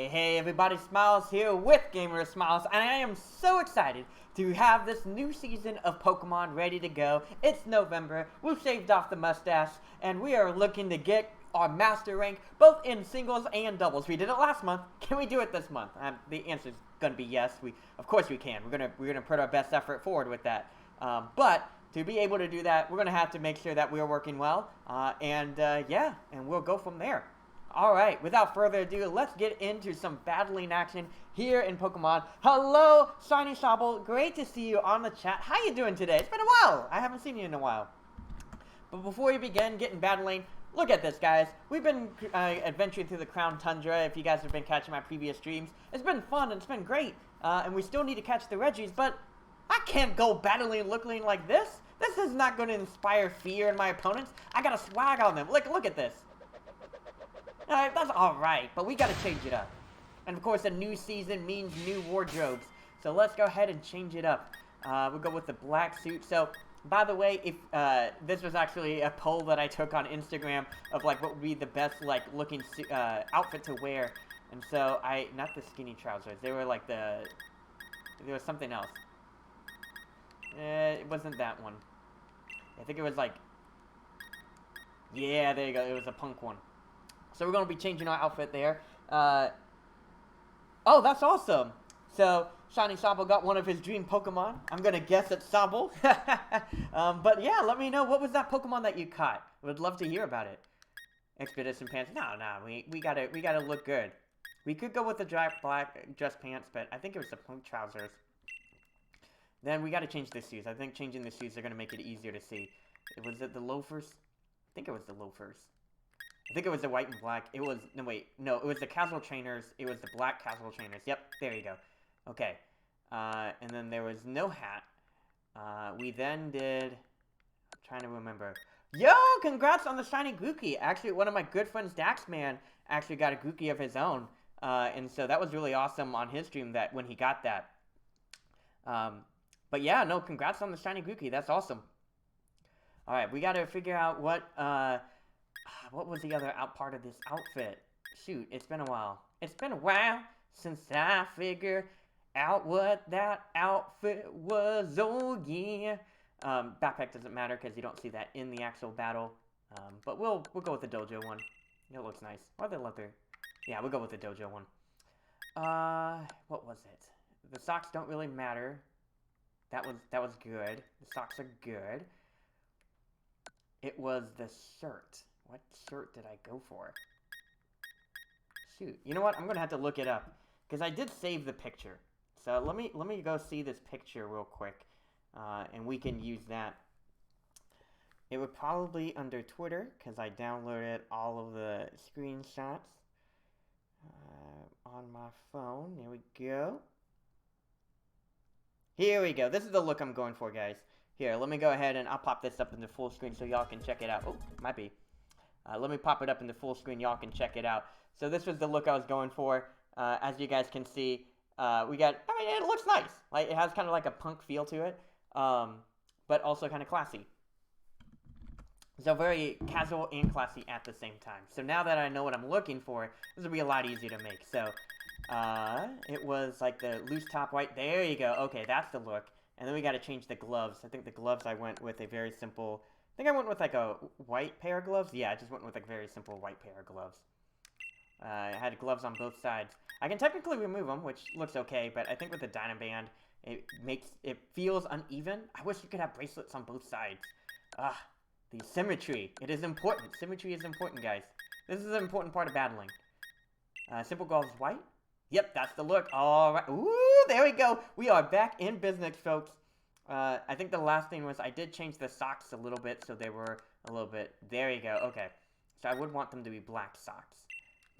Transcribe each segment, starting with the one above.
Hey everybody, Smiles here with Gamer Smiles, and I am so excited to have this new season of Pokemon ready to go. It's November, we've shaved off the mustache, and we are looking to get our master rank both in singles and doubles. We did it last month. Can we do it this month? The answer is going to be yes. Of course we can. We're gonna put our best effort forward with that. But to be able to do that, we're going to have to make sure that we're working well, and we'll go from there. Alright, without further ado, let's get into some battling action here in Pokemon. Hello, Shiny Sobble. Great to see you on the chat. How you doing today? It's been a while. I haven't seen you in a while. But before we begin getting battling, look at this, guys. We've been adventuring through the Crown Tundra, if you guys have been catching my previous streams. It's been fun, and it's been great. And we still need to catch the Regis, but I can't go battling looking like this. This is not going to inspire fear in my opponents. I got a swag on them. Look at this. That's alright, but we gotta change it up. And of course, a new season means new wardrobes. So let's go ahead and change it up. We'll go with the black suit. So, by the way, if this was actually a poll that I took on Instagram of like what would be the best like looking outfit to wear. And so not the skinny trousers. They were like there was something else. It wasn't that one. I think it was like, yeah, there you go. It was a punk one. So we're going to be changing our outfit there. Oh, that's awesome. So, Shiny Sobble got one of his dream Pokemon. I'm going to guess it's Sobble. But yeah, let me know. What was that Pokemon that you caught? Would love to hear about it. Expedition pants. No, we gotta look good. We could go with the black dress pants, but I think it was the punk trousers. Then we got to change the shoes. I think changing the shoes are going to make it easier to see. Was it the loafers? I think it was the loafers. I think it was the white and black. It was, no, it was the casual trainers. It was the black casual trainers. Yep, there you go. Okay. And then there was no hat. We then did, I'm trying to remember. Yo, congrats on the shiny Grookey. Actually, one of my good friends, Daxman, actually got a Grookey of his own. And so that was really awesome on his stream that when he got that. But yeah, no, congrats on the shiny Grookey. That's awesome. All right, we got to figure out what was the other part of this outfit? Shoot, it's been a while. It's been a while since I figured out what that outfit was. Oh, yeah. Backpack doesn't matter because you don't see that in the actual battle. But we'll go with the dojo one. It looks nice. Or the leather. Yeah, we'll go with the dojo one. What was it? The socks don't really matter. That was good. The socks are good. It was the shirt. What shirt did I go for? Shoot. You know what? I'm going to have to look it up. Because I did save the picture. So let me go see this picture real quick. And we can use that. It would probably under Twitter. Because I downloaded all of the screenshots. On my phone. There we go. Here we go. This is the look I'm going for, guys. Here, let me go ahead and I'll pop this up in the full screen so y'all can check it out. Oh, might be. Let me pop it up in the full screen. Y'all can check it out. So this was the look I was going for. As you guys can see, it looks nice. Like, it has kind of like a punk feel to it. But also kind of classy. So very casual and classy at the same time. So now that I know what I'm looking for, this will be a lot easier to make. So, it was like the loose top white. There you go. Okay, that's the look. And then we got to change the gloves. I think the gloves I went with a very simple... I think I went with like a white pair of gloves. Yeah, I just went with like a very simple white pair of gloves. I had gloves on both sides. I can technically remove them, which looks okay, but I think with the Dynaband, it feels uneven. I wish you could have bracelets on both sides. The symmetry. It is important. Symmetry is important, guys. This is an important part of battling. Simple gloves white. Yep, that's the look. All right. Ooh, there we go. We are back in business, folks. I think the last thing was I did change the socks a little bit, so they were a little bit... There you go. Okay. So I would want them to be black socks.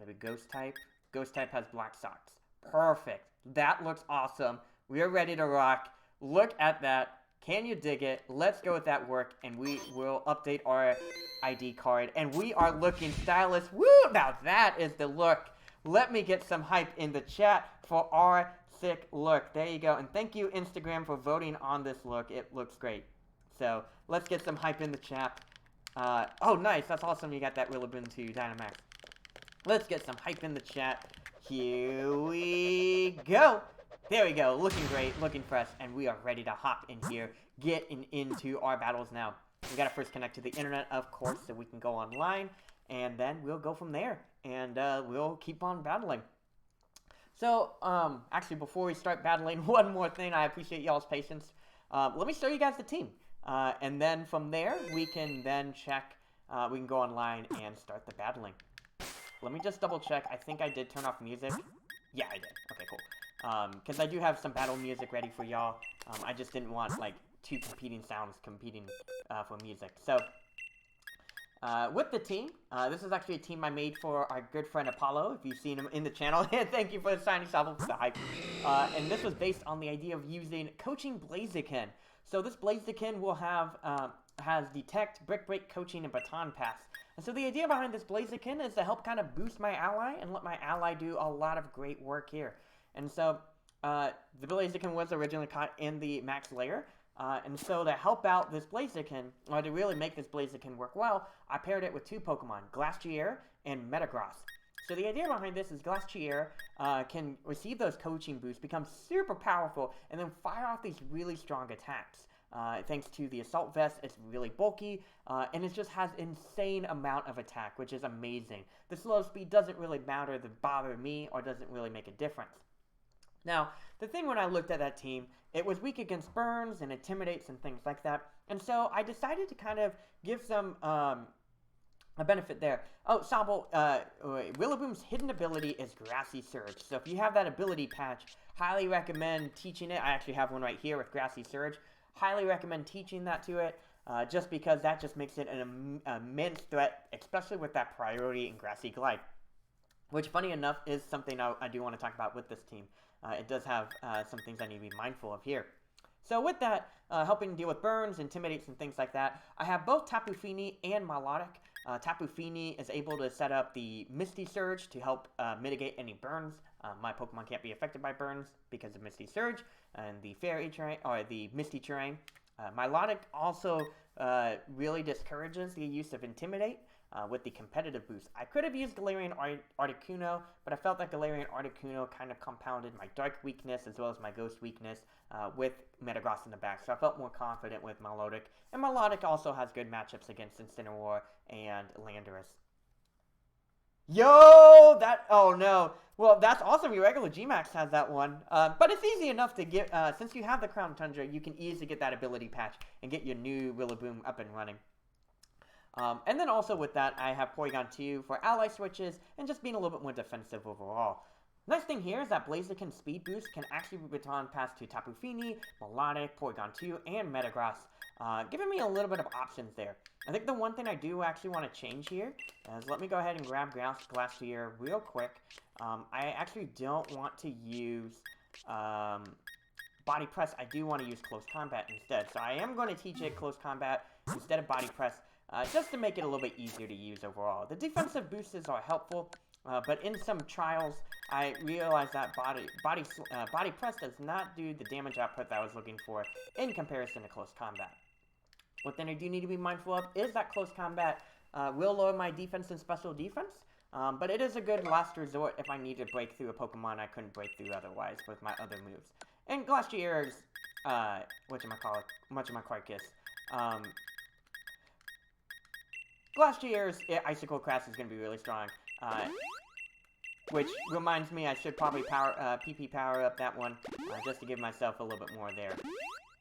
Maybe Ghost type. Ghost type has black socks. Perfect. That looks awesome. We are ready to rock. Look at that. Can you dig it? Let's go with that work, and we will update our ID card. And we are looking stylish. Woo! Now that is the look. Let me get some hype in the chat for our sick look. There you go. And thank you, Instagram, for voting on this look. It looks great. So, let's get some hype in the chat. Oh, nice. That's awesome. You got that Rillaboom to Dynamax. Let's get some hype in the chat. Here we go. There we go. Looking great, looking fresh, and we are ready to hop in here, getting into our battles now. We gotta first connect to the internet, of course, so we can go online, and then we'll go from there, and we'll keep on battling. So, actually, before we start battling, one more thing. I appreciate y'all's patience. Let me show you guys the team, and then from there, we can then check. We can go online and start the battling. Let me just double check. I think I did turn off music. Yeah, I did. Okay, cool. Because I do have some battle music ready for y'all. I just didn't want, like, two competing sounds competing for music. So, with the team, this is actually a team I made for our good friend Apollo, if you've seen him in the channel. Thank you for the signing shovel for the hype. And this was based on the idea of using Coaching Blaziken. So this Blaziken will have, has Detect, Brick Break, Coaching, and Baton Pass. And so the idea behind this Blaziken is to help kind of boost my ally and let my ally do a lot of great work here. And so, the Blaziken was originally caught in the max layer. And so to help out this Blaziken, or to really make this Blaziken work well, I paired it with two Pokemon, Glastrier and Metagross. So the idea behind this is Glastrier can receive those coaching boosts, become super powerful, and then fire off these really strong attacks. Thanks to the Assault Vest, it's really bulky, and it just has insane amount of attack, which is amazing. The slow speed doesn't really matter to bother me, or doesn't really make a difference. Now, the thing when I looked at that team, it was weak against burns and intimidates and things like that, and so I decided to kind of give some a benefit there. Oh, Sobble, Rillaboom's hidden ability is Grassy Surge, so if you have that ability patch, highly recommend teaching it. I actually have one right here with Grassy Surge. Highly recommend teaching that to it, just because that just makes it an immense threat, especially with that priority in Grassy Glide. Which, funny enough, is something I do want to talk about with this team. It does have some things I need to be mindful of here. So with that, helping deal with burns, intimidates, and things like that, I have both Tapu Fini and Milotic. Tapu Fini is able to set up the Misty Surge to help mitigate any burns. My Pokemon can't be affected by burns because of Misty Surge and the Fairy terrain, or the Misty terrain. Milotic also really discourages the use of Intimidate with the competitive boost. I could have used Galarian Articuno, but I felt that Galarian Articuno kind of compounded my Dark weakness as well as my Ghost weakness with Metagross in the back, so I felt more confident with Milotic. And Milotic also has good matchups against Incineroar and Landorus. Yo, oh no. Well, that's awesome. Your regular Gmax has that one. But it's easy enough to get, since you have the Crown Tundra, you can easily get that ability patch and get your new Rillaboom up and running. And then also with that, I have Porygon 2 for ally switches and just being a little bit more defensive overall. Nice thing here is that Blaziken Speed Boost can actually baton pass to Tapu Fini, Milotic, Porygon 2, and Metagross, giving me a little bit of options there. I think the one thing I do actually want to change here is, let me go ahead and grab Glastrier real quick. I actually don't want to use Body Press. I do want to use Close Combat instead. So I am going to teach it Close Combat instead of Body Press, just to make it a little bit easier to use overall. The defensive boosts are helpful, but in some trials, I realized that Body Press does not do the damage output that I was looking for in comparison to Close Combat. What then I do need to be mindful of is that Close Combat will lower my defense and special defense, but it is a good last resort if I need to break through a Pokemon I couldn't break through otherwise with my other moves. And Glastrier's, Whatchamacallit, Glastrier's Icicle Crash is going to be really strong, which reminds me I should probably PP power up that one, just to give myself a little bit more there.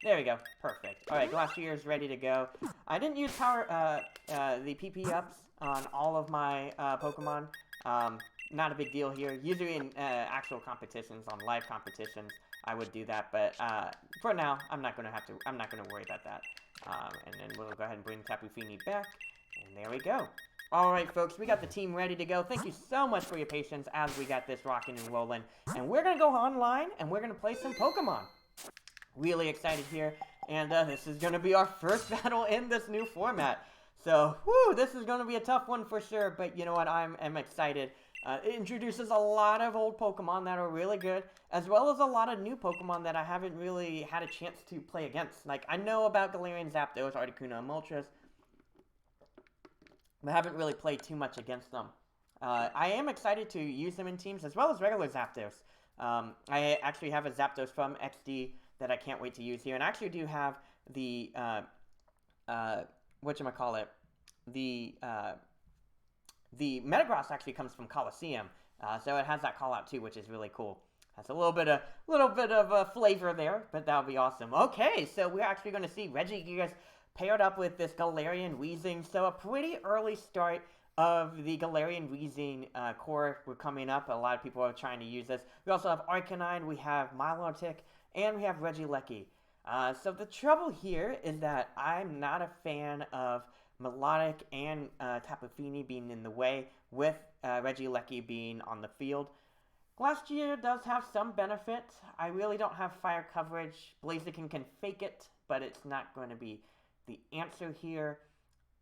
There we go, perfect. Alright, Glastrier's ready to go. I didn't use the PP ups on all of my Pokemon. Not a big deal here. Usually in actual competitions, on live competitions, I would do that, but for now, I'm not gonna worry about that. And then we'll go ahead and bring Tapu Fini back. And there we go. Alright, folks, we got the team ready to go. Thank you so much for your patience as we got this rocking and rolling. And we're going to go online, and we're going to play some Pokemon. Really excited here. And this is going to be our first battle in this new format. So, whoo, this is going to be a tough one for sure. But you know what? I'm excited. It introduces a lot of old Pokemon that are really good, as well as a lot of new Pokemon that I haven't really had a chance to play against. Like, I know about Galarian, Zapdos, Articuno, and Moltres, but I haven't really played too much against them. I am excited to use them in teams as well as regular Zapdos. I actually have a Zapdos from XD that I can't wait to use here, and I actually do have the whatchamacallit, the Metagross actually comes from Coliseum, so it has that call out too, which is really cool. That's a little bit of flavor there, but that'll be awesome. Okay, so we're actually going to see Regigigas paired up with this Galarian Weezing, so a pretty early start of the Galarian Weezing core. We're coming up. A lot of people are trying to use this. We also have Arcanine, we have Milotic, and we have Regieleki. So the trouble here is that I'm not a fan of Melodic and Tapu Fini being in the way, with Regieleki being on the field. Glastrier does have some benefit. I really don't have fire coverage. Blaziken can fake it, but it's not going to be the answer here.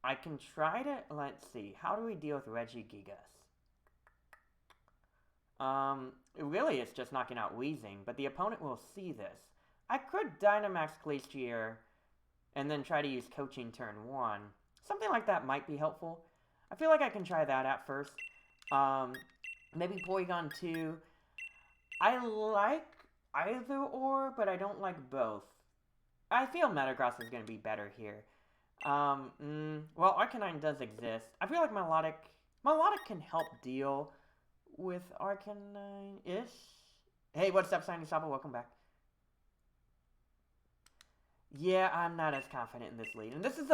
I can try to, let's see, how do we deal with Regigigas? Really it's just knocking out Weezing, but the opponent will see this. I could Dynamax Glacier and then try to use Coaching turn 1. Something like that might be helpful. I feel like I can try that at first. Maybe Porygon 2. I like either or, but I don't like both. I feel Metagross is going to be better here. Well, Arcanine does exist. I feel like Melodic can help deal with Arcanine-ish. Hey, what's up, Shiny Saba? Welcome back. Yeah, I'm not as confident in this lead. And this is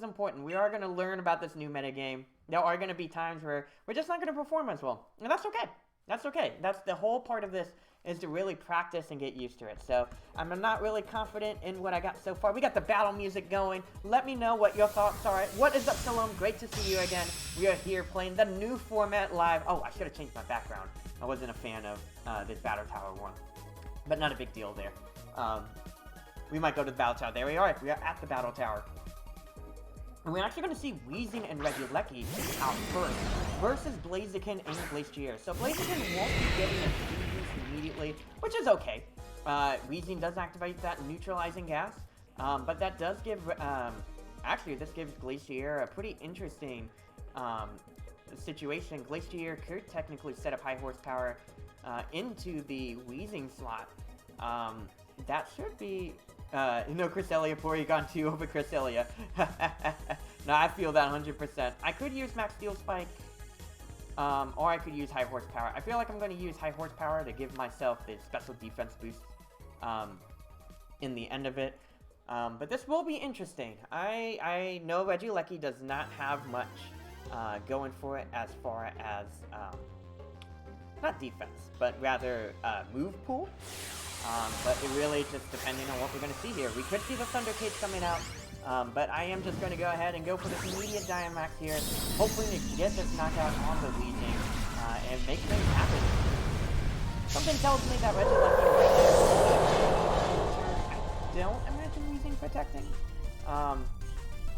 important. We are going to learn about this new metagame. There are going to be times where we're just not going to perform as well. And that's okay. That's okay. That's the whole part of this, is to really practice and get used to it. So I'm not really confident in what I got so far. We got the battle music going. Let me know what your thoughts are. What is up, Salome? Great to see you again. We are here playing the new format live. Oh, I should have changed my background. I wasn't a fan of this Battle Tower one. But not a big deal there. We might go to the Battle Tower. There we are. We are at the Battle Tower. And we're actually going to see Weezing and Regieleki out first versus Blaziken and Glacier. So Blaziken won't be getting a boost immediately, which is okay. Weezing does activate that neutralizing gas, but that does give, actually this gives Glacier a pretty interesting situation. Glacier could technically set up high horsepower into the Weezing slot. That should be... no Cresselia, Porygon 2 over Cresselia. No, I feel that 100%. I could use Max Steel Spike, or I could use High Horsepower. I feel like I'm going to use High Horsepower to give myself the special defense boost in the end of it. But this will be interesting. I know Regieleki does not have much going for it as far as, not defense, but rather move pool. But it really just depending on what we're going to see here. We could see the Thunder Cage coming out, but I am just going to go ahead and go for this immediate Dynamax here, hoping to get this knockout on the Weezing and make things happen. Something tells me that Regieleki I don't imagine Weezing protecting.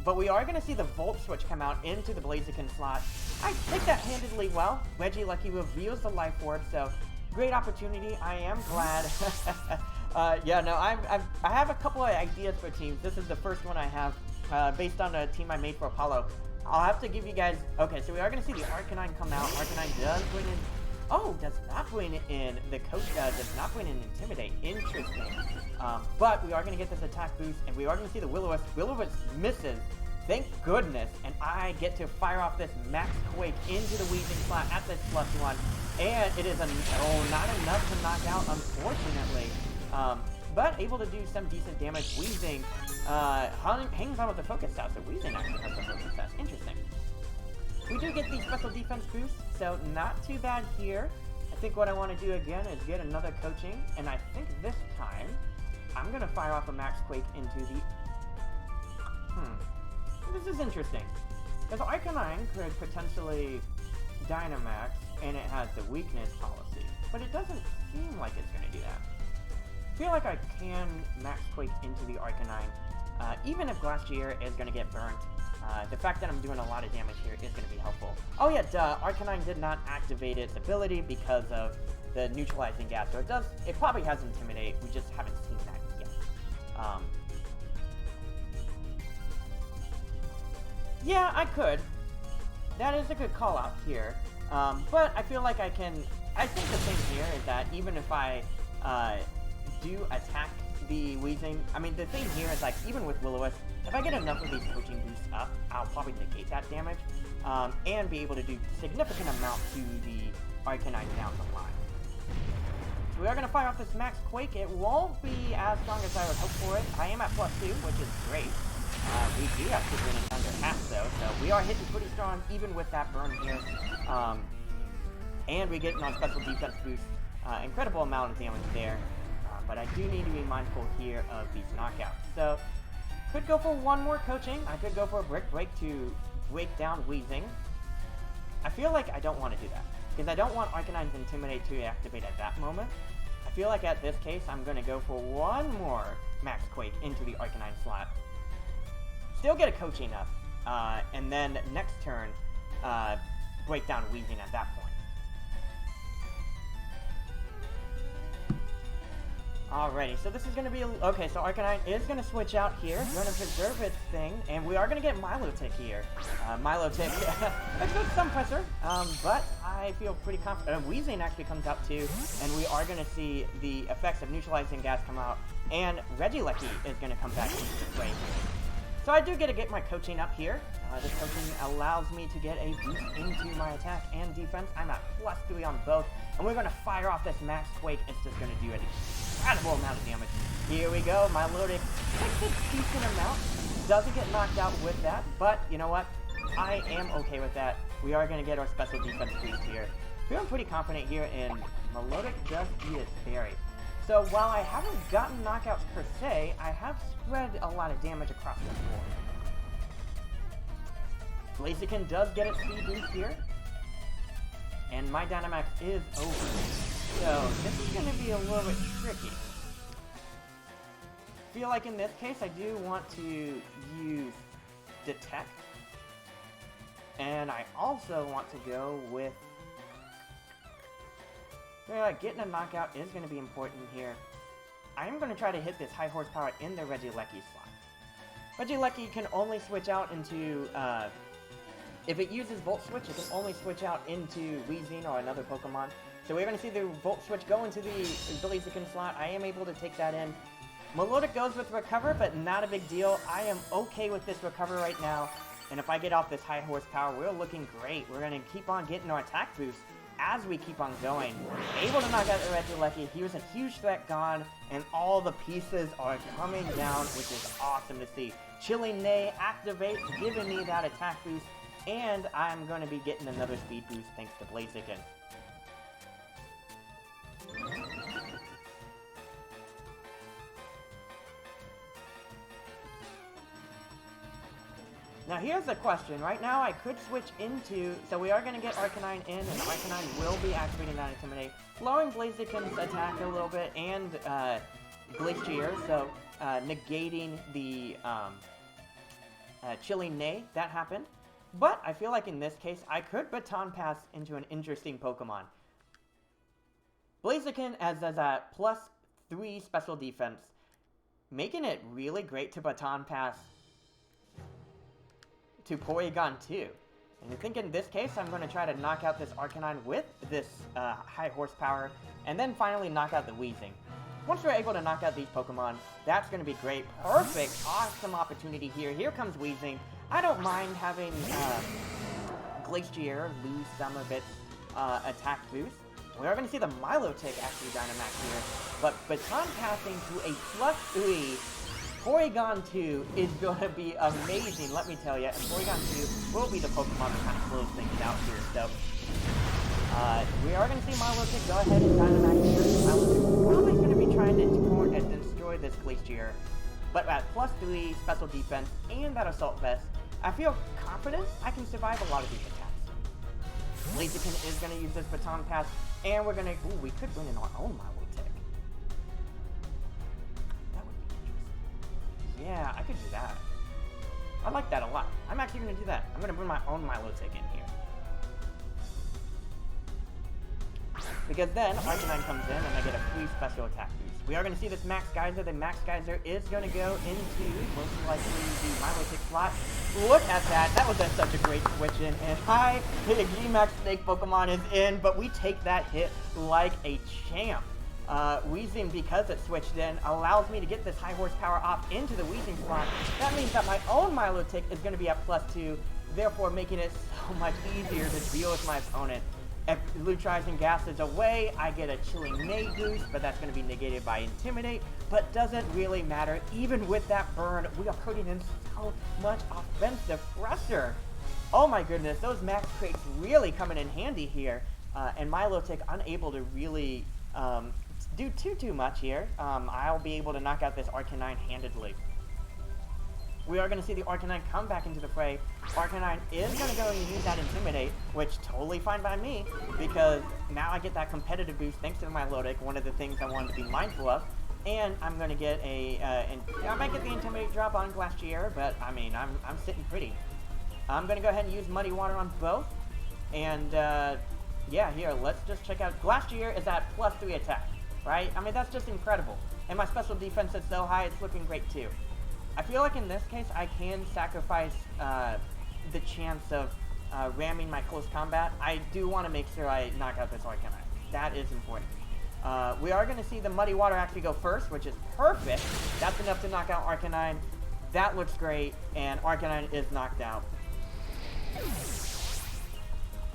But we are going to see the Volt Switch come out into the Blaziken slot. I take that handedly well. Regieleki reveals the Life Orb, so... great opportunity. I am glad. Yeah, no, I have a couple of ideas for teams. This is the first one I have based on a team I made for Apollo. I'll have to give you guys... okay, so we are going to see the Arcanine come out. Arcanine does bring in... oh, does not bring in the Coach... does not bring in Intimidate. Interesting. But we are going to get this attack boost, and we are going to see the Will-O-Wisp. Will-O-Wisp misses. Thank goodness. And I get to fire off this Max Quake into the Weezing slot at this +1. And it is not enough to knock out, unfortunately. But able to do some decent damage. Weezing hangs on with the Focus Sash, so Weezing actually has the Focus Sash. Interesting. We do get the special defense boost, so not too bad here. I think what I want to do again is get another Coaching, and I think this time I'm going to fire off a Max Quake into the... This is interesting. Because Arcanine could potentially Dynamax, and it has the weakness policy. But it doesn't seem like it's going to do that. I feel like I can Max Quake into the Arcanine, even if Glacier is going to get burnt. The fact that I'm doing a lot of damage here is going to be helpful. Oh yeah, Arcanine did not activate its ability because of the neutralizing gas, so it probably has Intimidate, we just haven't seen that yet. Yeah, I could. That is a good call out here. But I feel like I think the thing here is that even if I do attack the Weezing, I mean, the thing here is, like, even with Will-O-Wisp, if I get enough of these coaching boosts up, I'll probably negate that damage, and be able to do significant amount to the Arcanine down the line. So we are going to fire off this Max Quake. It won't be as strong as I would hope for it. I am at +2, which is great. We do have to win in under half, though, so we are hitting pretty strong, even with that burn here. And we get our special defense boost. Incredible amount of damage there. But I do need to be mindful here of these knockouts. So, could go for one more coaching. I could go for a Brick Break to break down Weezing. I feel like I don't want to do that, because I don't want Arcanine's Intimidate to activate at that moment. I feel like at this case, I'm going to go for one more Max Quake into the Arcanine slot. Still get a coaching up, and then next turn, break down Weezing at that point. Alrighty, so this is going to be okay, so Arcanine is going to switch out here, going to preserve its thing, and we are going to get Milotic here. Milotic, expect some pressure, but I feel pretty confident. Weezing actually comes out too, and we are going to see the effects of neutralizing gas come out, and Regieleki is going to come back into play here. So I do get my coaching up here. This coaching allows me to get a boost into my attack and defense. I'm at +3 on both, and we're going to fire off this Max Quake. It's just going to do an incredible amount of damage. Here we go. Milotic takes a decent amount. Doesn't get knocked out with that, but you know what? I am okay with that. We are going to get our special defense boost here. Feeling pretty confident here, and Milotic does eat its berry. So while I haven't gotten knockouts per se, I have spread a lot of damage across the board. Blaziken does get its speed boost here, and my Dynamax is over. So this is going to be a little bit tricky. Feel like in this case I do want to use Detect, and I also want to go with... getting a knockout is going to be important here. I am going to try to hit this high horsepower in the Regieleki slot. Regieleki can only switch out into, if it uses Volt Switch, it can only switch out into Weezing or another Pokemon. So we're going to see the Volt Switch go into the Blaziken slot. I am able to take that in. Milotic goes with Recover, but not a big deal. I am okay with this Recover right now. And if I get off this high horsepower, we're looking great. We're going to keep on getting our attack boost as we keep on going. Able to knock out the Regieleki. He was a huge threat gone, and all the pieces are coming down, which is awesome to see. Chilling Neigh activates, giving me that attack boost, and I'm going to be getting another speed boost thanks to Blaziken. Now here's the question. Right now I could switch into... So we are going to get Arcanine in, and Arcanine will be activating that Intimidate, slowing Blaziken's attack a little bit, and Glacier, so negating the Chilling Neigh. That happened. But I feel like in this case, I could Baton Pass into an interesting Pokemon. Blaziken as a +3 special defense, making it really great to Baton Pass to Porygon 2. And I think in this case, I'm going to try to knock out this Arcanine with this high horsepower, and then finally knock out the Weezing. Once we're able to knock out these Pokemon, that's going to be great. Perfect, awesome opportunity here. Here comes Weezing. I don't mind having Glacier lose some of its attack boost. We are going to see the Milotic actually Dynamax here, but Baton Passing to a +3 Porygon 2 is going to be amazing, let me tell you. And Porygon 2 will be the Pokemon that kind of slows things out here. So, we are going to see Milotic go ahead and Dynamax here. Milotic is probably going to be trying to destroy this Glacier. But at +3 special defense and that Assault Vest, I feel confident I can survive a lot of these attacks. Blaziken is going to use this Baton Pass, and we're going to... Ooh, we could win in our own Milotic. Yeah, I could do that. I like that a lot. I'm actually going to do that. I'm going to bring my own Milotic in here. because then Arcanine comes in and I get a free special attack boost. We are going to see this Max Geyser. The Max Geyser is going to go into most likely the Milotic slot. Look at that. That was such a great switch in. And hi, the G-Max Snake Pokemon is in, but we take that hit like a champ. Weezing, because it switched in, allows me to get this high horsepower off into the Weezing slot. That means that my own Milotic is going to be at +2, therefore making it so much easier to deal with my opponent. If Neutralizing Gas is away, I get a Chilling Maid boost, but that's going to be negated by Intimidate, but doesn't really matter. Even with that burn, we are putting in so much offensive pressure. Oh my goodness, those max crates really coming in handy here, and Milotic unable to really do too much here. I'll be able to knock out this Arcanine handedly. We are going to see the Arcanine come back into the fray. Arcanine is going to go and use that Intimidate, which totally fine by me, because now I get that competitive boost thanks to my Milotic, one of the things I wanted to be mindful of. And I'm going to get I might get the Intimidate drop on Glastrier, but I mean, I'm sitting pretty. I'm going to go ahead and use Muddy Water on both. And yeah, here, let's just check out. Glastrier is at +3 attack, right? I mean, that's just incredible. And my special defense is so high, it's looking great too. I feel like in this case, I can sacrifice the chance of ramming my close combat. I do want to make sure I knock out this Arcanine. That is important. We are going to see the Muddy Water actually go first, which is perfect. That's enough to knock out Arcanine. That looks great, and Arcanine is knocked out.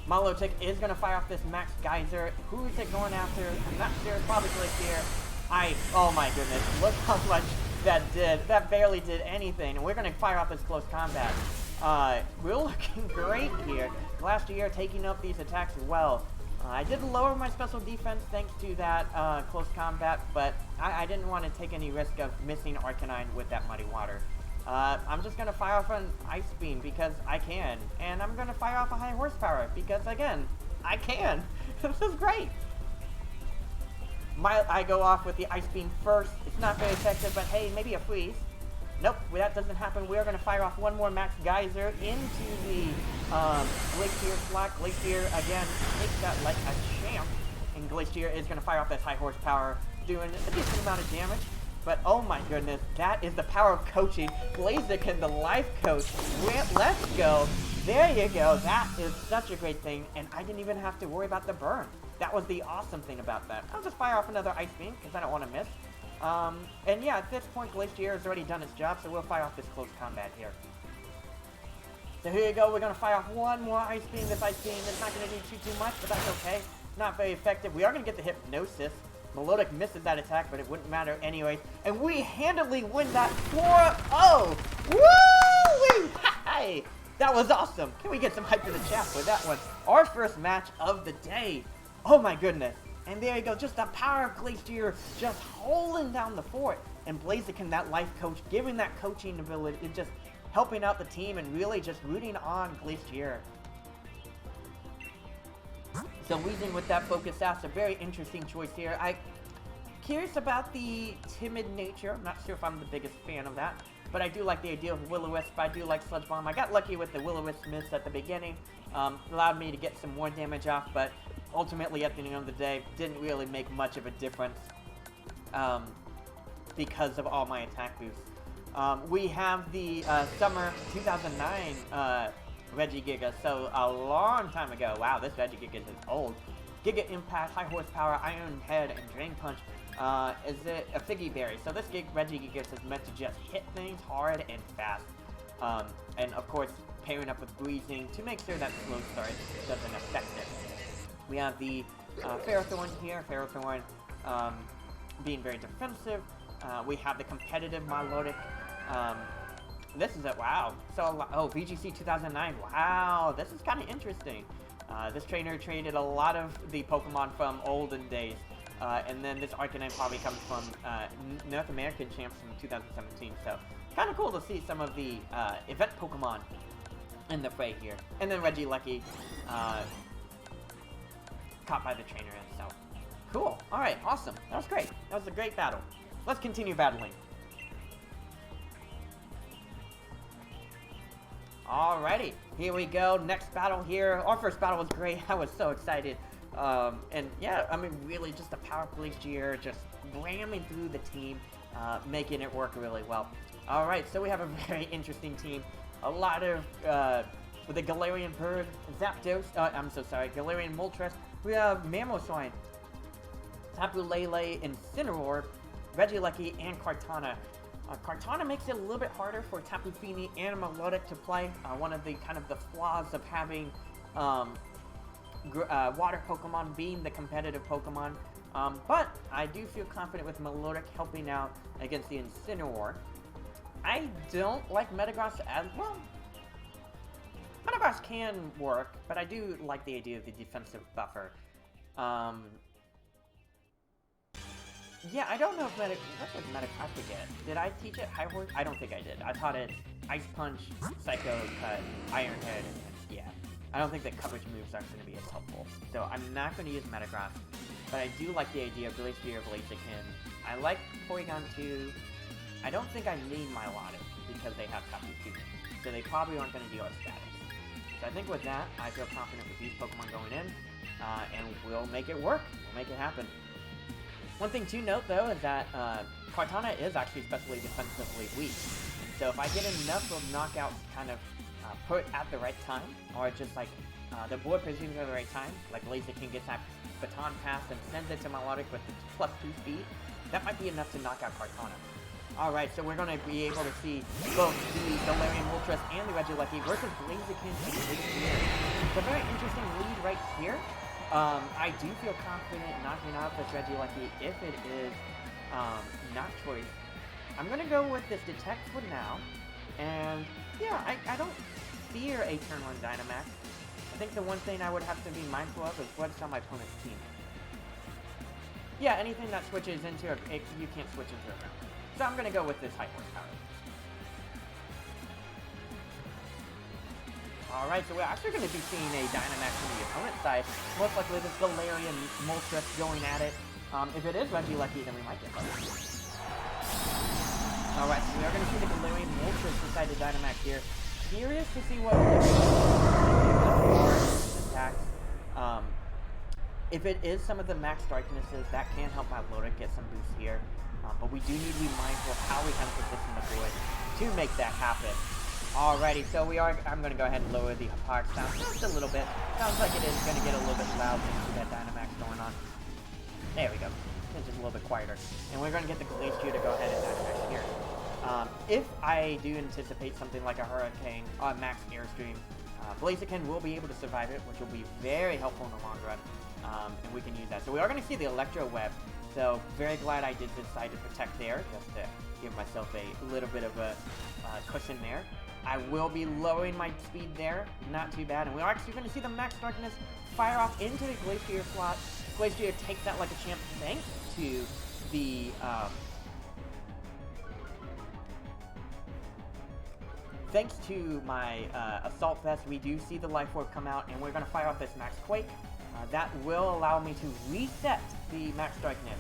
Milotic is going to fire off this Max Geyser. Who's it going after? I'm not sure. Probably Glacier. Oh my goodness. Look how much that did. That barely did anything. And we're going to fire off this close combat. We're looking great here. Glastrier taking up these attacks well. I did lower my special defense thanks to that close combat, but I didn't want to take any risk of missing Arcanine with that Muddy Water. I'm just going to fire off an Ice Beam because I can. And I'm going to fire off a high horsepower because, again, I can. This is great. I go off with the Ice Beam first. It's not very effective, but hey, maybe a freeze. Nope, that doesn't happen. We are going to fire off one more Max Geyser into the Glacier slot. Glacier, again, takes that like a champ. And Glacier is going to fire off that high horsepower, doing a decent amount of damage. But oh my goodness, that is the power of coaching. Blaziken, the life coach. Let's go. There you go. That is such a great thing. And I didn't even have to worry about the burn. That was the awesome thing about that. I'll just fire off another Ice Beam because I don't want to miss. And yeah, at this point, Glacier has already done its job, so we'll fire off this close combat here. So here you go. We're going to fire off one more Ice Beam. This Ice Beam is not going to do too much, but that's okay. Not very effective. We are going to get the Hypnosis. Milotic misses that attack, but it wouldn't matter anyway. And we handily win that 4-0. Woo! Hey, that was awesome. Can we get some hype in the chat for that one? Our first match of the day. Oh my goodness. And there you go. Just the power of Glacier just holding down the fort. And Blaziken, that life coach, giving that coaching ability, and just helping out the team and really just rooting on Glacier. So Weezing with that Focus Sash, a very interesting choice here. I'm curious about the timid nature. I'm not sure if I'm the biggest fan of that. But I do like the idea of Will-O-Wisp. I do like Sludge Bomb. I got lucky with the Will-O-Wisp miss at the beginning. Allowed me to get some more damage off. But ultimately, at the end of the day, didn't really make much of a difference. Because of all my attack boosts. We have the Summer 2009 Regigiga, so a long time ago. Wow, this Regigiga is old. Giga Impact, High Horsepower, Iron Head, and Drain Punch. Is it a Figgy Berry? So this Regigiga is meant to just hit things hard and fast. And of course, pairing up with Breezing to make sure that Slow Start doesn't affect it. We have the Ferrothorn here. Ferrothorn being very defensive. We have the competitive Milotic. This is it. Wow. So, oh, VGC 2009. Wow, this is kind of interesting. This trainer traded a lot of the Pokemon from olden days. And then this Arcanine probably comes from North American champs from 2017. So, kind of cool to see some of the event Pokemon in the fray here. And then Regieleki caught by the trainer itself. Cool. Alright, awesome. That was great. That was a great battle. Let's continue battling. Alrighty, here we go. Next battle here. Our first battle was great. I was so excited. And yeah, I mean, really just a power Glacier just ramming through the team, making it work really well. Alright, so we have a very interesting team. A lot of, with the Galarian Bird, Zapdos, I'm so sorry, Galarian Moltres. We have Mamoswine, Tapu Lele, Incineroar, Regieleki, and Kartana. Kartana makes it a little bit harder for Tapu Fini and Milotic to play. One of the kind of the flaws of having water Pokemon being the competitive Pokemon. But I do feel confident with Milotic helping out against the Incineroar. I don't like Metagross as well. Metagross can work, but I do like the idea of the defensive buffer. Yeah, I don't know if what was I forget. Did I teach it High Horse? I don't think I did. I taught it Ice Punch, Psycho Cut, Iron Head, and yeah. I don't think that coverage moves are going to be as helpful. So I'm not going to use Metagross, but I do like the idea of Glacier, Blaziken. I like Porygon 2. I don't think I need Milotic because they have Tapu Fini. So they probably aren't going to deal with status. So I think with that, I feel confident with these Pokemon going in, and we'll make it work. We'll make it happen. One thing to note, though, is that Kartana is actually especially defensively weak. So if I get enough of knockouts kind of put at the right time, or just like the board presumes at the right time, like Blaziken gets that baton pass and sends it to Milotic with the +2 speed, that might be enough to knock out Kartana. Alright, so we're going to be able to see both the Galarian Moltres and the Regieleki versus Blaziken and Glacier. It's a very interesting lead right here. I do feel confident knocking out this Regieleki if it is not choice. I'm going to go with this Detect for now. And yeah, I don't fear a turn 1 Dynamax. I think the one thing I would have to be mindful of is what's on my opponent's team. Yeah, anything that switches into you can't switch into a ground. So I'm going to go with this high horsepower. Alright, so we're actually going to be seeing a Dynamax from the opponent's side. Most likely this Galarian Moltres going at it. If it is Regieleki, then we might get lucky. Alright, so we are going to see the Galarian Moltres decide to Dynamax here. Curious to see what attacks. If it is some of the Max Darknesses, that can help my Milotic get some boost here. But we do need to be mindful of how we kind of position the board to make that happen. Alrighty, so I'm going to go ahead and lower the Hyperic sound just a little bit. Sounds like it is going to get a little bit loud thanks to that Dynamax going on. There we go. It's just a little bit quieter. And we're going to get the Glacier to go ahead and Dynamax here. If I do anticipate something like a Hurricane on Max Airstream, Blaziken will be able to survive it, which will be very helpful in the long run. And we can use that. So we are going to see the Electro Web. So very glad I did decide to protect there, just to give myself a little bit of a cushion there. I will be lowering my speed there, not too bad. And we are actually going to see the Max Darkness fire off into the Glacier slot. Glacier takes that like a champ thanks to the thanks to my Assault Vest. We do see the Life Orb come out, and we're going to fire off this Max Quake. That will allow me to reset the Max Darkness.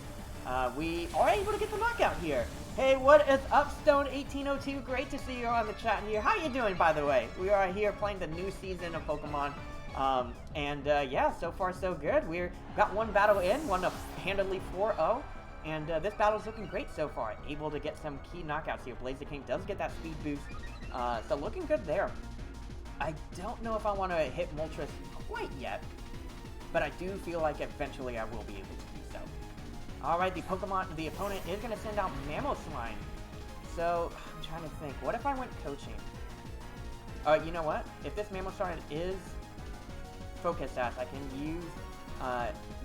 We are able to get the knockout here. Hey, what is up, Stone1802? Great to see you on the chat here. How you doing, by the way? We are here playing the new season of Pokemon. Yeah, so far so good. We've got one battle in, won handily 4-0. And this battle's looking great so far. Able to get some key knockouts here. Blaziken does get that speed boost. So looking good there. I don't know if I want to hit Moltres quite yet. But I do feel like eventually I will be able to do so. Alright, the opponent is going to send out Mamoswine. So, I'm trying to think. What if I went coaching? You know what? If this Mamoswine is Focus Sash, I can use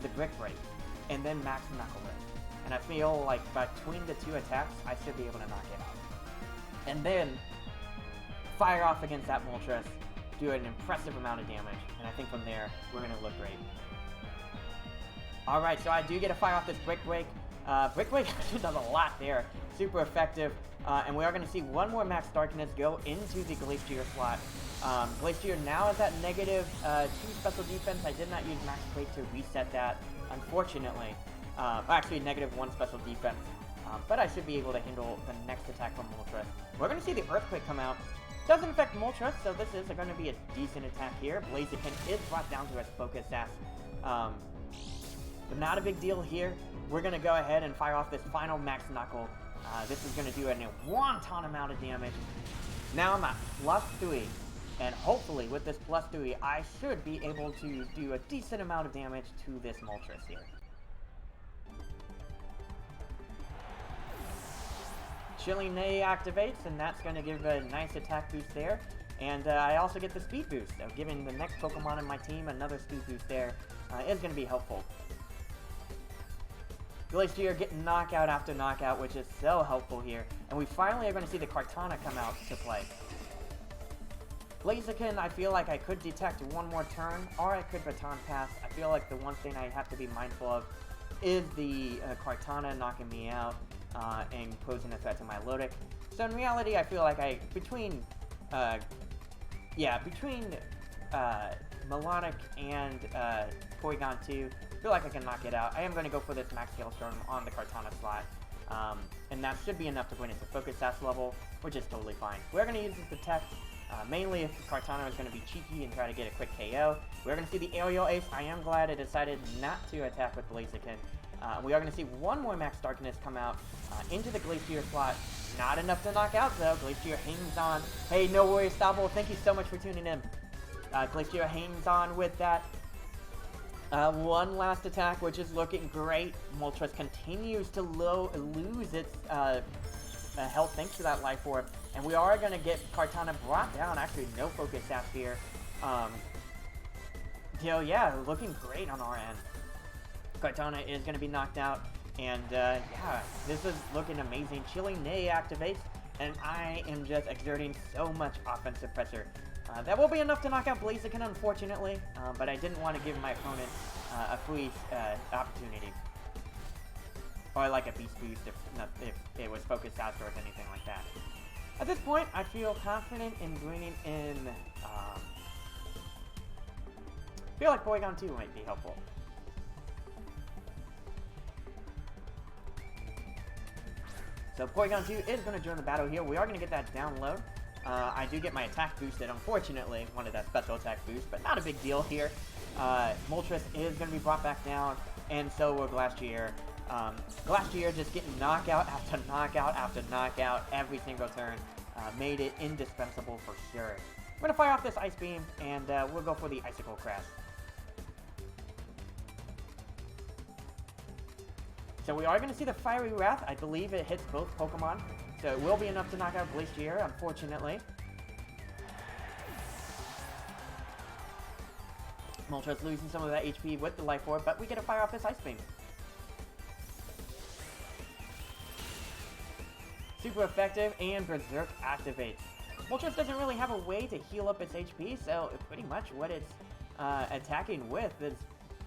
the Brick Break and then Max Knuckle it. And I feel like between the two attacks, I should be able to knock it out. And then fire off against that Moltres, do an impressive amount of damage, and I think from there, we're going to look great. Alright, so I do get a fire off this Brick Break. Brick Break actually does a lot there. Super effective. And we are going to see one more Max Darkness go into the Glacier slot. Glacier now is at negative 2 special defense. I did not use Max Quake to reset that, unfortunately. Actually, negative 1 special defense. But I should be able to handle the next attack from Moltres. We're going to see the Earthquake come out. Doesn't affect Moltres, so this is going to be a decent attack here. Blaziken is brought down to his Focus Sash. but not a big deal here. We're going to go ahead and fire off this final Max Knuckle. This is going to do a wanton amount of damage. Now I'm at +3, and hopefully with this +3, I should be able to do a decent amount of damage to this Moltres here. Chilling Neigh activates, and that's going to give a nice attack boost there. And I also get the speed boost, so giving the next Pokemon in my team another speed boost there is going to be helpful. Glacier getting knockout after knockout, which is so helpful here. And we finally are going to see the Kartana come out to play. Blaziken, I feel like I could detect one more turn, or I could Baton Pass. I feel like the one thing I have to be mindful of is the Kartana knocking me out and posing a threat to my Milotic. So in reality, I feel like between Melodic and Porygon 2, I feel like I can knock it out. I am going to go for this Max Hailstorm on the Kartana slot, and that should be enough to bring it to Focus Sash level, which is totally fine. We're going to use this Protect, mainly if Kartana is going to be cheeky and try to get a quick KO. We're going to see the Aerial Ace. I am glad I decided not to attack with Blaziken. We are going to see one more Max Darkness come out into the Glacier slot. Not enough to knock out, though. Glacier hangs on. Hey, no worries, Stopple. Thank you so much for tuning in. Glacier hangs on with that. One last attack, which is looking great. Moltres continues to lose its health thanks to that Life Orb. And we are going to get Kartana brought down. Actually, no Focus Sash here. Yeah, looking great on our end. Kartana is going to be knocked out. And, yeah, this is looking amazing. Chilling Neigh activates, and I am just exerting so much offensive pressure. That will be enough to knock out Blaziken, unfortunately, but I didn't want to give my opponent a free opportunity. Or like a Beast Boost if it was Focus Sash or anything like that. At this point, I feel confident in bringing in... I feel like Porygon 2 might be helpful. So Porygon 2 is going to join the battle here. We are going to get that download. I do get my attack boosted, unfortunately. Wanted that special attack boost, but not a big deal here. Moltres is going to be brought back down, and so will Glacier. Glacier just getting knockout after knockout after knockout every single turn. Made it indispensable for sure. We're going to fire off this Ice Beam, and we'll go for the Icicle Crash. So we are going to see the Fiery Wrath. I believe it hits both Pokemon. So it will be enough to knock out Glacier, unfortunately. Moltres losing some of that HP with the Life Orb, but we get to fire off this Ice Beam. Super effective, and Berserk activates. Moltres doesn't really have a way to heal up its HP, so pretty much what it's attacking with is,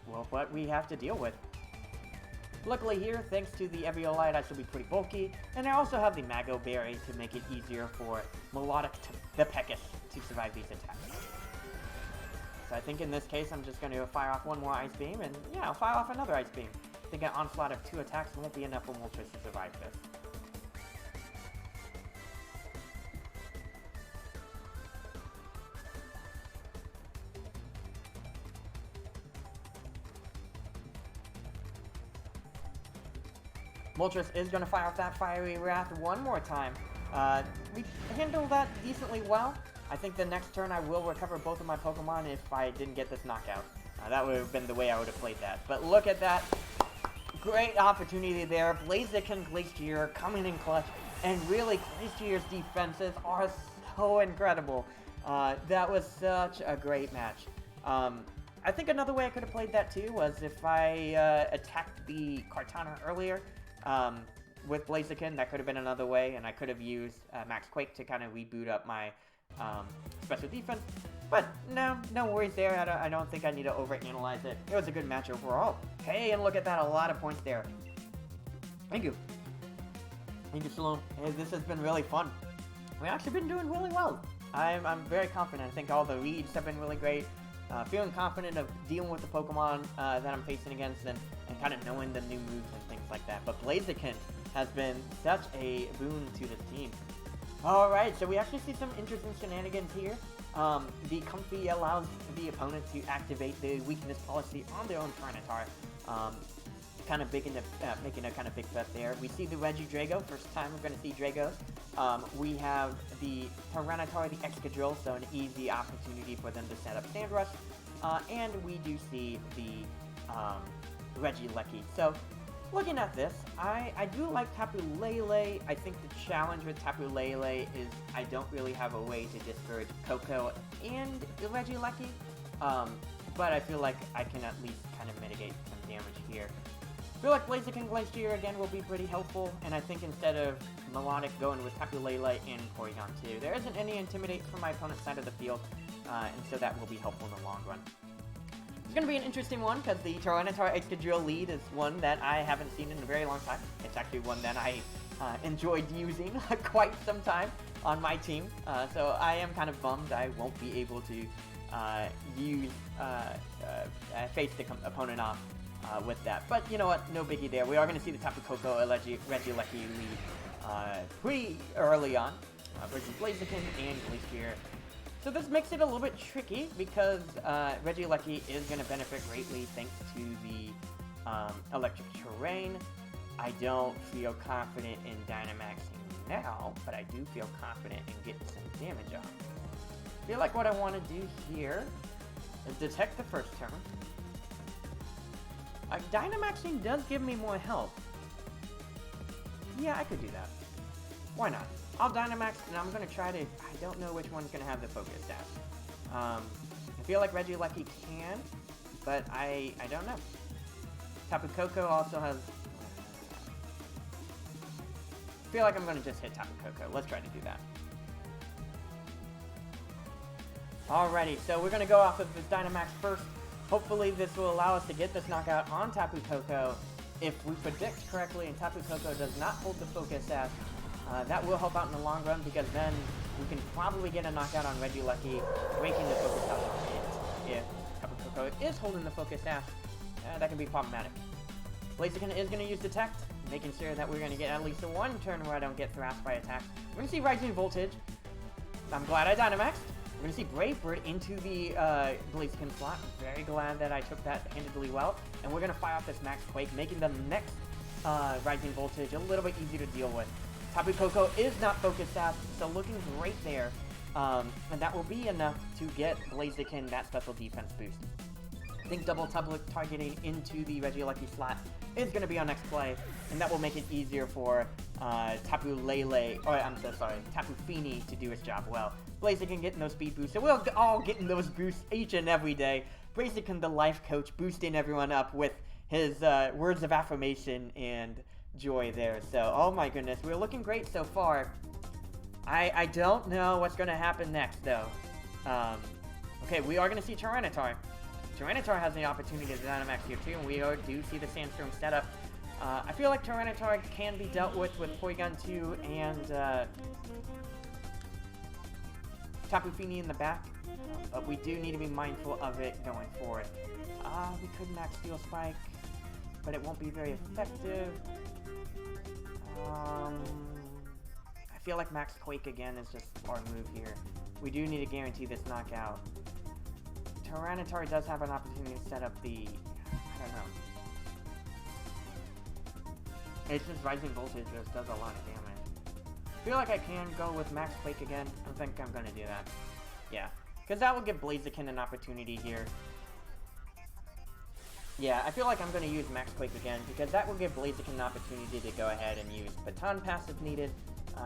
well, what we have to deal with. Luckily here, thanks to the Eviolite, I should be pretty bulky, and I also have the Mago Berry to make it easier for Melodic the Pekis to survive these attacks. So I think in this case, I'm just going to fire off one more Ice Beam, and yeah, I'll fire off another Ice Beam. I think an onslaught of 2 attacks won't be enough for Moltres to survive this. Moltres is going to fire off that Fiery Wrath one more time. We handled that decently well. I think the next turn I will recover both of my Pokemon if I didn't get this knockout. That would have been the way I would have played that. But look at that. Great opportunity there. Blaziken, Glacier coming in clutch. And really, Glacier's defenses are so incredible. That was such a great match. I think another way I could have played that too was if I attacked the Kartana earlier. With Blaziken, that could have been another way, and I could have used Max Quake to kind of reboot up my special defense. But no worries there. I don't think I need to overanalyze it. It was a good match overall. Hey, and look at that, a lot of points there. Thank you. Thank you, Salome. Hey, this has been really fun. We've actually been doing really well. I'm very confident. I think all the reads have been really great. Feeling confident of dealing with the Pokemon that I'm facing against and kind of knowing the new moves and things like that. But Blaziken has been such a boon to this team. Alright, so we actually see some interesting shenanigans here. The Comfy allows the opponent to activate the weakness policy on their own Tyranitar. Kind of big into making a kind of big bet there. We see the Regidrago, first time we're going to see Dragos. We have the Tyranitar, the Excadrill, so an easy opportunity for them to set up Sandrush. And we do see the Regieleki. So, looking at this, I do like Tapu Lele. I think the challenge with Tapu Lele is I don't really have a way to discourage Koko and the Regieleki. But I feel like I can at least kind of mitigate some damage here. I feel like Blaziken Glacier again will be pretty helpful, and I think instead of Melodic going with Tapu Lele and Porygon 2, there isn't any Intimidate from my opponent's side of the field, and so that will be helpful in the long run. It's going to be an interesting one, because the Tyranitar Excadrill lead is one that I haven't seen in a very long time. It's actually one that I enjoyed using quite some time on my team, so I am kind of bummed I won't be able to face the opponent off with that. But you know what, no biggie there. We are going to see the Tapu Koko Regieleki lead pretty early on versus Blaziken and Glacier. So this makes it a little bit tricky because Regieleki is going to benefit greatly thanks to the electric terrain. I don't feel confident in Dynamaxing now, but I do feel confident in getting some damage off. I feel like what I want to do here is detect the first turn. Dynamaxing does give me more health. Yeah, I could do that. Why not? I'll Dynamax, and I'm going to try to... I don't know which one's going to have the focus dash. I feel like Regieleki can, but I don't know. Tapu Koko also has... I feel like I'm going to just hit Tapu Koko. Let's try to do that. Alrighty, so we're going to go off of this Dynamax first. Hopefully this will allow us to get this knockout on Tapu Koko. If we predict correctly and Tapu Koko does not hold the focus sash, that will help out in the long run because then we can probably get a knockout on Regieleki, breaking the focus sash on it. If Tapu Koko is holding the focus sash, that can be problematic. Blaziken is going to use Detect, making sure that we're going to get at least one turn where I don't get thrashed by attacks. We're going to see Rising Voltage. I'm glad I Dynamaxed. We're going to see Brave Bird into the Blaziken slot. Very glad that I took that handedly well. And we're going to fire off this Max Quake, making the next Rising Voltage a little bit easier to deal with. Tapu Koko is not focused out, so looking great there. And that will be enough to get Blaziken that special defense boost. I think double targeting into the Regieleki slot is going to be our next play, and that will make it easier for Tapu Lele, or I'm so sorry, Tapu Fini to do his job well. Blaziken getting those speed boosts, so we're all getting those boosts each and every day. Blaziken, the life coach, boosting everyone up with his words of affirmation and joy there. So, oh my goodness, we're looking great so far. I don't know what's going to happen next, though. Okay, we are going to see Tyranitar. Tyranitar has the opportunity to Dynamax here too, and we do see the Sandstorm setup. I feel like Tyranitar can be dealt with Porygon 2 and Tapu Fini in the back, but we do need to be mindful of it going forward. We could Max Steel Spike, but it won't be very effective. I feel like Max Quake again is just our move here. We do need to guarantee this knockout. Tyranitar does have an opportunity to set up the... I don't know. It's just Rising Voltage just does a lot of damage. I feel like I can go with Max Quake again. I think I'm going to do that. Yeah. Because that will give Blaziken an opportunity here. Yeah, I feel like I'm going to use Max Quake again, because that will give Blaziken an opportunity to go ahead and use Baton Pass if needed,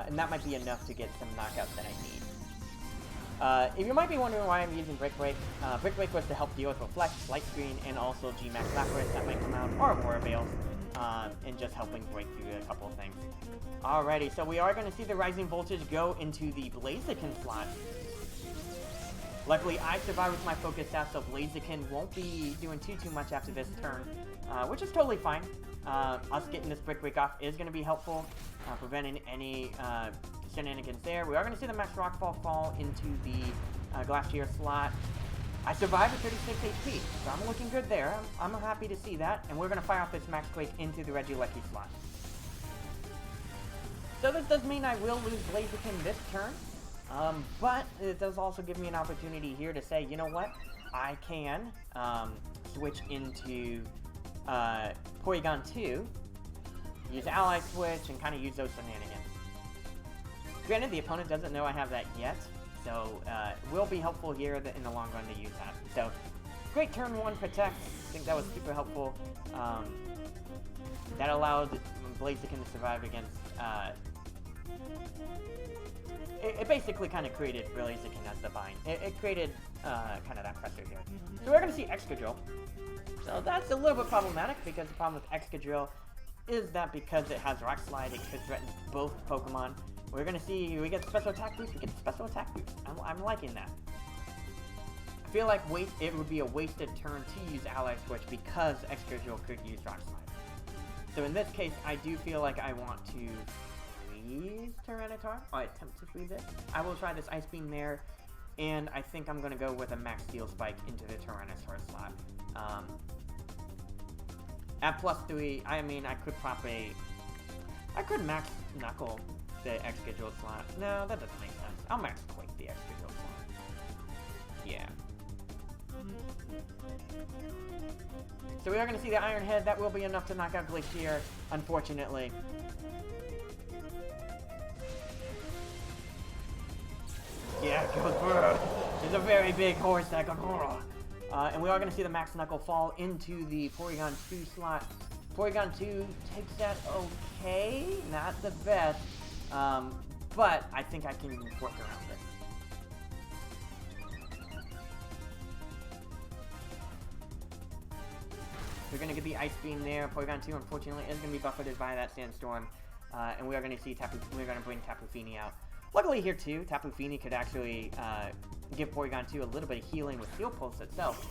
and that might be enough to get some knockouts that I need. If you might be wondering why I'm using Brick Break, Brick Break was to help deal with Reflect, Light Screen, and also G-Max Lapras that might come out, or Aurora Veils, and just helping break through a couple of things. Alrighty, so we are going to see the Rising Voltage go into the Blaziken slot. Luckily, I survived with my Focus Sash, so Blaziken won't be doing too much after this turn, which is totally fine. Us getting this Brick Break off is going to be helpful, preventing any shenanigans there. We are going to see the Max Rockfall fall into the Glacier slot. I survived at 36 HP, so I'm looking good there. I'm happy to see that, and we're going to fire off this Max Quake into the Regieleki slot. So this does mean I will lose Blaziken this turn, but it does also give me an opportunity here to say, you know what, I can switch into Porygon 2, use Ally Switch, and kind of use those shenanigans. Granted, the opponent doesn't know I have that yet, so it will be helpful here in the long run to use that. So, great turn 1 Protect. I think that was super helpful. That allowed Blaziken to survive against... It basically kind of created Blaziken as the bind. It created kind of that pressure here. So we're going to see Excadrill. So that's a little bit problematic, because the problem with Excadrill is that because it has Rock Slide, it could threaten both Pokemon. We're going to see, we get special attack boost, we get special attack boost. I'm liking that. I feel like it would be a wasted turn to use Ally Switch because Excadrill could use Rock Slide. So in this case, I do feel like I want to freeze Tyranitar, or attempt to freeze it. I will try this Ice Beam there, and I think I'm going to go with a Max Steel Spike into the Tyranitar slot. At +3, I mean, I could Max Knuckle the Excadrill slot. No, that doesn't make sense. I'll Max Quake the Excadrill slot. Yeah. So we are going to see the Iron Head. That will be enough to knock out Glacier, unfortunately. Yeah, it goes brr. There's a very big horse that goes brr. And we are going to see the Max Knuckle fall into the Porygon 2 slot. Porygon 2 takes that okay. Not the best. But I think I can work around this. We're going to get the Ice Beam there. Porygon 2, unfortunately, is going to be buffeted by that Sandstorm. And we are going to see we're going to bring Tapu Fini out. Luckily here, too, Tapu Fini could actually give Porygon 2 a little bit of healing with Heal Pulse itself,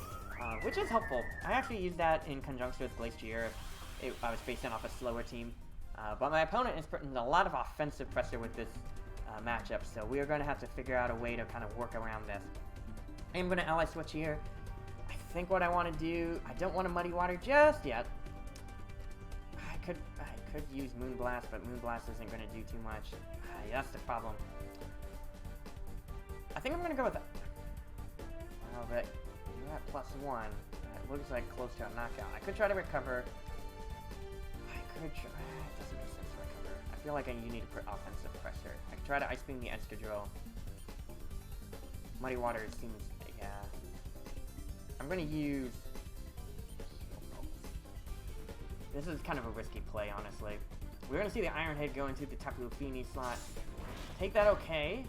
which is helpful. I actually used that in conjunction with Glacier. I was facing off a slower team. But my opponent is putting a lot of offensive pressure with this matchup, so we are going to have to figure out a way to kind of work around this. I am going to Ally Switch here. I think what I want to do, I don't want to Muddy Water just yet. I could use Moonblast, but Moonblast isn't going to do too much. Yeah, that's the problem. I think I'm going to go with that. Oh, but you're at +1. It looks like close to a knockout. I could try to recover. I could try... It doesn't make sense to recover. I feel like you need to put offensive pressure. I could try to Ice Beam the Excadrill. Muddy Water seems... Yeah. I'm going to use... This is kind of a risky play, honestly. We're going to see the Iron Head go into the Tapu Fini slot. Take that okay.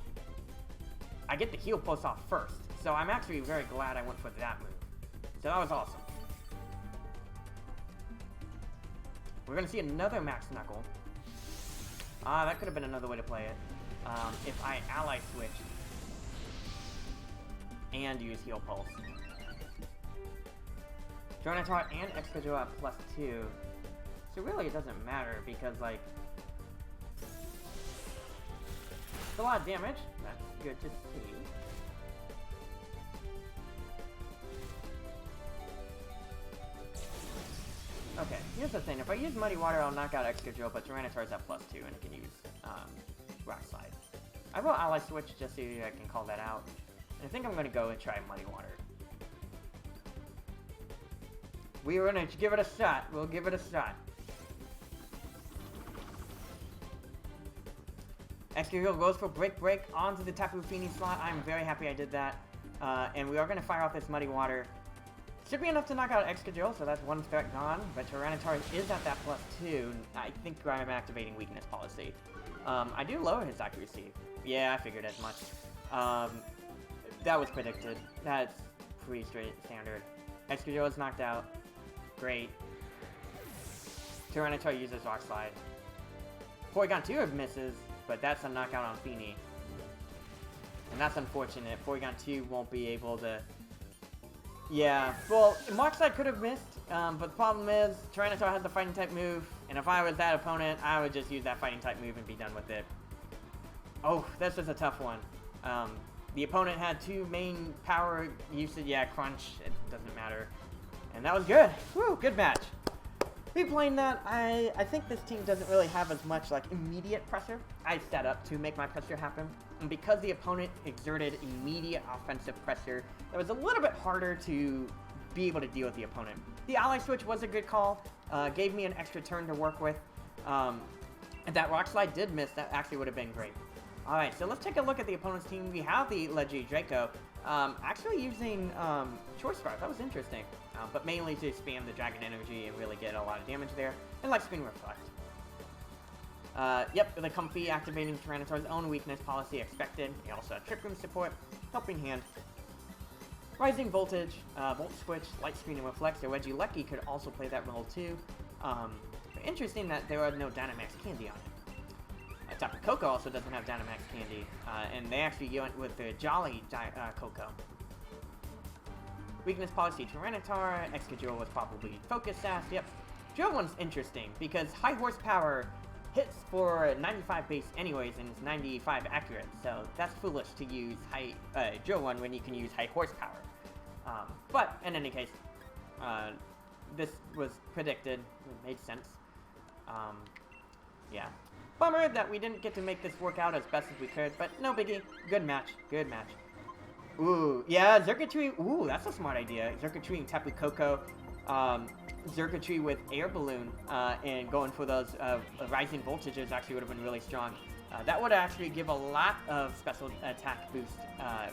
I get the Heal Pulse off first, so I'm actually very glad I went for that move. So that was awesome. We're going to see another Max Knuckle. That could have been another way to play it. If I Ally Switch and use Heal Pulse. Tyranitar and Excadrill at +2. So really it doesn't matter because, like, it's a lot of damage. That's good to see. Okay, here's the thing. If I use Muddy Water, I'll knock out Excadrill, but Tyranitar is at +2 and it can use Rock Slide. I will Ally Switch just so I can call that out. And I think I'm going to go and try Muddy Water. We're going to give it a shot. We'll give it a shot. Excadrill goes for Break onto the Tapu Fini slot. I'm very happy I did that. And we are going to fire off this Muddy Water. Should be enough to knock out Excadrill, so that's one threat gone. But Tyranitar is at that +2. I think I'm activating Weakness Policy. I do lower his accuracy. Yeah, I figured as much. That was predicted. That's pretty standard. Excadrill is knocked out. Great. Tyranitar uses Rock Slide. Porygon 2 misses, but that's a knockout on Fini. And that's unfortunate. Porygon 2 won't be able to... Yeah, well, Rock Slide could have missed, but the problem is, Tyranitar has the Fighting type move, and if I was that opponent, I would just use that Fighting type move and be done with it. Oh, this is a tough one. The opponent had 2 main power usage. Yeah, Crunch, it doesn't matter. And that was good. Woo, good match. replaying that, I think this team doesn't really have as much like immediate pressure. I set up to make my pressure happen, and because the opponent exerted immediate offensive pressure, it was a little bit harder to be able to deal with the opponent. The ally switch was a good call, gave me an extra turn to work with. If that rock slide did miss, that actually would have been great. Alright, so let's take a look at the opponent's team. We have the Leggy Draco, actually using Short Scarf. That was interesting, but mainly to spam the Dragon Energy and really get a lot of damage there. And Light Screen Reflect. Yep, the Comfy activating Tyranitar's own weakness policy expected. He also had Trick Room support, Helping Hand, Rising Voltage, Volt Switch, Light Screen and Reflect. So Regieleki could also play that role too. Interesting that there are no Dynamax Candy on it. Tapu Koko also doesn't have Dynamax Candy, and they actually went with the Jolly Koko. Weakness policy Tyranitar, Excadrill was probably Focus Sash, yep. Drill one's interesting, because high horsepower hits for 95 base anyways, and it's 95 accurate, so that's foolish to use Drill one when you can use high horsepower. But, in any case, this was predicted, it made sense. Yeah. Bummer that we didn't get to make this work out as best as we could, but no biggie. Good match. Good match. Ooh, yeah, Xurkitree. Ooh, that's a smart idea. Xurkitree and Tapu Koko. Xurkitree with Air Balloon and going for those rising voltages actually would have been really strong. That would actually give a lot of special attack boost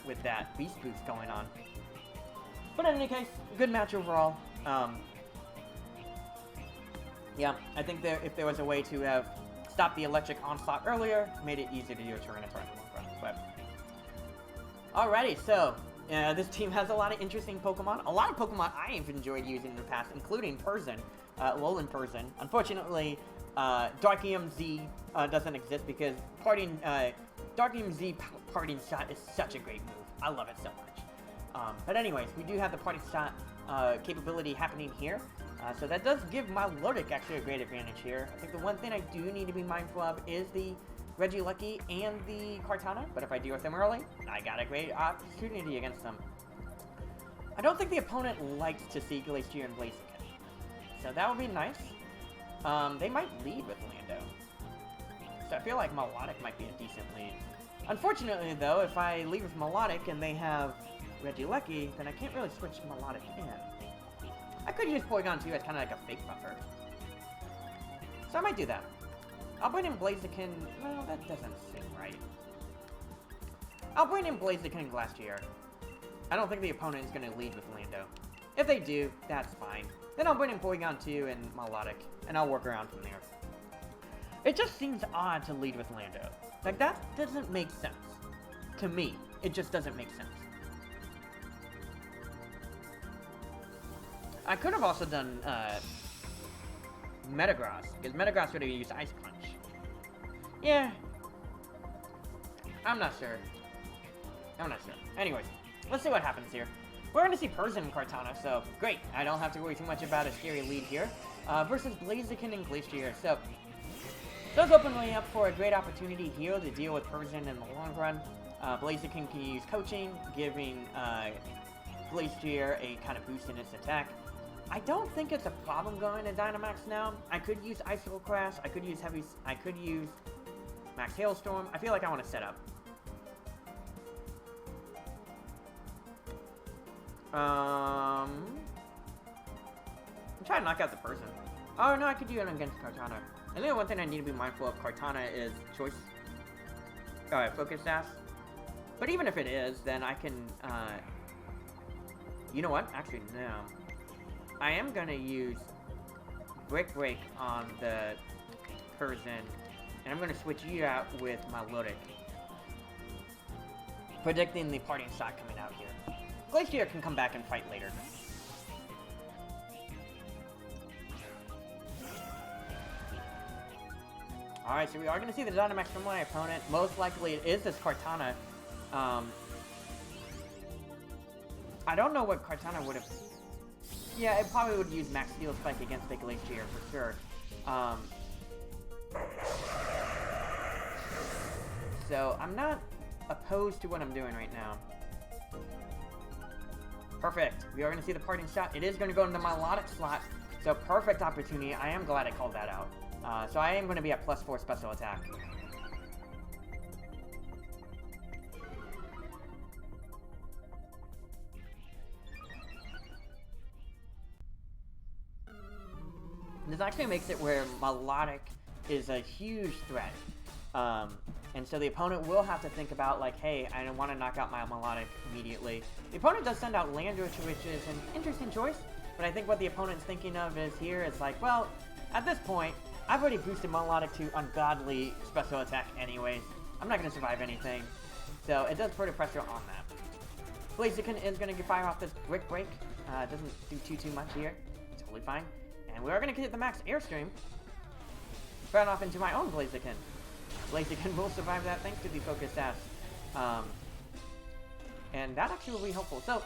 with that beast boost going on. But in any case, good match overall. Yeah, I think if there was a way to have stopped the electric onslaught earlier, made it easier to do a Tyranitar in the long run. But alrighty, so this team has a lot of interesting Pokemon. A lot of Pokemon I've enjoyed using in the past, including Persian, Alolan Persian. Unfortunately, Darkium Z doesn't exist because Darkium Z Parting Shot is such a great move. I love it so much. But anyways, we do have the Parting Shot capability happening here. So that does give Milotic actually a great advantage here. I think the one thing I do need to be mindful of is the Regieleki and the Kartana, but if I deal with them early, I got a great opportunity against them. I don't think the opponent likes to see Glacier and Blaziken, so that would be nice. They might lead with Lando, so I feel like Milotic might be a decent lead. Unfortunately though, if I lead with Milotic and they have Regieleki, then I can't really switch Milotic in. I could use Porygon 2 as kind of like a fake buffer. So I might do that. I'll bring in Blaziken. Well, that doesn't seem right. I'll bring in Blaziken and Glacier. I don't think the opponent is going to lead with Lando. If they do, that's fine. Then I'll bring in Porygon 2 and Milotic, and I'll work around from there. It just seems odd to lead with Lando. Like, that doesn't make sense. To me, it just doesn't make sense. I could have also done Metagross, because Metagross would have used Ice Punch. Yeah. I'm not sure. Anyways, let's see what happens here. We're going to see Persian and Kartana, so great. I don't have to worry too much about a scary lead here. Versus Blaziken and Glacier, so does open way up for a great opportunity here to deal with Persian in the long run. Blaziken can use Coaching, giving Glacier a kind of boost in its attack. I don't think it's a problem going to Dynamax now. I could use Icicle Crash, I could use Max Hailstorm. I feel like I want to set up. I'm trying to knock out the person. Oh no, I could do it against Kartana. And then one thing I need to be mindful of Kartana is choice. Focus Sash. But even if it is, then I can, you know what? Actually, no. I am going to use Brick Break on the Persian, and I'm going to switch you out with Milotic. Predicting the Parting Shot coming out here. Glacier can come back and fight later. Alright, so we are going to see the Dynamax from my opponent. Most likely it is this Kartana. I don't know what Kartana would have... Yeah, it probably would use Max Steel Spike against the Glacier for sure. So I'm not opposed to what I'm doing right now. Perfect. We are going to see the Parting Shot. It is going to go into the Milotic slot. So perfect opportunity. I am glad I called that out. So I am going to be at +4 special attack. This actually makes it where Milotic is a huge threat. And so the opponent will have to think about, like, hey, I don't want to knock out my Milotic immediately. The opponent does send out Landorus, which is an interesting choice, but I think what the opponent's thinking of is here is like, well, at this point, I've already boosted Milotic to ungodly special attack anyways. I'm not going to survive anything. So it does put a pressure on that. Blaziken is going to fire off this Brick Break. Doesn't do too much here. Totally fine. And we are going to get the max airstream. Run off into my own Blaziken. Blaziken will survive that thanks to the Focus Sash. And that actually will be helpful. So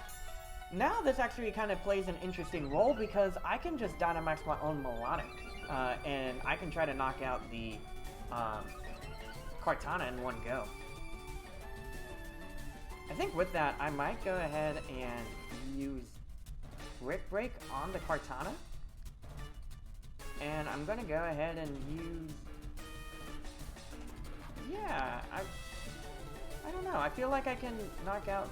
now this actually kind of plays an interesting role because I can just Dynamax my own Milotic. And I can try to knock out the Kartana in one go. I think with that, I might go ahead and use Brick Break on the Kartana. And I'm going to go ahead and use... Yeah, I don't know. I feel like I can knock out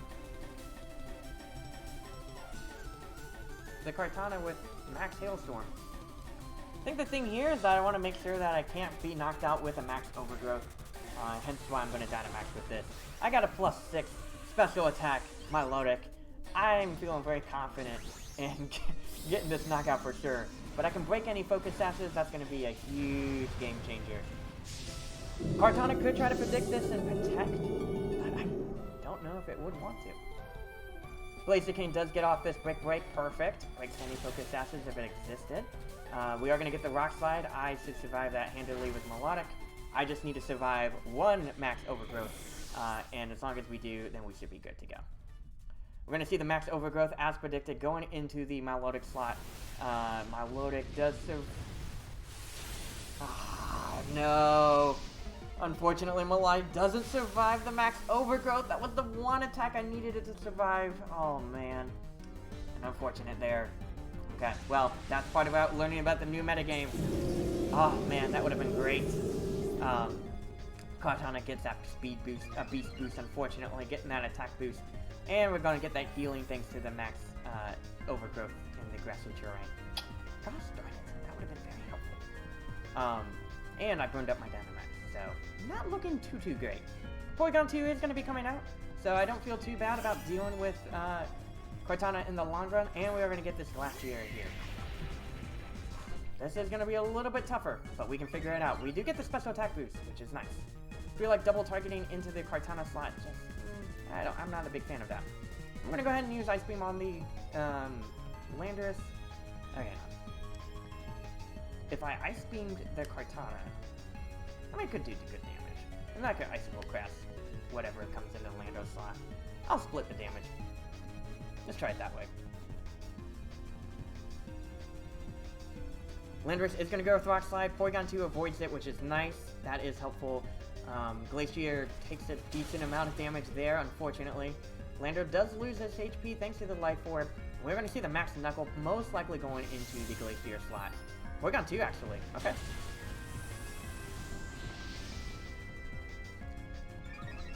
the Kartana with Max Hailstorm. I think the thing here is that I want to make sure that I can't be knocked out with a Max Overgrowth. Hence why I'm going to Dynamax with this. I got a +6 special attack, Milotic. I'm feeling very confident in getting this knockout for sure. But I can break any Focus Sashes. That's going to be a huge game changer. Kartana could try to predict this and protect, but I don't know if it would want to. Blaziken does get off this Brick Break. Perfect. Breaks any Focus Sashes if it existed. We are going to get the Rock Slide. I should survive that handily with Milotic. I just need to survive one Max Overgrowth. And as long as we do, then we should be good to go. We're going to see the Max Overgrowth as predicted going into the Milotic slot. Milotic does no. Unfortunately, Milotic doesn't survive the Max Overgrowth. That was the one attack I needed it to survive. Oh, man. An unfortunate there. Okay, well, that's part about learning about the new metagame. Oh, man, that would have been great. Kartana gets that speed boost, a beast boost, unfortunately, getting that attack boost. And we're going to get that healing thanks to the Max Overgrowth in the grassy terrain. Gosh darn it, that would have been very helpful. And I burned up my Dynamax, so not looking too great. Porygon 2 is going to be coming out, so I don't feel too bad about dealing with Kartana in the long run, and we are going to get this Glacier here. This is going to be a little bit tougher, but we can figure it out. We do get the special attack boost, which is nice. I feel like double targeting into the Kartana slot, just, I'm not a big fan of that. I'm going to go ahead and use Ice Beam on the Landorus. Okay, if I Ice Beamed the Kartana, I mean, it could do good damage. And then I could Icicle Crest, whatever comes into the Landorus slot. I'll split the damage. Let's try it that way. Landorus is going to go with Rock Slide. Porygon 2 avoids it, which is nice. That is helpful. Glacier takes a decent amount of damage there, unfortunately. Landorus does lose his HP thanks to the Life Orb. We're going to see the Max Knuckle most likely going into the Glacier slot. Porygon 2, actually. Okay.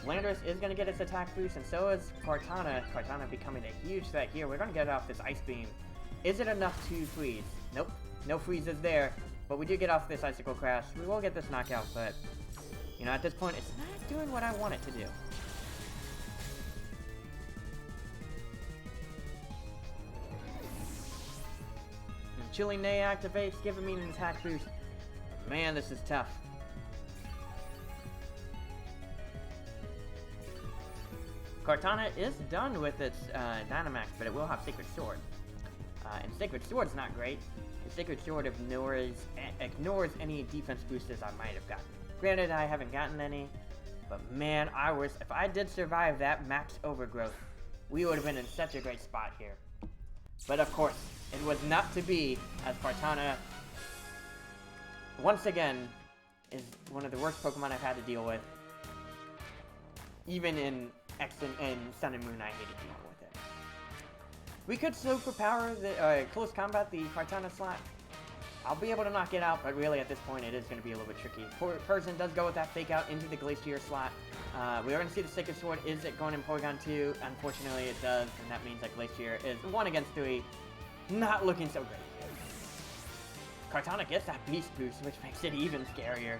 Landorus is going to get its attack boost, and so is Kartana. Kartana becoming a huge threat here. We're going to get off this Ice Beam. Is it enough to freeze? Nope. No freezes there, but we do get off this Icicle Crash. We will get this knockout, but, you know, at this point, it's not doing what I want it to do. And Chilling Neigh activates, giving me an attack boost. Man, this is tough. Kartana is done with its Dynamax, but it will have Sacred Sword. And Sacred Sword's not great. The Sacred Sword ignores any defense boosters I might have gotten. Granted, I haven't gotten any, but man, if I did survive that Max Overgrowth, we would have been in such a great spot here. But of course, it was not to be, as Kartana, once again, is one of the worst Pokemon I've had to deal with. Even in X and Sun and Moon, I hated dealing with it. We could slow for power the close combat the Kartana slot, I'll be able to knock it out, but really at this point it is going to be a little bit tricky. Person does go with that fake out into the Glacier slot. We are going to see the Sacred Sword. Is it going in Porygon 2? Unfortunately it does, and that means that Glacier is 1 against 3. Not looking so great. Kartana gets that Beast Boost, which makes it even scarier.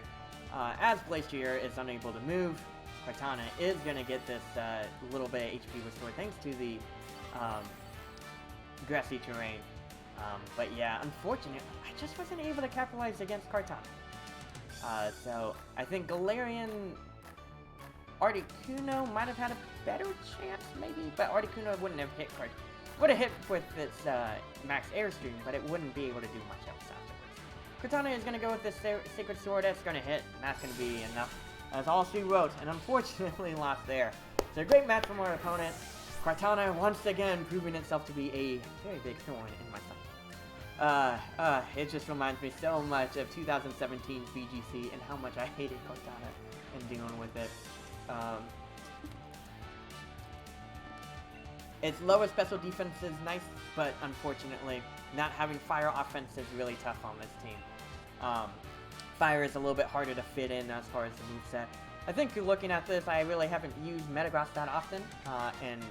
As Glacier is unable to move, Kartana is going to get this little bit of HP restored thanks to the grassy terrain. But yeah, unfortunately, I just wasn't able to capitalize against Kartana. So I think Galarian Articuno might have had a better chance, maybe, but Articuno wouldn't have hit would have hit with its max airstream, but it wouldn't be able to do much else afterwards. Kartana is going to go with this Sacred Sword. That's going to hit, and that's going to be enough. That's all she wrote, and unfortunately lost there. So a great match from our opponent. Kartana once again proving itself to be a very big thorn in my side. It just reminds me so much of 2017 VGC and how much I hated Kartana and dealing with it. Its lower special defense is nice, but unfortunately, not having fire offense is really tough on this team. Fire is a little bit harder to fit in as far as the moveset. I think looking at this, I really haven't used Metagross that often, and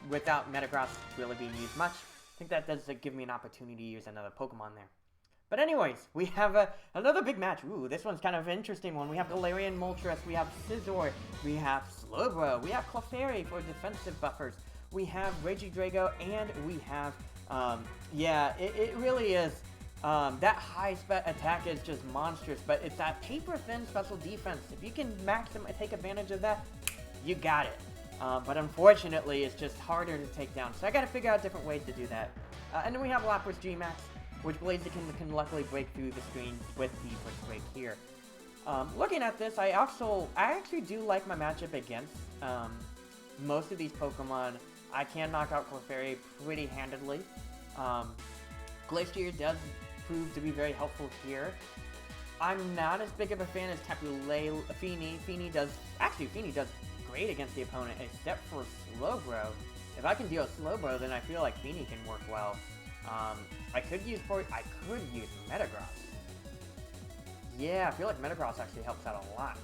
without Metagross really being used much, I think that does give me an opportunity to use another Pokemon there. But anyways, we have another big match. Ooh, this one's kind of an interesting one. We have Galarian Moltres, we have Scizor, we have Slowbro, we have Clefairy for defensive buffers, we have Regidrago, and we have, yeah, it really is. That high attack is just monstrous, but it's that paper thin special defense. If you can take advantage of that, you got it. But unfortunately, it's just harder to take down. So I gotta figure out different ways to do that. And then we have Lapras G-Max, which Blaziken can luckily break through the screen with the Brick Break here. Looking at this, I actually do like my matchup against most of these Pokemon. I can knock out Clefairy pretty handedly. Glacier does prove to be very helpful here. I'm not as big of a fan as Tapu Fini. Fini does great against the opponent, except for Slowbro. If I can deal Slowbro, then I feel like Fini can work well. I could use Metagross. Yeah, I feel like Metagross actually helps out a lot.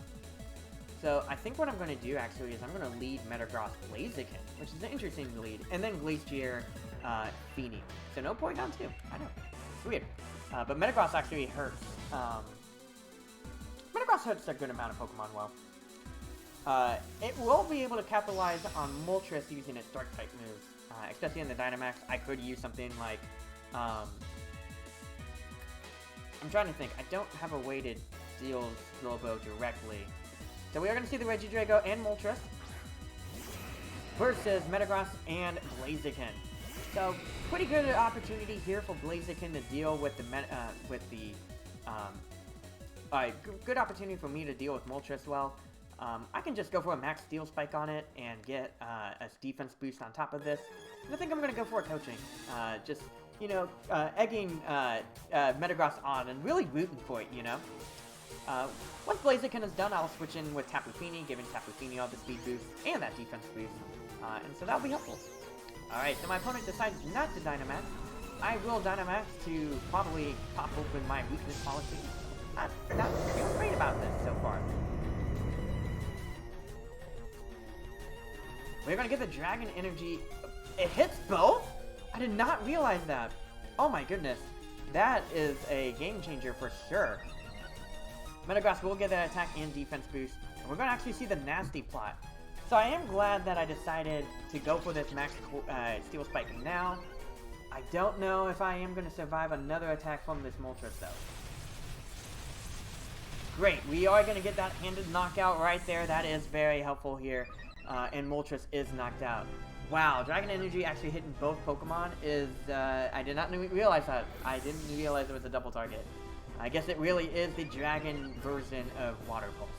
So I think what I'm going to do actually is I'm going to lead Metagross Blaziken, which is an interesting lead, and then Glacier Fini. So no Porygon 2. I know. It's weird. But Metagross actually hurts. Metagross hurts a good amount of Pokemon well. It will be able to capitalize on Moltres using its Dark-type moves. Especially in the Dynamax, I could use something like... I'm trying to think. I don't have a way to deal Slowbro directly. So we are going to see the Regidrago and Moltres versus Metagross and Blaziken. So pretty good opportunity here for Blaziken to deal with good opportunity for me to deal with Moltres well. I can just go for a max Steel Spike on it and get a defense boost on top of this. And I think I'm going to go for a coaching. Just, you know, egging Metagross on and really rooting for it, you know. Once Blaziken is done, I'll switch in with Tapu Fini, giving Tapu Fini all the speed boost and that defense boost. And so that'll be helpful. Alright, so my opponent decides not to Dynamax. I will Dynamax to probably pop open my weakness policy. Not feeling great about this so far. We're gonna get the Dragon Energy. It hits both? I did not realize that. Oh my goodness. That is a game changer for sure. Metagross will get that attack and defense boost. And we're gonna actually see the Nasty plot. So I am glad that I decided to go for this max Steel Spike now. I don't know if I am going to survive another attack from this Moltres though. Great, we are going to get that handed knockout right there. That is very helpful here. And Moltres is knocked out. Wow, Dragon Energy actually hitting both Pokemon is... I did not realize that. I didn't realize it was a double target. I guess it really is the Dragon version of Water Pulse.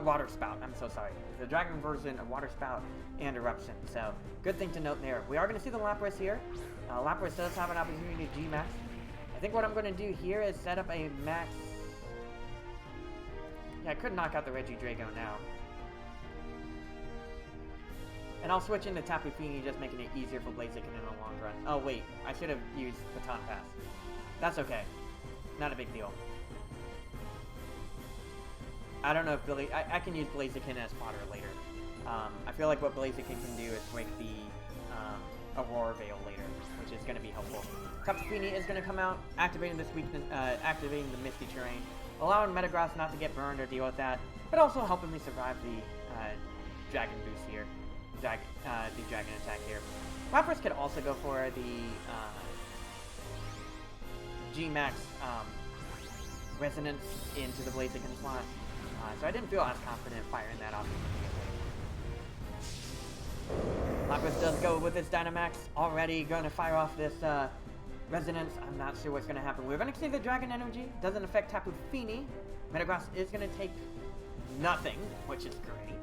Water Spout, I'm so sorry. The Dragon version of Water Spout and Eruption. So, good thing to note there. We are going to see the Lapras here. Lapras does have an opportunity to G-Max. I think what I'm going to do here is set up a max... Yeah, I could knock out the Regidrago now. And I'll switch into Tapu Fini, just making it easier for Blaziken in the long run. Oh wait, I should have used Baton Pass. That's okay. Not a big deal. I don't know if I can use Blaziken as fodder later. I feel like what Blaziken can do is break the Aurora Veil later, which is going to be helpful. Tapu Fini is going to come out, activating this weakness, activating the Misty Terrain, allowing Metagross not to get burned or deal with that, but also helping me survive the Dragon boost here, the Dragon attack here. Lapras could also go for the G-Max Resonance into the Blaziken slot, so I didn't feel as confident firing that off immediately. Lapras does go with its Dynamax, already going to fire off this Resonance. I'm not sure what's going to happen. We're going to see the Dragon Energy. Doesn't affect Tapu Fini. Metagross is going to take nothing, which is great.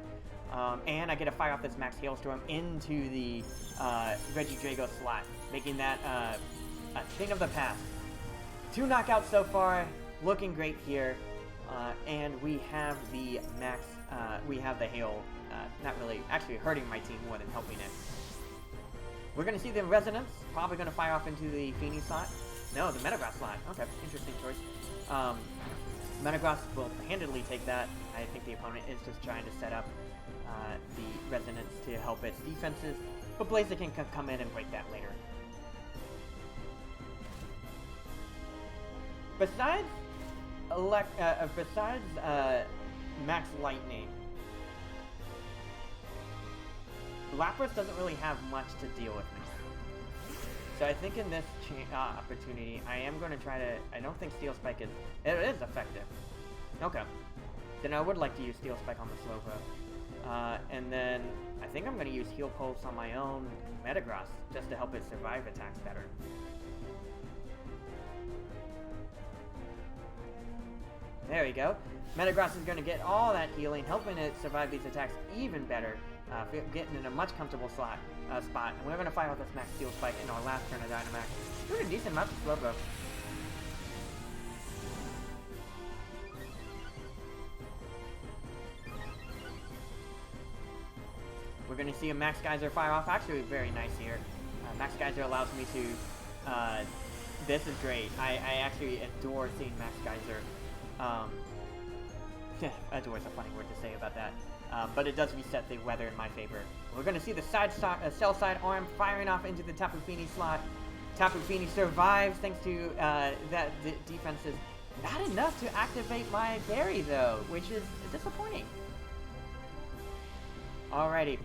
And I get to fire off this Max Hailstorm into the Regidrago slot, making that a thing of the past. 2 knockouts so far, looking great here. And we have the Max, we have the Hail, not really, actually hurting my team more than helping it. We're going to see the Resonance, probably going to fire off into the Fini slot. No, the Metagross slot. Okay, interesting choice. Metagross will handedly take that. I think the opponent is just trying to set up the Resonance to help its defenses, but Blaziken can come in and break that later. Besides Max Lightning, Lapras doesn't really have much to deal with me. So I think in this opportunity, I am going to try to... I don't think Steel Spike is... It is effective. Okay. Then I would like to use Steel Spike on the Slowbro. And then I think I'm going to use Heal Pulse on my own Metagross, just to help it survive attacks better. There we go. Metagross is going to get all that healing, helping it survive these attacks even better. Getting in a much comfortable spot. And we're going to fire out this Max Steel Spike in our last turn of Dynamax. Doing a decent amount of Slowbro. We're going to see a Max Geyser fire off. Actually, very nice here. Max Geyser allows me to... this is great. I actually adore seeing Max Geyser. Adore is a funny word to say about that. But it does reset the weather in my favor. We're going to see the Cell Side Arm firing off into the Tapu Fini slot. Tapu Fini survives thanks to that defense is not enough to activate my berry though, which is disappointing. Alrighty.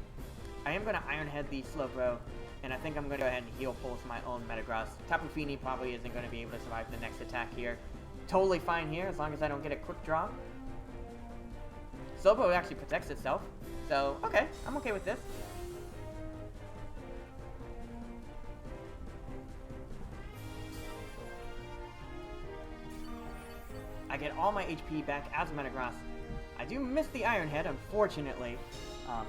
I am going to Iron Head the Slowbro, and I think I'm going to go ahead and Heal Pulse my own Metagross. Tapu Fini probably isn't going to be able to survive the next attack here. Totally fine here, as long as I don't get a quick draw. Slowbro actually protects itself, so okay, I'm okay with this. I get all my HP back as Metagross. I do miss the Iron Head, unfortunately.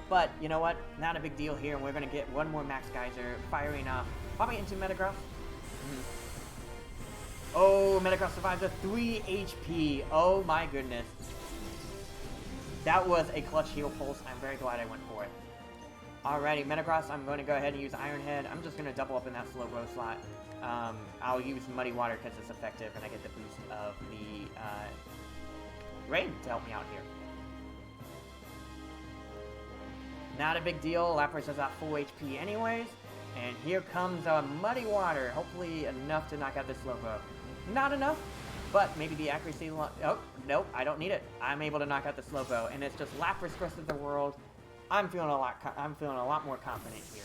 But, you know what? Not a big deal here, and we're going to get one more Max Geyser firing off, probably into Metagross. Oh, Metagross survives a 3 HP. Oh my goodness. That was a clutch Heal Pulse. I'm very glad I went for it. Alrighty, Metagross, I'm going to go ahead and use Iron Head. I'm just going to double up in that Slowbro slot. I'll use Muddy Water because it's effective, and I get the boost of the Rain to help me out here. Not a big deal. Lapras is at full HP anyways. And here comes a Muddy Water. Hopefully enough to knock out this Slowbro. Not enough, but maybe the accuracy... Oh, nope, I don't need it. I'm able to knock out the Slowbro, and it's just Lapras versus the world. I'm feeling a lot more confident here.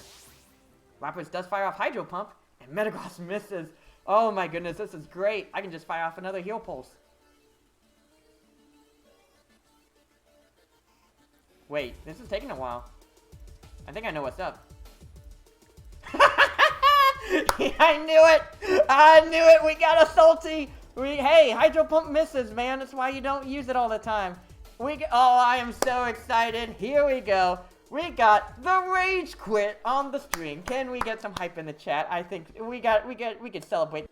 Lapras does fire off Hydro Pump, and Metagross misses. Oh my goodness, this is great. I can just fire off another Heal Pulse. Wait, this is taking a while. I think I know what's up. I knew it! I knew it! We got a Salty! Hey, Hydro Pump misses, man. That's why you don't use it all the time. Oh, I am so excited. Here we go. We got the Rage Quit on the stream. Can we get some hype in the chat? I think we could celebrate.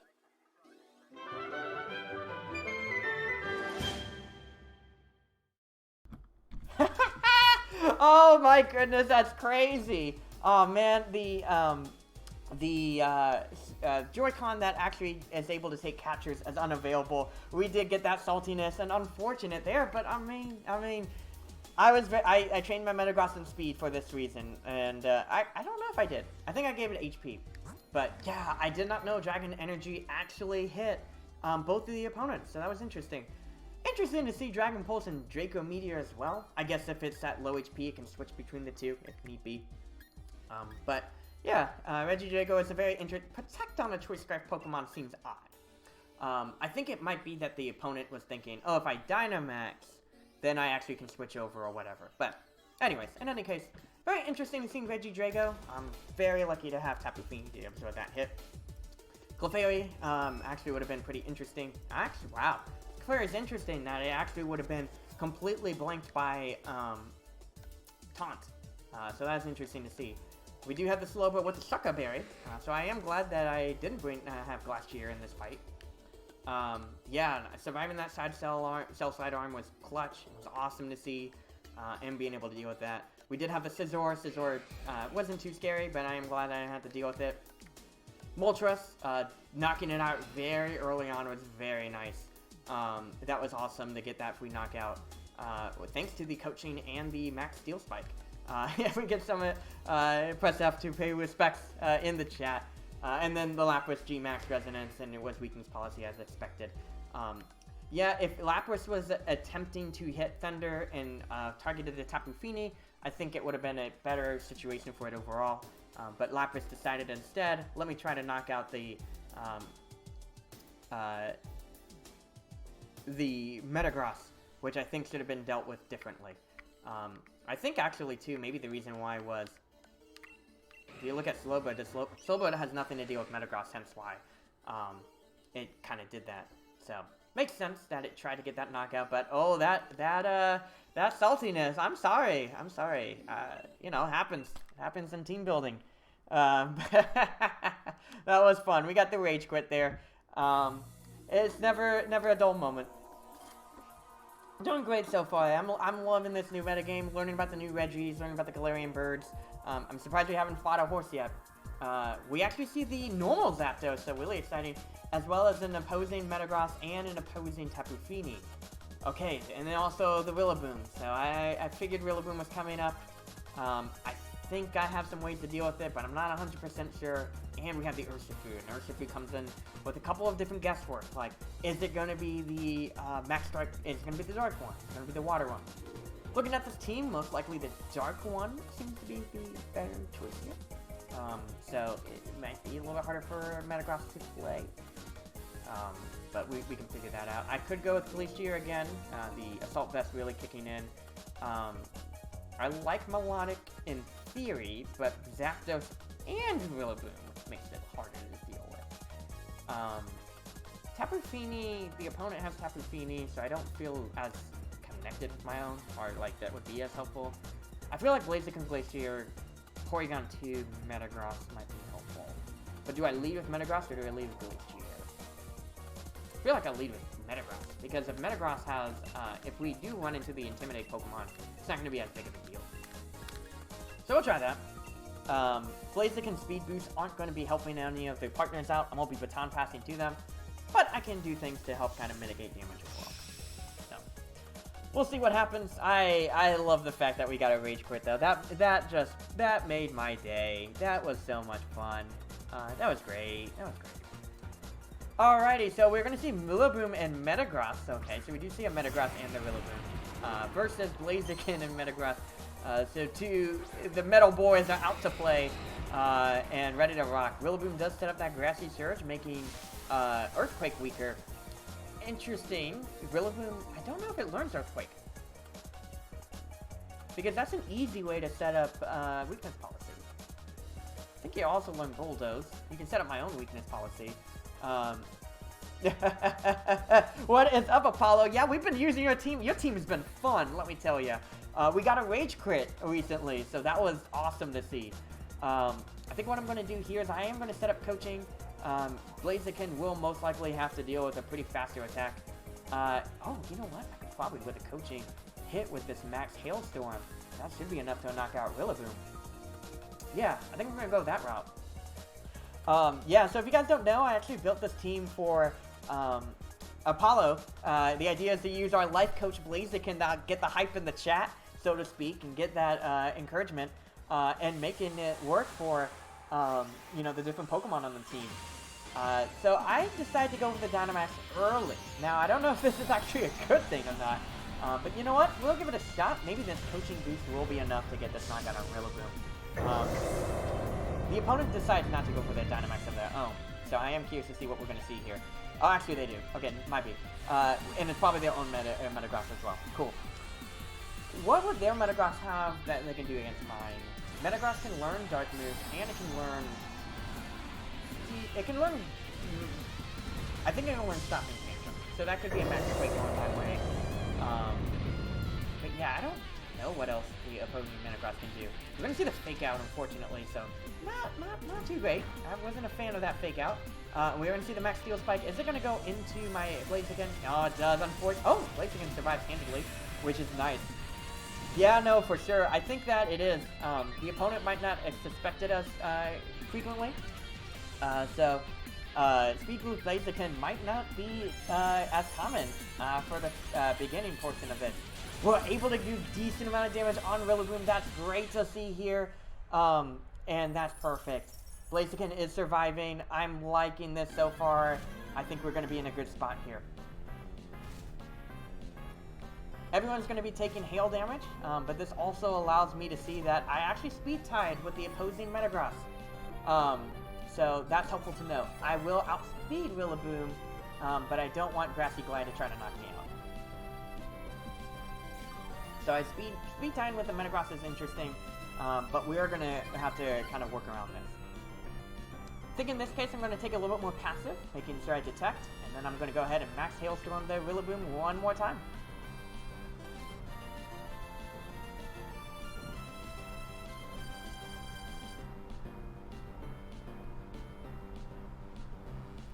Oh my goodness, that's crazy. Oh man, the Joy-Con that actually is able to take captures as unavailable. We did get that saltiness and unfortunate there, but I mean, I trained my Metagross in speed for this reason, and I don't know if I did. I think I gave it HP, but yeah, I did not know Dragon Energy actually hit both of the opponents, so that was interesting. Interesting to see Dragon Pulse and Draco Meteor as well. I guess if it's at low HP, it can switch between the two if need be. But yeah, Regidrago is a very interesting... Protect on a Choice Scarf Pokemon seems odd. I think it might be that the opponent was thinking, oh, if I Dynamax, then I actually can switch over or whatever. But anyways, in any case, very interesting to see Regidrago. I'm very lucky to have Tapu Fini to absorb that hit. Clefairy actually would have been pretty interesting. Actually, wow. Clefairy is interesting that it actually would have been completely blanked by Taunt. So that's interesting to see. We do have the Slowbro with the Sucker Berry, so I am glad that I didn't have Glacier in this fight. Yeah, surviving that cell sidearm was clutch. It was awesome to see, and being able to deal with that. We did have the Scizor. Scizor wasn't too scary, but I am glad that I had to deal with it. Moltres, knocking it out very early on was very nice. That was awesome to get that free knockout, thanks to the coaching and the Max Steel Spike. If we get some, press F to pay respects in the chat. And then the Lapras G-Max Resonance, and it was Weakness Policy as expected. Yeah, if Lapras was attempting to hit Thunder and targeted the Tapu Fini, I think it would have been a better situation for it overall. But Lapras decided instead, let me try to knock out the Metagross, which I think should have been dealt with differently. I think actually too, maybe the reason why was, if you look at Slowbro, Slowbro has nothing to deal with Metagross, hence why it kind of did that. So makes sense that it tried to get that knockout, but oh, that saltiness. I'm sorry. You know, happens in team building. That was fun. We got the Rage Quit there. It's never a dull moment. Doing great so far. I'm loving this new metagame, learning about the new Regis, learning about the Galarian birds. I'm surprised we haven't fought a horse yet. We actually see the normal Zapdos, so really exciting, as well as an opposing Metagross and an opposing Tapu Fini. Okay, and then also the Rillaboom. So I figured Rillaboom was coming up. I think I have some ways to deal with it, but I'm not 100% sure. And we have the Urshifu, and Urshifu comes in with a couple of different guesswork, like, is it going to be the Max Dark, is it going to be the Dark one, is it going to be the Water one? Looking at this team, most likely the Dark one seems to be the better choice here. So it might be a little bit harder for Metagross to play, but we can figure that out. I could go with Glacier again, the Assault Vest really kicking in. I like Melodic in theory, but Zapdos and Rillaboom makes it harder to deal with. Tapu Fini, the opponent has Tapu Fini, so I don't feel as connected with my own, or like that would be as helpful. I feel like Blaziken Glacier, Porygon 2, Metagross might be helpful. But do I lead with Metagross or do I lead with Glacier? I feel like I lead with Metagross, because if Metagross has, if we do run into the Intimidate Pokemon, it's not going to be as big of a deal. So we'll try that. Blaziken Speed Boost aren't going to be helping any of the partners out. I won't be baton passing to them, but I can do things to help kind of mitigate damage as well. So we'll see what happens. I love the fact that we got a Rage Quit though. That made my day. That was so much fun. That was great. Alrighty, so we're going to see Rillaboom and Metagross. Okay, so we do see a Metagross and the Rillaboom versus Blaziken and Metagross. So the Metal Boys are out to play and ready to rock. Rillaboom does set up that Grassy Surge, making Earthquake weaker. Interesting. Rillaboom, I don't know if it learns Earthquake, because that's an easy way to set up weakness policy. I think you also learn Bulldoze. You can set up my own weakness policy. What is up, Apollo? Yeah, we've been using your team. Your team has been fun, let me tell you. We got a Rage Crit recently, so that was awesome to see. I think what I'm going to do here is I am going to set up coaching. Blaziken will most likely have to deal with a pretty faster attack. Oh, you know what? I could probably with a coaching hit with this Max Hailstorm. That should be enough to knock out Rillaboom. Yeah, I think we're going to go that route. Yeah, so if you guys don't know, I actually built this team for Apollo. The idea is to use our life coach Blaziken to get the hype in the chat, so to speak, and get that encouragement and making it work for you know, the different Pokemon on the team. So I decided to go with the Dynamax early. Now, I don't know if this is actually a good thing or not, but you know what? We'll give it a shot. Maybe this coaching boost will be enough to get this knockout on Rillaboom. The opponent decides not to go for their Dynamax of their own, so I am curious to see what we're going to see here. Oh, actually they do. Okay, might be. And it's probably their own Metagross as well. Cool. What would their Metagross have that they can do against mine? Metagross can learn Dark moves, and it can learn... It can learn... I think it can learn Stopping Tantrum, so that could be a Max Quake going my way. But yeah, I don't know what else the opposing Metagross can do. We're going to see the Fake Out, unfortunately, so not too great. I wasn't a fan of that Fake Out. We're going to see the Max Steel Spike. Is it going to go into my Blaziken? Oh, it does, unfortunately. Oh, Blaziken survives handily, which is nice. Yeah, no, for sure. I think that it is. The opponent might not have suspected us frequently. So, Speed Boost Blaziken might not be as common for the beginning portion of it. We're able to do decent amount of damage on Rillaboom. That's great to see here. And that's perfect. Blaziken is surviving. I'm liking this so far. I think we're going to be in a good spot here. Everyone's going to be taking hail damage, but this also allows me to see that I actually speed tied with the opposing Metagross. So that's helpful to know. I will outspeed Rillaboom, but I don't want Grassy Glide to try to knock me out. So I speed tying with the Metagross is interesting, but we are going to have to kind of work around this. I think in this case I'm going to take a little bit more passive, making sure I detect, and then I'm going to go ahead and Max Hailstorm the Rillaboom one more time.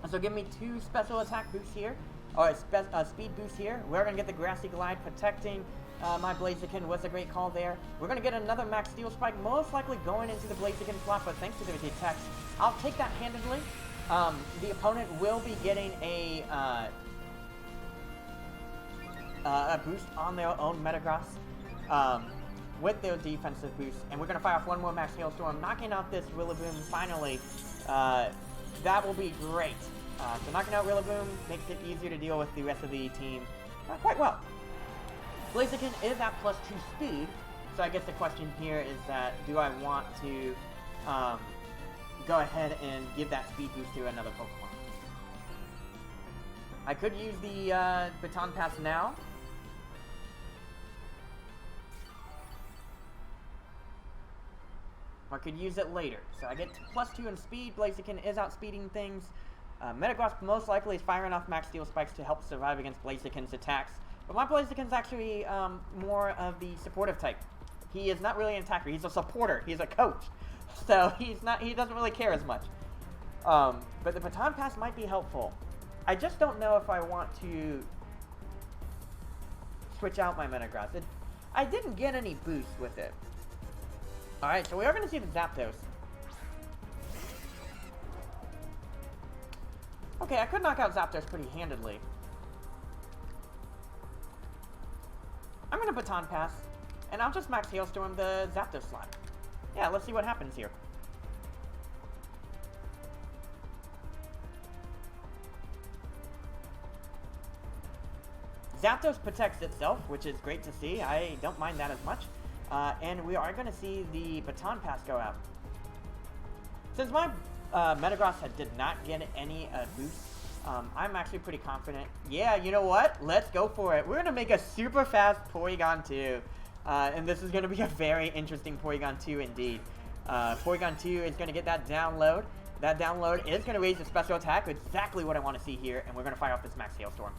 So give me 2 special attack boosts here, or speed boost here. We're going to get the Grassy Glide protecting my Blaziken. Was a great call there. We're going to get another Max Steel Spike, most likely going into the Blaziken slot, but thanks to the detect, I'll take that handedly. The opponent will be getting a boost on their own Metagross with their defensive boost, and we're going to fire off one more Max Hailstorm, knocking out this Rillaboom finally. That will be great. So knocking out Rillaboom makes it easier to deal with the rest of the team quite well. Blaziken is at +2 speed, so I guess the question here is that, do I want to go ahead and give that speed boost to another Pokemon? I could use the Baton Pass now. Or I could use it later. So I get +2 in speed. Blaziken is outspeeding things. Metagross most likely is firing off Max Steel Spikes to help survive against Blaziken's attacks. But my Blaziken's actually more of the supportive type. He is not really an attacker. He's a supporter. He's a coach. So he doesn't really care as much. But the Baton Pass might be helpful. I just don't know if I want to switch out my Metagross. I didn't get any boosts with it. Alright, so we are going to see the Zapdos. Okay, I could knock out Zapdos pretty handedly. I'm going to Baton Pass, and I'll just Max Hailstorm the Zapdos slot. Yeah, let's see what happens here. Zapdos protects itself, which is great to see. I don't mind that as much. And we are going to see the Baton Pass go out. Since my Metagross did not get any boost, I'm actually pretty confident. Yeah, you know what? Let's go for it. We're going to make a super fast Porygon 2. And this is going to be a very interesting Porygon 2 indeed. Porygon 2 is going to get that download. That download is going to raise the special attack. Exactly what I want to see here. And we're going to fire off this Max Hailstorm.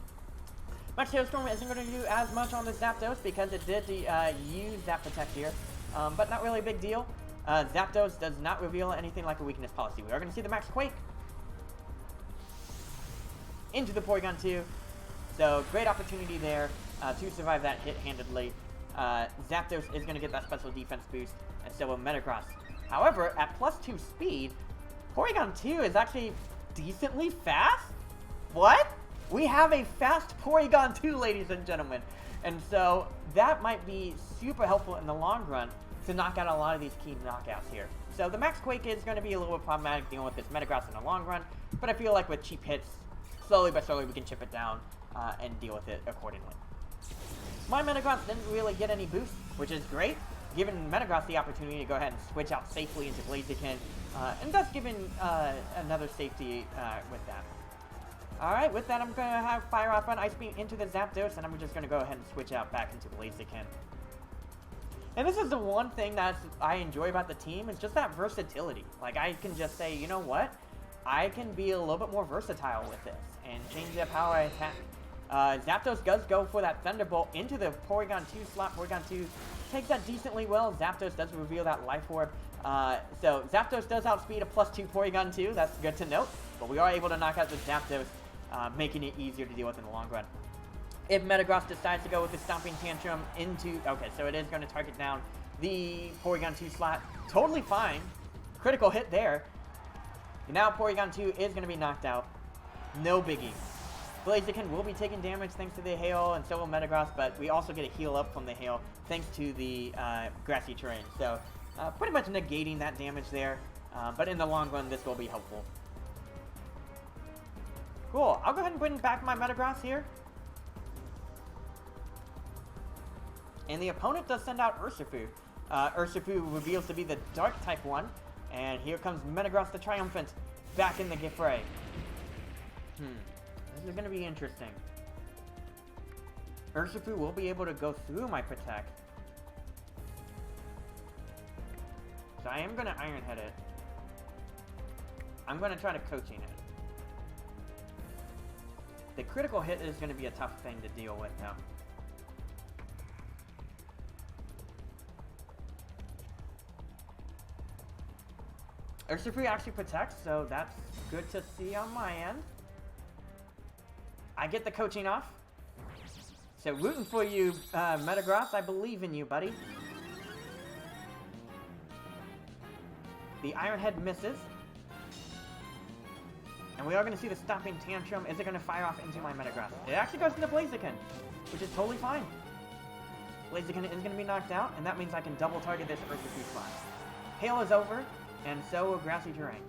Max Hailstorm isn't going to do as much on the Zapdos because it did use Zap Protect here. But not really a big deal. Zapdos does not reveal anything like a weakness policy. We are going to see the Max Quake into the Porygon 2. So great opportunity there to survive that hit handedly. Zapdos is going to get that special defense boost, and so will Metagross. However, at +2 speed, Porygon 2 is actually decently fast? What? We have a fast Porygon 2, ladies and gentlemen. And so that might be super helpful in the long run to knock out a lot of these key knockouts here. So the Max Quake is going to be a little bit problematic dealing with this Metagross in the long run, but I feel like with cheap hits, slowly but slowly we can chip it down and deal with it accordingly. My Metagross didn't really get any boost, which is great, giving Metagross the opportunity to go ahead and switch out safely into Blaziken, and thus giving another safety with that. Alright, with that I'm going to have Fire Off on Ice Beam into the Zapdos, and I'm just going to go ahead and switch out back into Blaziken. And this is the one thing that I enjoy about the team, is just that versatility. Like, I can just say, you know what? I can be a little bit more versatile with this, and change up how I attack. Zapdos does go for that Thunderbolt into the Porygon 2 slot. Porygon 2 takes that decently well. Zapdos does reveal that Life Orb. So Zapdos does outspeed a +2 Porygon 2. That's good to note. But we are able to knock out the Zapdos, making it easier to deal with in the long run. If Metagross decides to go with the Stomping Tantrum into... Okay, so it is going to target down the Porygon 2 slot. Totally fine. Critical hit there. And now Porygon 2 is going to be knocked out. No biggie. Blaziken will be taking damage thanks to the hail, and so will Metagross, but we also get a heal up from the hail thanks to the grassy terrain. So pretty much negating that damage there, but in the long run this will be helpful. Cool, I'll go ahead and bring back my Metagross here. And the opponent does send out Urshifu. Urshifu reveals to be the Dark type one, and here comes Metagross the Triumphant back in the fray. This is going to be interesting. Urshifu will be able to go through my Protect. So I am going to Iron Head it. I'm going to try to Coaching it. The critical hit is going to be a tough thing to deal with now. Urshifu actually protects, so that's good to see on my end. I get the Coaching off. So rooting for you, Metagross. I believe in you, buddy. The Iron Head misses. And we are going to see the Stomping Tantrum. Is it going to fire off into my Metagross? It actually goes into Blaziken, which is totally fine. Blaziken is going to be knocked out, and that means I can double target this Urshifu slot. Hail is over, and so will Grassy Terrain.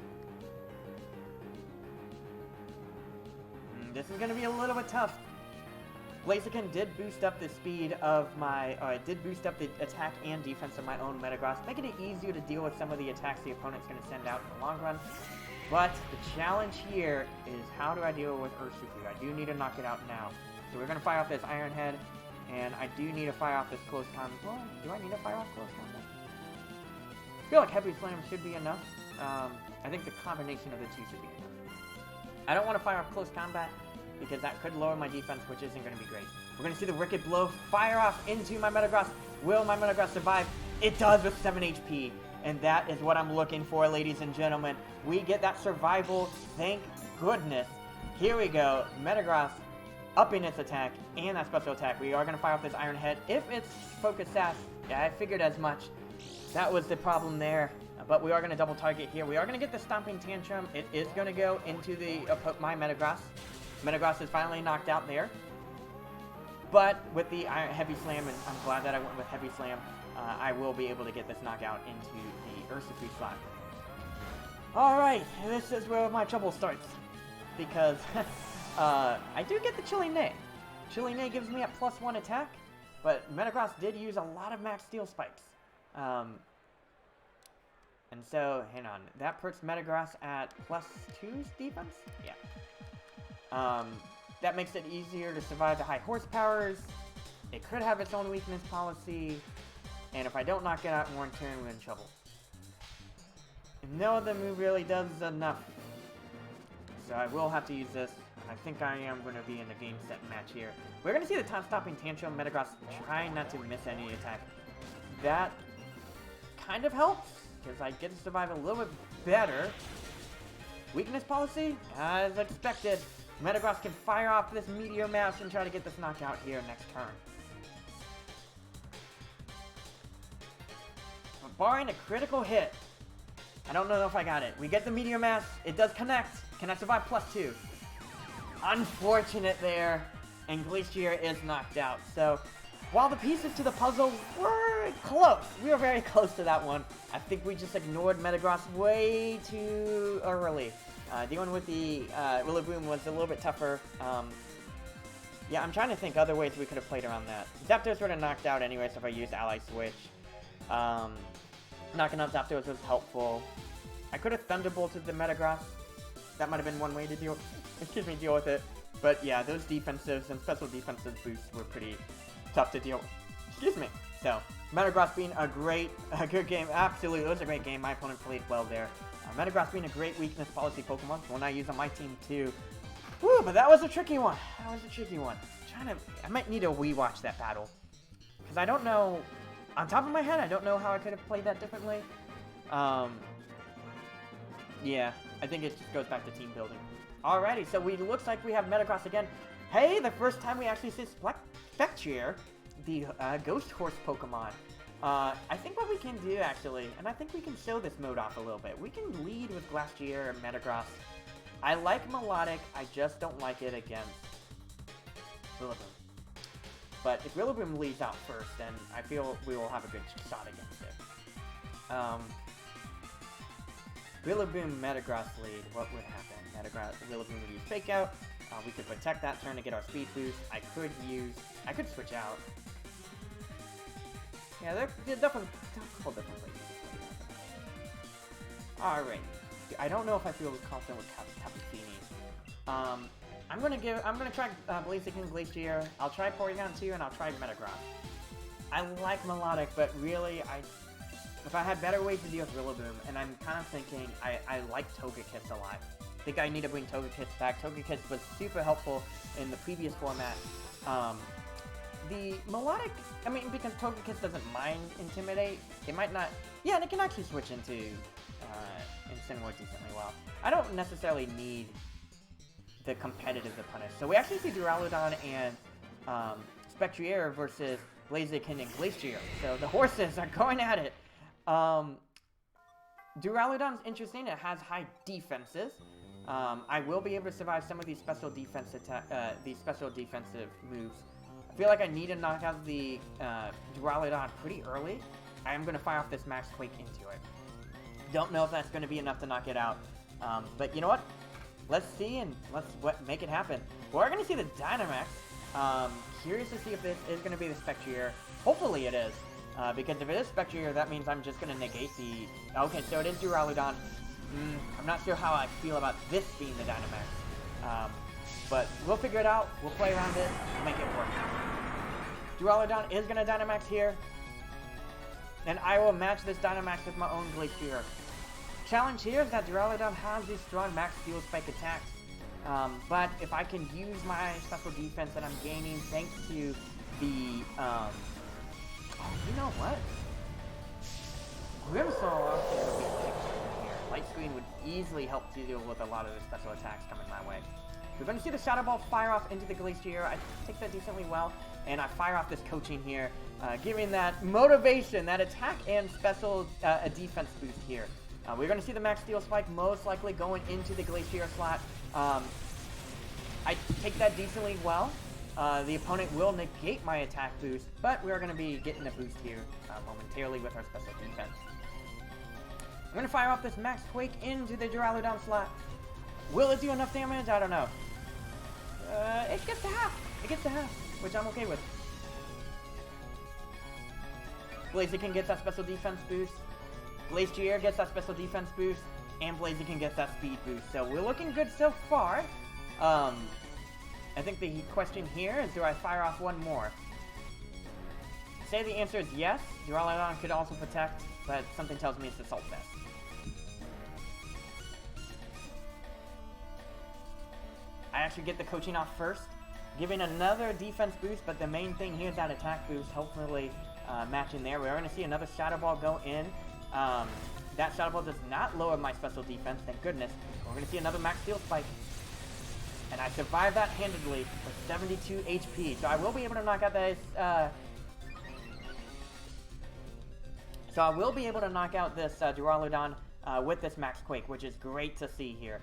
This is going to be a little bit tough. Blaziken did boost up the speed of my, did boost up the attack and defense of my own Metagross, making it easier to deal with some of the attacks the opponent's going to send out in the long run. But the challenge here is, how do I deal with Urshifu? I do need to knock it out now. So we're going to fire off this Iron Head, and I do need to fire off this Close Combat. Well, do I need to fire off Close Combat? I feel like Heavy Slam should be enough. I think the combination of the two should be enough. I don't want to fire off Close Combat, because that could lower my defense, which isn't going to be great. We're going to see the Wicked Blow fire off into my Metagross. Will my Metagross survive? It does with 7 HP. And that is what I'm looking for, ladies and gentlemen. We get that survival, thank goodness. Here we go. Metagross upping its attack and that special attack. We are going to fire off this Iron Head. If it's Focus Sash, yeah, I figured as much. That was the problem there. But we are going to double target here. We are going to get the Stomping Tantrum. It is going to go into the my Metagross. Metagross is finally knocked out there. But with the Heavy Slam, and I'm glad that I went with Heavy Slam, I will be able to get this knockout into the Urshifu slot. Alright, this is where my trouble starts. Because I do get the Chilling Neigh. Chilling Neigh gives me a +1 attack, but Metagross did use a lot of Max Steel Spikes. And so, hang on, that puts Metagross at +2 defense? Yeah. That makes it easier to survive the high horsepowers. It could have its own weakness policy. And if I don't knock it out in one turn, we're in trouble. No other move really does enough. So I will have to use this. I think I am going to be in the game set match here. We're going to see the Time-Stopping Tantrum. Metagross trying not to miss any attack. That kind of helps, because I get to survive a little bit better. Weakness policy, as expected. Metagross can fire off this Meteor Mash and try to get this knockout here next turn. But barring a critical hit, I don't know if I got it. We get the Meteor Mash. It does connect. Can I survive +2? Unfortunate there. And Glacier is knocked out. So, while the pieces to the puzzle were close, we were very close to that one. I think we just ignored Metagross way too early. Dealing with the Rillaboom was a little bit tougher. Yeah, I'm trying to think other ways we could have played around that. Zapdos would have knocked out anyway, so if I used Ally Switch. Knocking out Zapdos was helpful. I could have Thunderbolted the Metagross. That might have been one way to deal with it. But yeah, those defensives and special defensive boosts were pretty tough to deal with. Excuse me. So, Metagross being a good game. Absolutely, it was a great game. My opponent played well there. Metagross being a great weakness policy Pokemon. One I use on my team too. Woo, but that was a tricky one. I might need to rewatch that battle. Because I don't know, on top of my head, I don't know how I could have played that differently. Yeah, I think it just goes back to team building. Alrighty, so looks like we have Metagross again. Hey, the first time we actually see Spectrier, the Ghost Horse Pokemon. I think what we can do, actually, and I think we can show this mode off a little bit. We can lead with Glacier and Metagross. I like Melodic, I just don't like it against Rillaboom. But if Rillaboom leads out first, then I feel we will have a good shot against it. Rillaboom, Metagross lead, what would happen? Rillaboom would use Fake Out. We could protect that turn to get our speed boost. I could switch out. Yeah, there are definitely a couple different ways to play that. Alright. I don't know if I feel confident with Cappuccini. I'm gonna try Blaziken Glacier. I'll try Porygon 2 and I'll try Metagross. I like Melodic, but really if I had better ways to deal with Rillaboom, and I'm kind of thinking I like Togekiss a lot. I think I need to bring Togekiss back. Togekiss was super helpful in the previous format. The Melodic, I mean, because Togekiss doesn't mind Intimidate, it might not, yeah, and it can actually switch into Incineroar decently well. I don't necessarily need the competitive to punish. So we actually see Duraludon and Spectrier versus Blaziken and Glacier. So the horses are going at it. Duraludon's interesting. It has high defenses. I will be able to survive some of these special defensive moves. I feel like I need to knock out the Duraludon pretty early. I am going to fire off this Max Quake into it. Don't know if that's going to be enough to knock it out. But you know what? Let's see and let's make it happen. We're going to see the Dynamax. Curious to see if this is going to be the Spectrier. Hopefully it is. Because if it is Spectrier, that means I'm just going to negate the... Okay, so it is Duraludon. I'm not sure how I feel about this being the Dynamax. But we'll figure it out. We'll play around it. We'll make it work. Duraludon is going to Dynamax here. And I will match this Dynamax with my own Glacier. Challenge here is that Duraludon has these strong Max Fuel Spike attacks. But if I can use my special defense that I'm gaining thanks to the... oh, you know what? Grimmsnarl would be a big here. Light Screen would easily help to deal with a lot of the special attacks coming my way. We're going to see the Shadow Ball fire off into the Glacier. I take that decently well. And I fire off this coaching here, giving that motivation, that attack and special defense boost here. We're going to see the Max Steel Spike most likely going into the Glacier slot. I take that decently well. The opponent will negate my attack boost, but we're going to be getting a boost here momentarily with our special defense. I'm going to fire off this Max Quake into the Duraludon slot. Will it do enough damage? I don't know. It gets to half. It gets to half, which I'm okay with. Blaziken gets that special defense boost. Glacier gets that special defense boost. And Blaziken gets that speed boost. So we're looking good so far. I think the question here is, do I fire off one more? Say the answer is yes. Duraludon could also protect, but something tells me it's Assault Vest. I actually get the coaching off first, giving another defense boost, but the main thing here is that attack boost, hopefully matching there. We're going to see another Shadow Ball go in. That Shadow Ball does not lower my special defense, thank goodness. We're going to see another Max Steel Spike. And I survived that handedly with 72 HP. So I will be able to knock out this, Duraludon with this Max Quake, which is great to see here.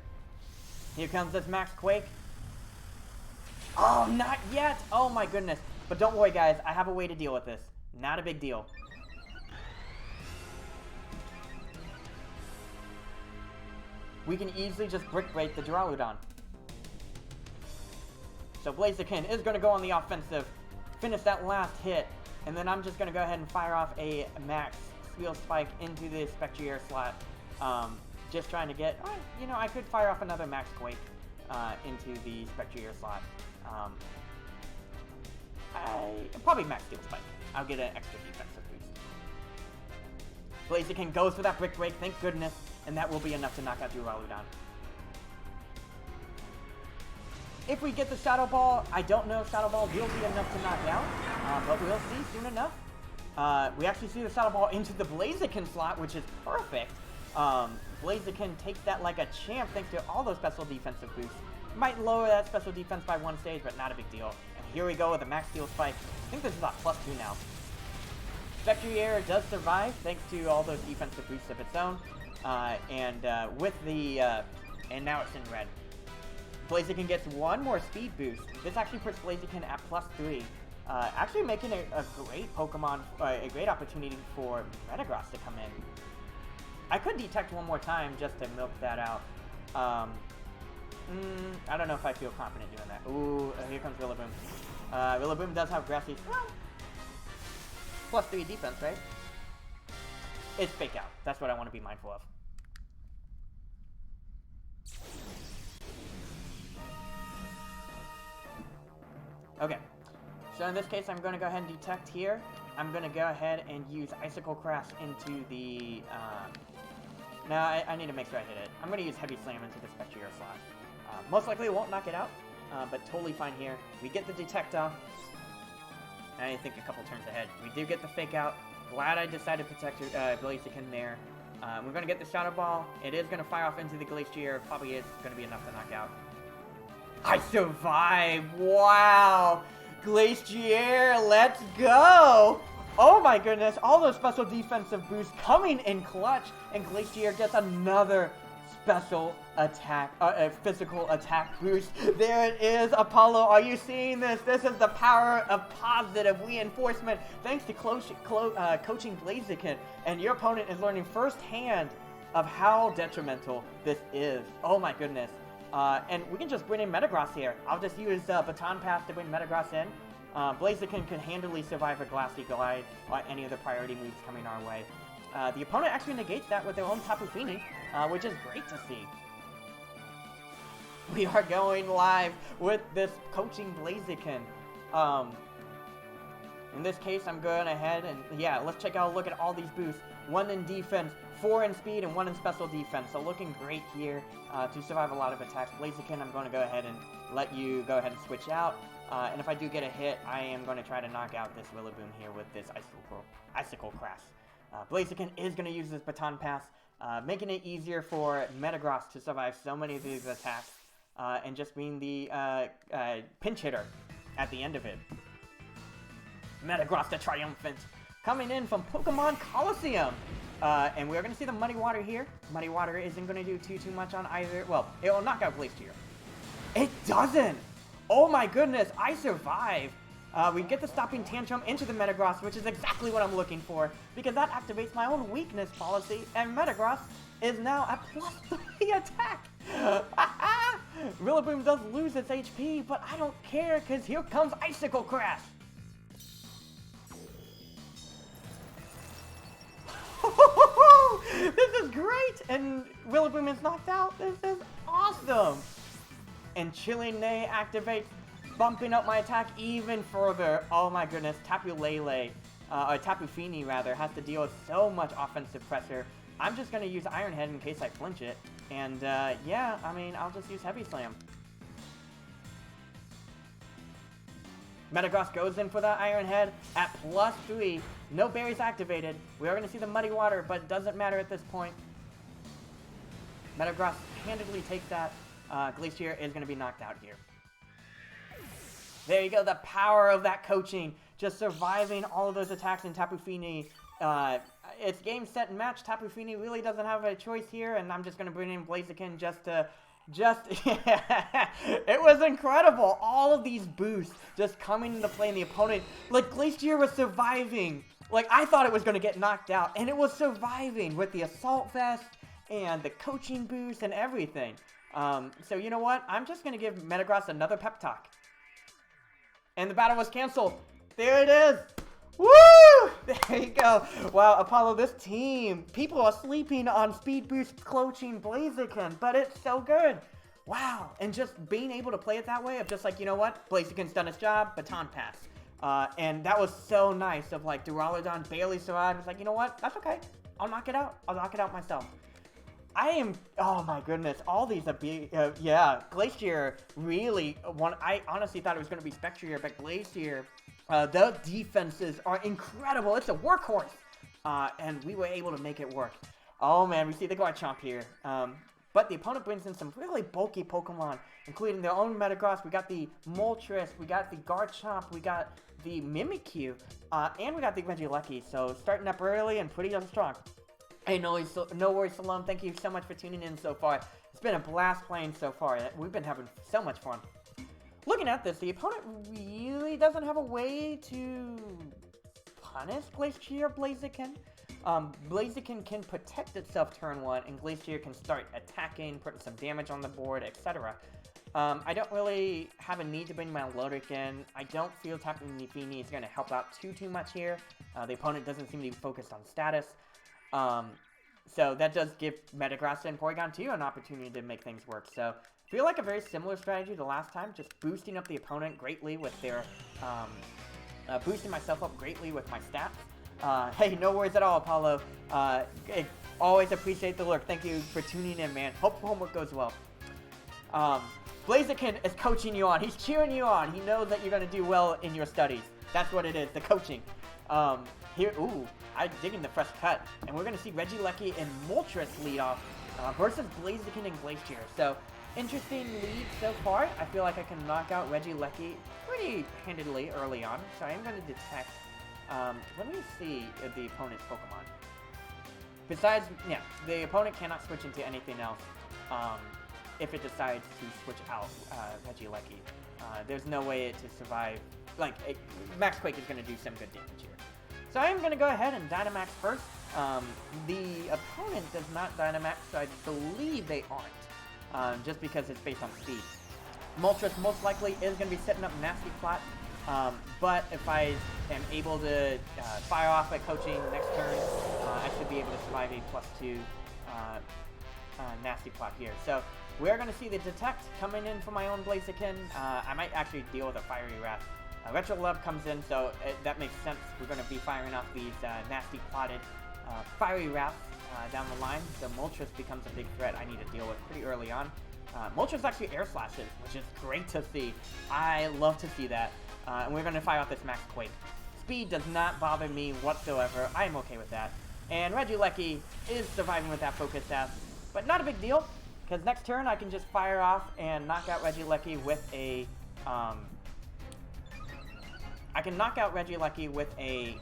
Here comes this Max Quake. Oh, not yet! Oh my goodness. But don't worry, guys. I have a way to deal with this. Not a big deal. We can easily just Brick Break the Duraludon. So Blaziken is going to go on the offensive, finish that last hit, and then I'm just going to go ahead and fire off a Max Steel Spike into the Spectrier slot. Just trying to get, you know, I could fire off another Max Quake into the Spectrier slot. Probably Max Steel Spike. I'll get an extra defensive boost. Blaziken goes for that Brick Break, thank goodness, and that will be enough to knock out Duraludon. If we get the Shadow Ball, I don't know if Shadow Ball will be enough to knock out, but we'll see soon enough. We actually see the Shadow Ball into the Blaziken slot, which is perfect. Blaziken takes that like a champ thanks to all those special defensive boosts. Might lower that special defense by one stage, but not a big deal. And here we go with a Max Steel Spike. I think this is about +2 now. Spectrier does survive thanks to all those defensive boosts of its own. And now it's in red. Blaziken gets one more speed boost. This actually puts Blaziken at +3. Actually making a great Pokemon, a great opportunity for Metagross to come in. I could detect one more time just to milk that out. I don't know if I feel confident doing that. Ooh, here comes Rillaboom. Rillaboom does have Grassy. Well, +3 defense, right? It's Fake Out. That's what I want to be mindful of. Okay. So in this case, I'm going to go ahead and detect here. I'm going to go ahead and use Icicle Crash into the... No, I need to make sure I hit it. I'm going to use Heavy Slam into the Spectrier slot. Most likely it won't knock it out, but totally fine here. We get the Detect off. I think a couple turns ahead. We do get the Fake Out. Glad I decided to protect Blaziken there. We're going to get the Shadow Ball. It is going to fire off into the Glacier. Probably is going to be enough to knock out. I survived! Wow! Glacier, let's go! Oh my goodness, all those special defensive boosts coming in clutch, and Glacier gets another special attack, physical attack boost. There it is, Apollo, are you seeing this? This is the power of positive reinforcement, thanks to coaching Blaziken, and your opponent is learning firsthand of how detrimental this is. Oh my goodness. And we can just bring in Metagross here. I'll just use Baton Pass to bring Metagross in. Blaziken can handily survive a Glassy Glide or any of the priority moves coming our way. The opponent actually negates that with their own Tapu Fini, which is great to see. We are going live with this coaching Blaziken. In this case, I'm going ahead and, yeah, let's check out a look at all these boosts. 1 in defense, 4 in speed, and 1 in special defense. So looking great here to survive a lot of attacks. Blaziken, I'm going to go ahead and let you go ahead and switch out. And if I do get a hit, I am going to try to knock out this Rillaboom here with this Icicle Crash. Blaziken is going to use this Baton Pass, making it easier for Metagross to survive so many of these attacks, and just being the pinch hitter at the end of it. Metagross the Triumphant, coming in from Pokemon Coliseum. And we're going to see the Muddy Water here. Muddy Water isn't going to do too much on either. Well, it will knock out Glacier. It doesn't! Oh my goodness, I survive. We get the Stopping Tantrum into the Metagross, which is exactly what I'm looking for, because that activates my own weakness policy, and Metagross is now at +3 attack. Rillaboom does lose its HP, but I don't care, because here comes Icicle Crash. This is great! And Rillaboom is knocked out. This is awesome! And Chilling Neigh activates, bumping up my attack even further. Oh my goodness, Tapu Lele, or Tapu Fini rather, has to deal with so much offensive pressure. I'm just going to use Iron Head in case I flinch it. And yeah, I mean, I'll just use Heavy Slam. Metagross goes in for the Iron Head at +3. No berries activated. We are going to see the Muddy Water, but it doesn't matter at this point. Metagross handedly takes that. Glacier is going to be knocked out here. There you go, the power of that coaching. Just surviving all of those attacks in Tapu Fini. It's game, set, and match. Tapu Fini really doesn't have a choice here, and I'm just going to bring in Blaziken just to... it was incredible. All of these boosts just coming into play, and the opponent... Like, Glacier was surviving. Like, I thought it was going to get knocked out, and it was surviving with the Assault Vest and the coaching boost and everything. So, you know what? I'm just going to give Metagross another pep talk. And the battle was canceled. There it is. Woo! There you go. Wow, Apollo, this team. People are sleeping on Speed Boost coaching Blaziken, but it's so good. Wow. And just being able to play it that way of just like, you know what? Blaziken's done its job. Baton pass. And that was so nice of like Duraludon barely survived. It's like, you know what? That's okay. I'll knock it out. I'll knock it out myself. Oh my goodness, all these yeah, Glacier really, I honestly thought it was going to be Spectrier, but Glacier, the defenses are incredible. It's a workhorse, and we were able to make it work. Oh man, we see the Garchomp here, but the opponent brings in some really bulky Pokemon, including their own Metagross. We got the Moltres, we got the Garchomp, we got the Mimikyu, and we got the Regieleki, so starting up early and pretty strong. Hey, no worries, Salam. Thank you so much for tuning in so far. It's been a blast playing so far. We've been having so much fun. Looking at this, the opponent really doesn't have a way to punish Glacier Blaziken. Blaziken can protect itself turn 1, and Glacier can start attacking, putting some damage on the board, etc. I don't really have a need to bring my Lodic in. I don't feel Tapu Fini is going to help out too much here. The opponent doesn't seem to be focused on status. So that does give Metagross and Porygon 2 an opportunity to make things work. So I feel like a very similar strategy to last time, just boosting up the opponent greatly with their, boosting myself up greatly with my stats. Hey, no worries at all, Apollo. Always appreciate the lurk. Thank you for tuning in, man. Hope homework goes well. Blaziken is coaching you on. He's cheering you on. He knows that you're going to do well in your studies. That's what it is, the coaching. Here, ooh, I'm digging the fresh cut. And we're going to see Regieleki and Moltres lead off versus Blaziken and Glacier. So, interesting lead so far. I feel like I can knock out Regieleki pretty handedly early on. So I am going to detect. Let me see the opponent's Pokemon. Besides, yeah, the opponent cannot switch into anything else if it decides to switch out Regieleki. There's no way to survive. Like, Max Quake is going to do some good damage here. So I am going to go ahead and Dynamax first. The opponent does not Dynamax, so I believe they aren't, just because it's based on speed. Moltres most likely is going to be setting up Nasty Plot, but if I am able to fire off by coaching next turn, I should be able to survive a +2 Nasty Plot here. So we're going to see the Detect coming in for my own Blaziken. I might actually deal with a Fiery Wrath. Retro Love comes in, so that makes sense. We're going to be firing off these nasty plotted Fiery Wraths down the line, so Moltres becomes a big threat I need to deal with pretty early on. Moltres actually air slashes, which is great to see. I love to see that. And we're going to fire off this Max Quake. Speed does not bother me whatsoever. I am okay with that. And Regieleki is surviving with that Focus Sash, but not a big deal, because next turn I can just fire off and knock out Regieleki with a... I can knock out Regieleki with a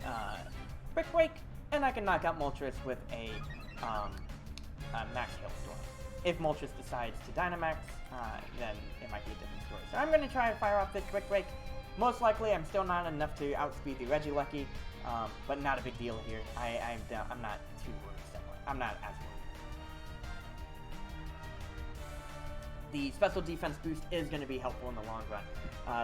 Brick Break, and I can knock out Moltres with a Max Hailstorm. If Moltres decides to Dynamax, then it might be a different story. So I'm going to try and fire off this Brick Break. Most likely, I'm still not enough to outspeed the Regieleki, but not a big deal here. I'm not too worried. I'm not as worried. The special defense boost is going to be helpful in the long run.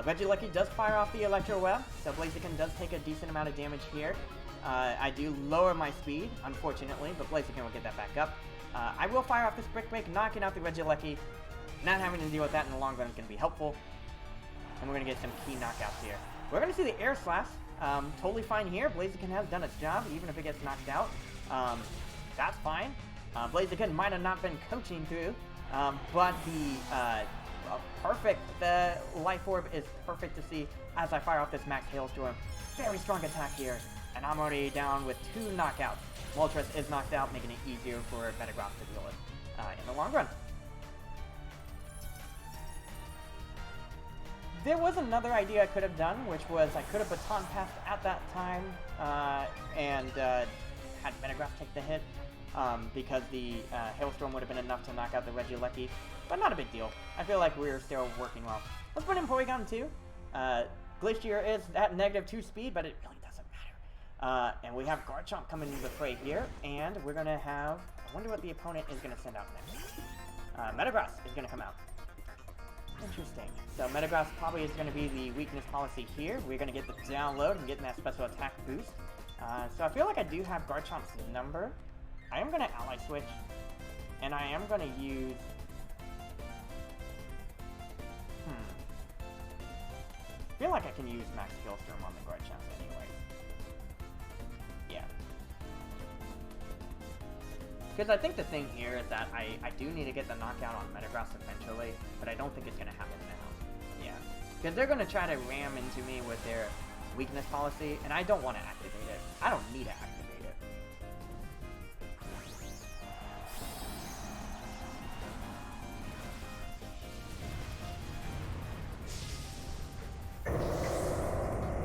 Regieleki does fire off the Electro Web, so Blaziken does take a decent amount of damage here. I do lower my speed, unfortunately, but Blaziken will get that back up. I will fire off this Brick Break, knocking out the Regieleki. Not having to deal with that in the long run is going to be helpful. And we're going to get some key knockouts here. We're going to see the Air Slash. Totally fine here. Blaziken has done its job, even if it gets knocked out. That's fine. Blaziken might have not been coaching through. But the Life Orb is perfect to see as I fire off this Max Hailstorm. Very strong attack here, and I'm already down with 2 knockouts. Moltres is knocked out, making it easier for Metagross to deal with in the long run. There was another idea I could have done, which was I could have baton passed at that time and had Metagross take the hit because the Hailstorm would have been enough to knock out the Regieleki, but not a big deal. I feel like we're still working well. Let's put in Porygon 2. Glacier is at -2 speed, but it really doesn't matter. And we have Garchomp coming into the fray here, and we're going to have... I wonder what the opponent is going to send out next. Metagross is going to come out. Interesting. So Metagross probably is going to be the weakness policy here. We're going to get the download and get that special attack boost. So I feel like I do have Garchomp's number. I am going to Ally Switch, and I am going to use... I feel like I can use Max Hailstorm on the Garchomp anyways. Yeah. Because I think the thing here is that I do need to get the knockout on Metagross eventually, but I don't think it's going to happen now. Yeah. Because they're going to try to ram into me with their weakness policy, and I don't want to activate it. I don't need to activate it.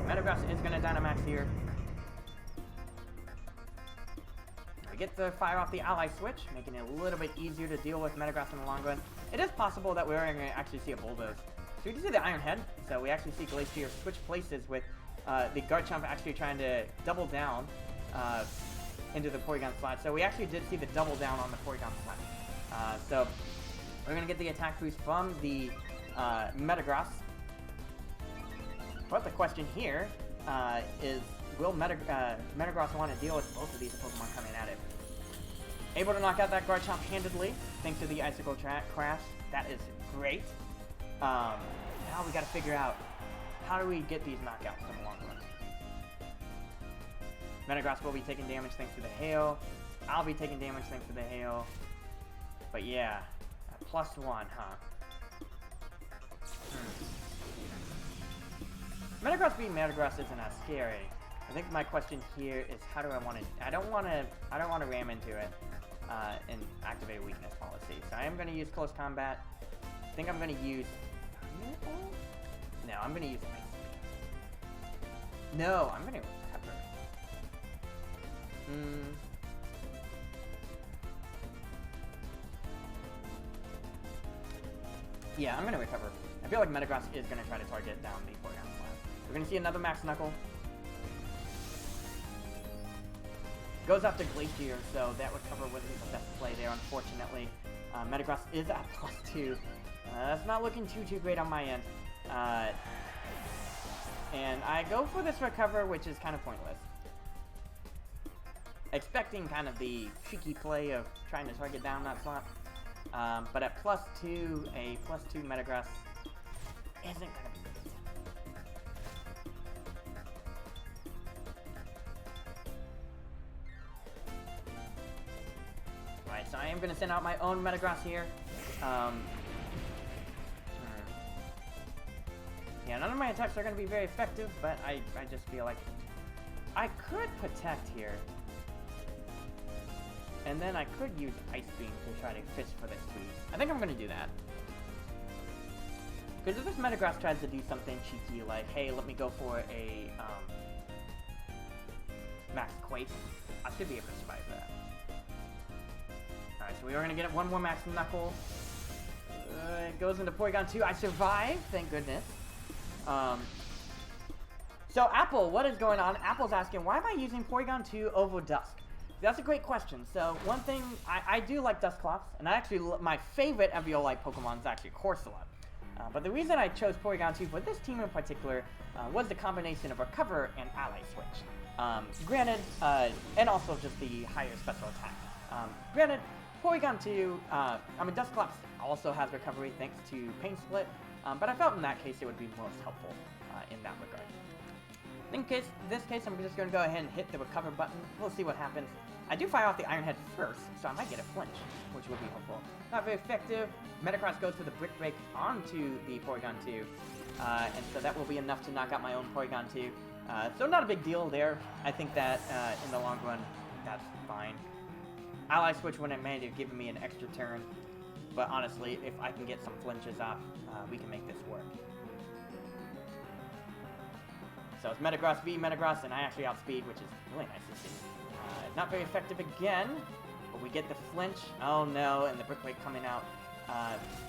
Metagross is going to Dynamax here. We get to fire off the Ally Switch, making it a little bit easier to deal with Metagross in the long run. It is possible that we're going to actually see a Bulldoze. So we can see the Iron Head, so we actually see Glacier switch places with the Garchomp actually trying to double down into the Porygon slot. So we actually did see the double down on the Porygon slot. So we're going to get the attack boost from the Metagross. But the question here is, will Metagross want to deal with both of these Pokemon coming at it? Able to knock out that Garchomp handedly, thanks to the Icicle Crash. That is great. Now we got to figure out, how do we get these knockouts in the long run? Metagross will be taking damage thanks to the Hail. I'll be taking damage thanks to the Hail. But yeah, +1, huh? Metagross being Metagross isn't as scary. I think my question here is, how do I want to... I don't want to ram into it and activate a weakness policy. So I am going to use Close Combat. I think I'm going to use... No, I'm going to use Ice Beam. No, I'm going to Recover. Yeah, I'm going to Recover. I feel like Metagross is going to try to target down the Porygon slot. We're going to see another Max Knuckle. Goes after Glacier, so that Recover wasn't the best play there, unfortunately. Metagross is at +2. That's not looking too great on my end. And I go for this Recover, which is kind of pointless. Expecting kind of the cheeky play of trying to target down that slot. But at +2, a +2 Metagross isn't going to be good. Right, so I am going to send out my own Metagross here. Yeah, none of my attacks are going to be very effective, but I just feel like I could Protect here. And then I could use Ice Beam to try to fish for this squeeze. I think I'm going to do that. Because if this Metagross tries to do something cheeky like, hey, let me go for a Max Quake, I should be able to survive that. Alright, so we are going to get one more Max Knuckle. It goes into Porygon 2. I survive, thank goodness. So Apple, what is going on? Apple's asking, why am I using Porygon 2 over Dusk? That's a great question. So one thing, I do like Dusclops, and I actually, my favorite Eviolite Pokemon is actually Corsola. But the reason I chose Porygon 2 for this team in particular was the combination of Recover and Ally Switch. Granted, and also just the higher special attack. Granted, Porygon 2, Dusclops also has recovery thanks to Pain Split, but I felt in that case it would be most helpful in that regard. In this case, I'm just going to go ahead and hit the Recover button. We'll see what happens. I do fire off the Iron Head first, so I might get a flinch, which would be helpful. Not very effective. Metagross goes for the Brick Break onto the Porygon 2, and so that will be enough to knock out my own Porygon 2. So not a big deal there. I think that in the long run, that's fine. Ally Switch wouldn't have given me an extra turn, but honestly, if I can get some flinches off, we can make this work. So it's Metagross v Metagross, and I actually outspeed, which is really nice to see. Not very effective again, but we get the flinch. Oh no, and the Brick Break coming out.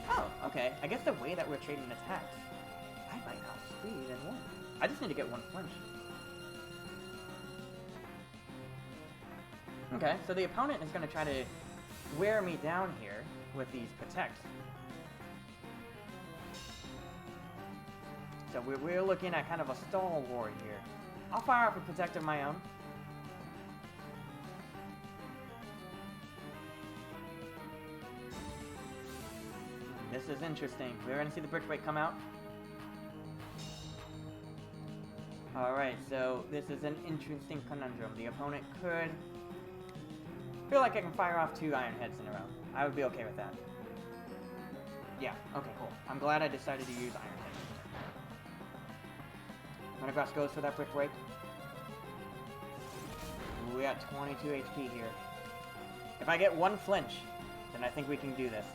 Oh, okay. I guess the way that we're trading attacks, I might outspeed and win. I just need to get one flinch. Okay, so the opponent is going to try to wear me down here with these protects. So we're looking at kind of a stall war here. I'll fire off a protect of my own. This is interesting. We're going to see the Brick Break come out. Alright, so this is an interesting conundrum. The opponent could... feel like I can fire off 2 Iron Heads in a row. I would be okay with that. Yeah, okay, cool. I'm glad I decided to use Iron Head. Metagross goes for that Brick Break. Ooh, we got 22 HP here. If I get 1 flinch, then I think we can do this.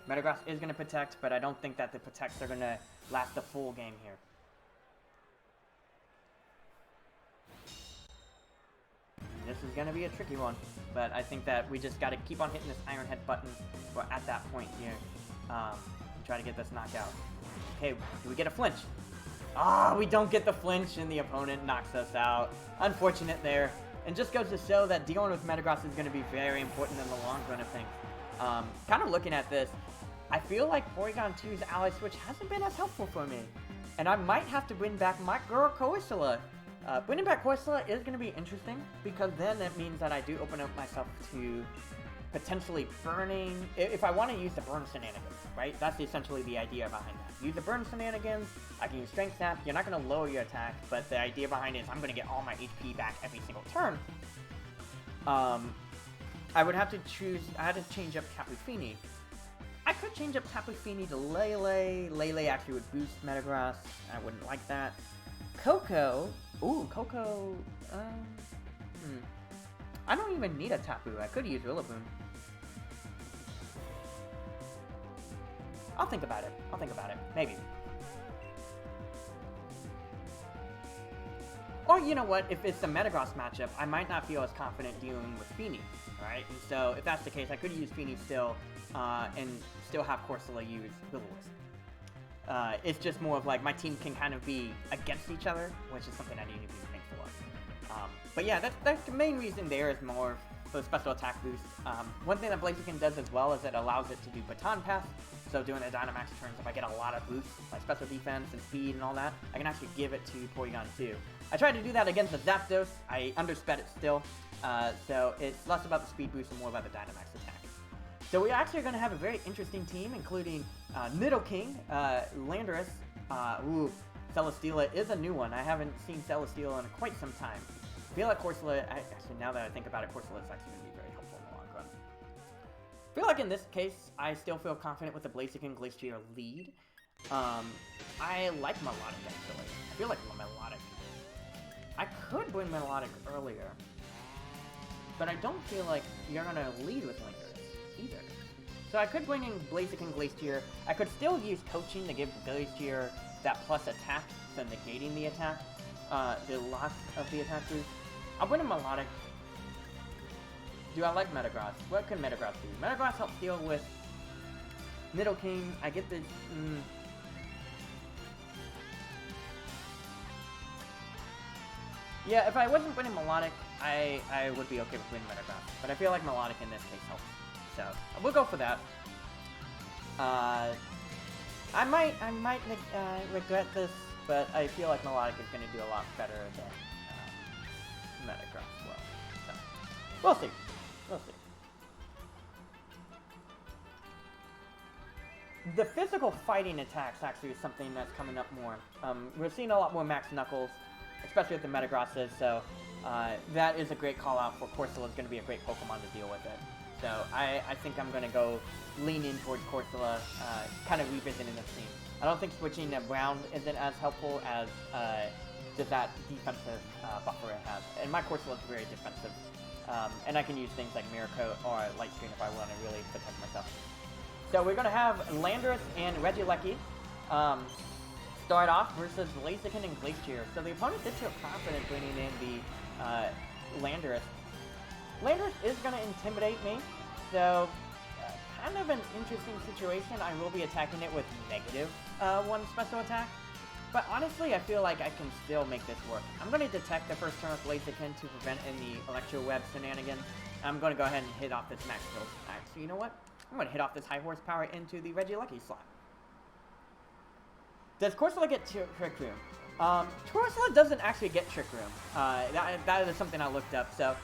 Metagross is going to protect, but I don't think that the protects are going to last the full game here. This is going to be a tricky one, but I think that we just got to keep on hitting this Iron Head button for at that point here and try to get this knockout. Okay, do we get a flinch? Ah, we don't get the flinch, and the opponent knocks us out. Unfortunate there. And just goes to show that dealing with Metagross is going to be very important in the long run of things. Kind of looking at this, I feel like Porygon 2's Ally Switch hasn't been as helpful for me. And I might have to win back my girl Corsola. Winning back Corsola is going to be interesting, because then it means that I do open up myself to potentially burning, if I want to use the burn shenanigans, right? That's essentially the idea behind that. Use the burn shenanigans, I can use Strength Sap, you're not going to lower your attack, but the idea behind it is I'm going to get all my HP back every single turn. I would have to choose, I had to change up Tapu Fini. I could change up Tapu Fini to Lele. Lele actually would boost Metagross, I wouldn't like that. Koko, ooh, Koko, I don't even need a Tapu, I could use Rillaboom. I'll think about it, maybe. Or, you know what, if it's the Metagross matchup, I might not feel as confident dealing with Fini, right? And so, if that's the case, I could use Fini still, and still have Corsola use Will-O-Wisp. It's just more of like, my team can kind of be against each other, which is something I need to be thankful of. But yeah, that's the main reason there is more for the special attack boost. One thing that Blaziken does as well is it allows it to do Baton Pass. So doing the Dynamax turns, if I get a lot of boosts, like special defense and speed and all that, I can actually give it to Porygon 2. I tried to do that against the Zapdos. I undersped it still. So it's less about the speed boost and more about the Dynamax attack. So we actually are going to have a very interesting team, including Nidoking, Landorus, Celesteela is a new one. I haven't seen Celesteela in quite some time. I feel like Corsola, actually now that I think about it, Corsola is actually going to be very helpful in the long run. I feel like in this case, I still feel confident with the Blaziken Glacier lead. I like Melodic actually. I feel like Melodic. I could win Melodic earlier, but I don't feel like you're going to lead with Landorus either. So I could bring in Blaziken Glacier. I could still use Coaching to give Glacier that plus attack, so negating the attack, the loss of the attack boost. I'll bring in Melodic. Do I like Metagross? What can Metagross do? Metagross helps deal with Nidoking. I get the... Yeah, if I wasn't winning Melodic, I would be okay with winning Metagross. But I feel like Melodic in this case helps. So, we'll go for that. I might regret this, but I feel like Melodic is going to do a lot better than Metagross will. So, we'll see. We'll see. The physical fighting attacks actually is something that's coming up more. We're seeing a lot more Max Knuckles, especially with the Metagrosses, so that is a great call out for Corsola. Is going to be a great Pokemon to deal with it. So I think I'm going to go lean in towards Corsola, kind of revisiting this team. I don't think switching around isn't as helpful as just that defensive buffer it has. And my Corsola is very defensive. And I can use things like Mirror Coat or Light Screen if I want to really protect myself. So we're going to have Landorus and Regieleki. start off versus Blaziken and Glacier. So the opponent did feel confident bringing in the Landorus. Landorus is going to intimidate me, so kind of an interesting situation. I will be attacking it with negative 1 special attack. But honestly, I feel like I can still make this work. I'm going to detect the first turn with Blaziken to prevent any Electro Web shenanigans. I'm going to go ahead and hit off this max kill. Actually, you know what? I'm going to hit off this high horsepower into the Regieleki slot. Does Corsola get Trick Room? Corsola doesn't actually get Trick Room. That is something I looked up. So,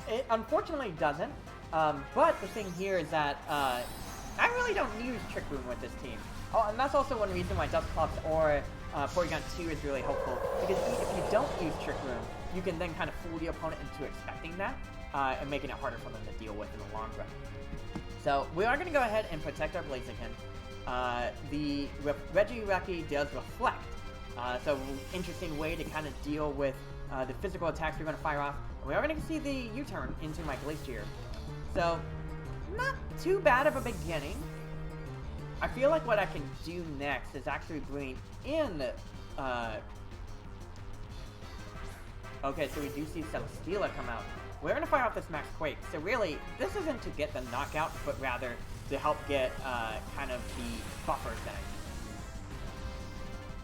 it unfortunately doesn't. But the thing here is that I really don't use Trick Room with this team. Oh, and that's also one reason why Dusclops or Porygon 2 is really helpful. Because if you don't use Trick Room, you can then kind of fool the opponent into expecting that, and making it harder for them to deal with in the long run. So we are going to go ahead and protect our Blaziken. The Regieleki does reflect, so interesting way to kind of deal with the physical attacks we're going to fire off. And we are going to see the U-turn into my Glacier. So not too bad of a beginning. I feel like what I can do next is actually bring in... okay, so we do see Celesteela come out. We're going to fire off this Max Quake. So really, this isn't to get the knockout, but rather to help get kind of the buffer thing.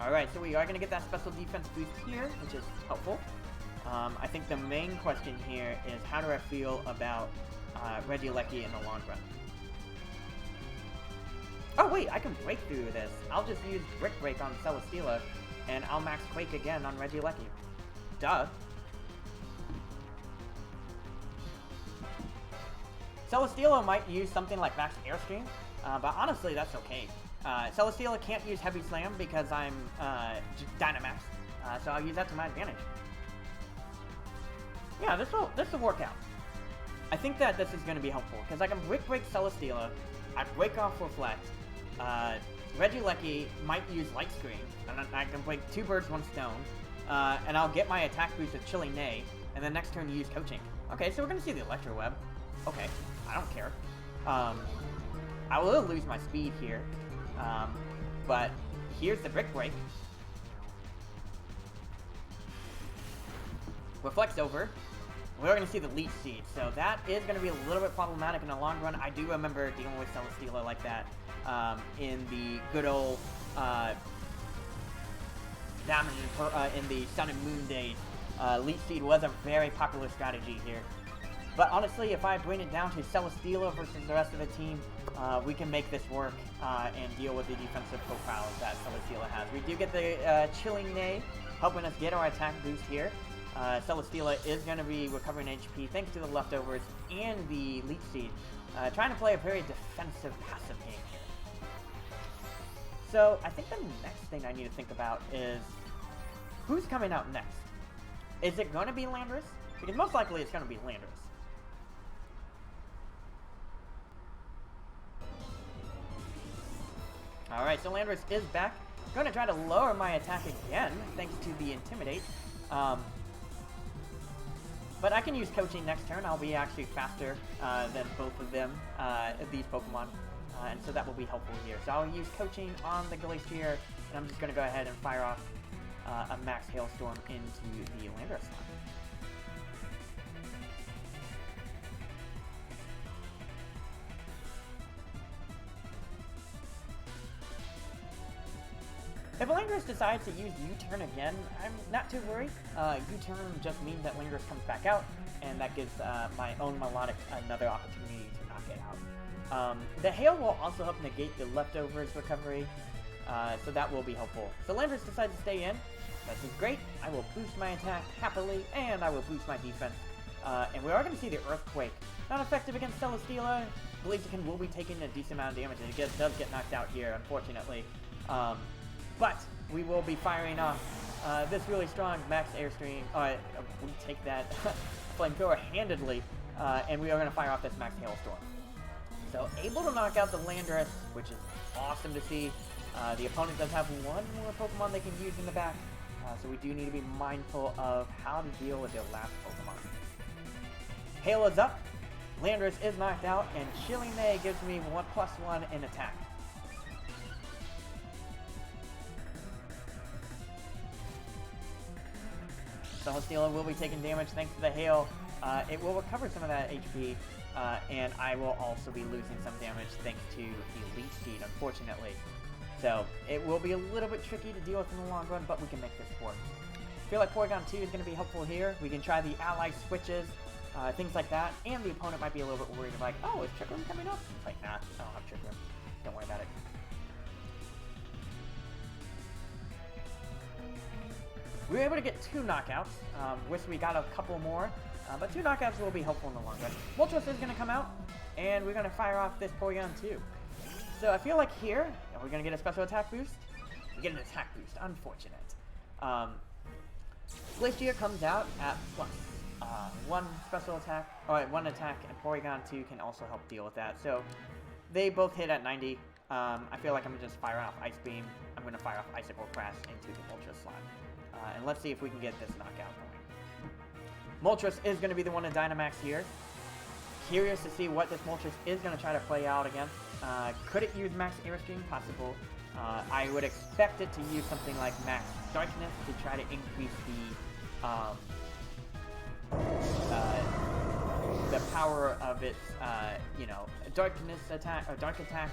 Alright, so we are going to get that special defense boost here, which is helpful. I think the main question here is how do I feel about Regieleki in the long run? Oh wait, I can break through this. I'll just use Brick Break on Celesteela, and I'll Max Quake again on Regieleki. Duh. Celesteela might use something like Max Airstream, but honestly, that's okay. Celesteela can't use Heavy Slam because I'm Dynamax, so I'll use that to my advantage. Yeah, this will work out. I think that this is going to be helpful, because I can Brick Break Celesteela, I break off Reflect, Regieleki might use Light Screen, and I can break 2 birds, 1 stone, and I'll get my attack boost with Chilling Neigh, and then next turn use Coaching. Okay, so we're going to see the Electro Web. Okay, I don't care. I will lose my speed here, but here's the Brick Break. Reflects over. We're going to see the Leech Seed, so that is going to be a little bit problematic in the long run. I do remember dealing with Celesteela like that in the good old Diamond in the Sun and Moon days. Leech Seed was a very popular strategy here. But honestly, if I bring it down to Celesteela versus the rest of the team, we can make this work and deal with the defensive profiles that Celesteela has. We do get the Chilling Neigh, helping us get our attack boost here. Celesteela is going to be recovering HP thanks to the leftovers and the Leech Seed, trying to play a very defensive passive game here. So I think the next thing I need to think about is who's coming out next. Is it going to be Landorus? Because most likely it's going to be Landorus. Alright, so Landorus is back. I'm going to try to lower my attack again, thanks to the Intimidate. But I can use Coaching next turn. I'll be actually faster than both of them, these Pokemon. And so that will be helpful here. So I'll use Coaching on the Glacier, and I'm just going to go ahead and fire off a Max Hailstorm into the Landorus slot. If Landorus decides to use U-turn again, I'm not too worried. U-turn just means that Landorus comes back out, and that gives my own Melodic another opportunity to knock it out. The Hail will also help negate the leftovers recovery, so that will be helpful. So Landorus decides to stay in. This is great. I will boost my attack happily, and I will boost my defense. And we are going to see the Earthquake. Not effective against Celesteela. Blaziken will be taking a decent amount of damage, and it does get knocked out here, unfortunately. But we will be firing off this really strong Max Airstream. We take that Flamethrower handedly, and we are going to fire off this Max Hailstorm. So able to knock out the Landorus, which is awesome to see. The opponent does have one more Pokemon they can use in the back, so we do need to be mindful of how to deal with their last Pokemon. Hail is up, Landorus is knocked out, and Chilling Neigh gives me +1 in attack. Celesteela will be taking damage thanks to the hail. It will recover some of that HP, and I will also be losing some damage thanks to Elite Seed, unfortunately. So it will be a little bit tricky to deal with in the long run, but we can make this work. I feel like Porygon 2 is going to be helpful here. We can try the ally switches, things like that, and the opponent might be a little bit worried like, oh, is Trick Room coming up? It's like, nah, I don't have Trick Room. Don't worry about it. We were able to get 2 knockouts. Wish we got a couple more, but 2 knockouts will be helpful in the long run. Moltres is going to come out, and we're going to fire off this Porygon 2. So I feel like here, we're going to get a special attack boost. We get an attack boost, unfortunate. Glacier comes out at plus 1 special attack, or 1 attack, and Porygon 2 can also help deal with that. So they both hit at 90. I feel like I'm going to just fire off Ice Beam. I'm going to fire off Icicle Crash into the Moltres slot. And let's see if we can get this knockout going. Moltres is going to be the one to Dynamax here. Curious to see what this Moltres is going to try to play out against. Could it use Max Airstream? Possible. I would expect it to use something like Max Darkness to try to increase the power of its, Darkness attack, or Dark attack.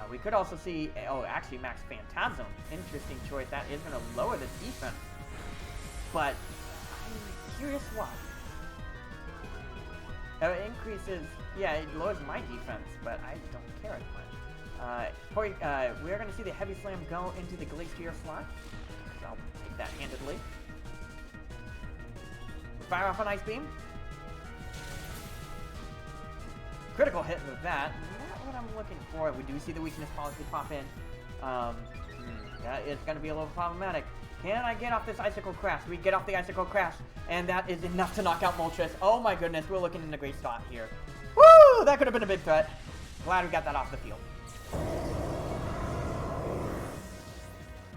We could also see, actually Max Phantasm. Interesting choice. That is going to lower the defense. But I'm curious why. It increases, it lowers my defense, but I don't care as much. We're going to see the Heavy Slam go into the Glacier slot. So I'll take that handedly. Fire off an Ice Beam. Critical hit with that. Not what I'm looking for. We do see the weakness policy pop in. That is going to be a little problematic. Can I get off this Icicle Crash? We get off the Icicle Crash, and that is enough to knock out Moltres. Oh my goodness, we're looking in a great spot here. Woo! That could have been a big threat. Glad we got that off the field.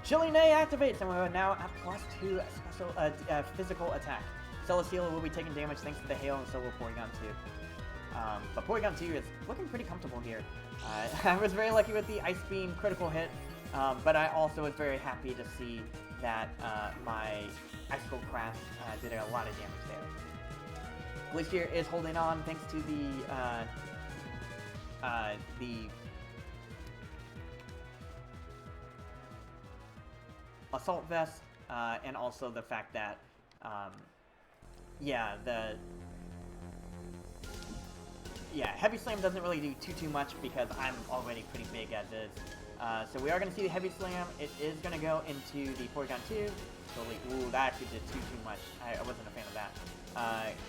Chilling activates, and we're now at +2 special physical attack. Celesteela will be taking damage thanks to the hail, and so will Porygon 2. But Porygon 2 is looking pretty comfortable here. I was very lucky with the Ice Beam critical hit, but I also was very happy to see that my Icicle Crash did a lot of damage there. Glacier is holding on thanks to the Assault Vest, and also the fact that, Heavy Slam doesn't really do too much because I'm already pretty big as is. So we are going to see the Heavy Slam. It is going to go into the Porygon 2. So ooh, that actually did too much. I wasn't a fan of that.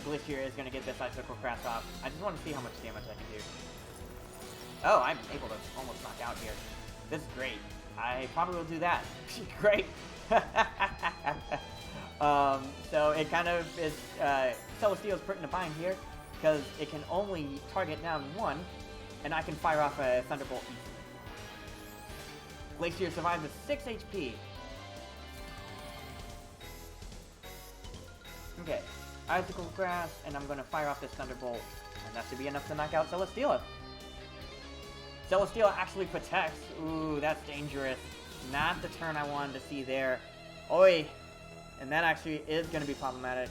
Glacier is going to get this Icicle Crash off. I just want to see how much damage I can do. Oh, I'm able to almost knock out here. This is great. I probably will do that. Great. So it kind of is, Celesteela's put in a bind here, because it can only target down 1, and I can fire off a Thunderbolt easily. Glacier survives with 6 HP. Okay, Icicle Grass, and I'm going to fire off this Thunderbolt, and that should be enough to knock out Celesteela. Celesteela actually protects. Ooh, that's dangerous. Not the turn I wanted to see there. Oi! And that actually is going to be problematic.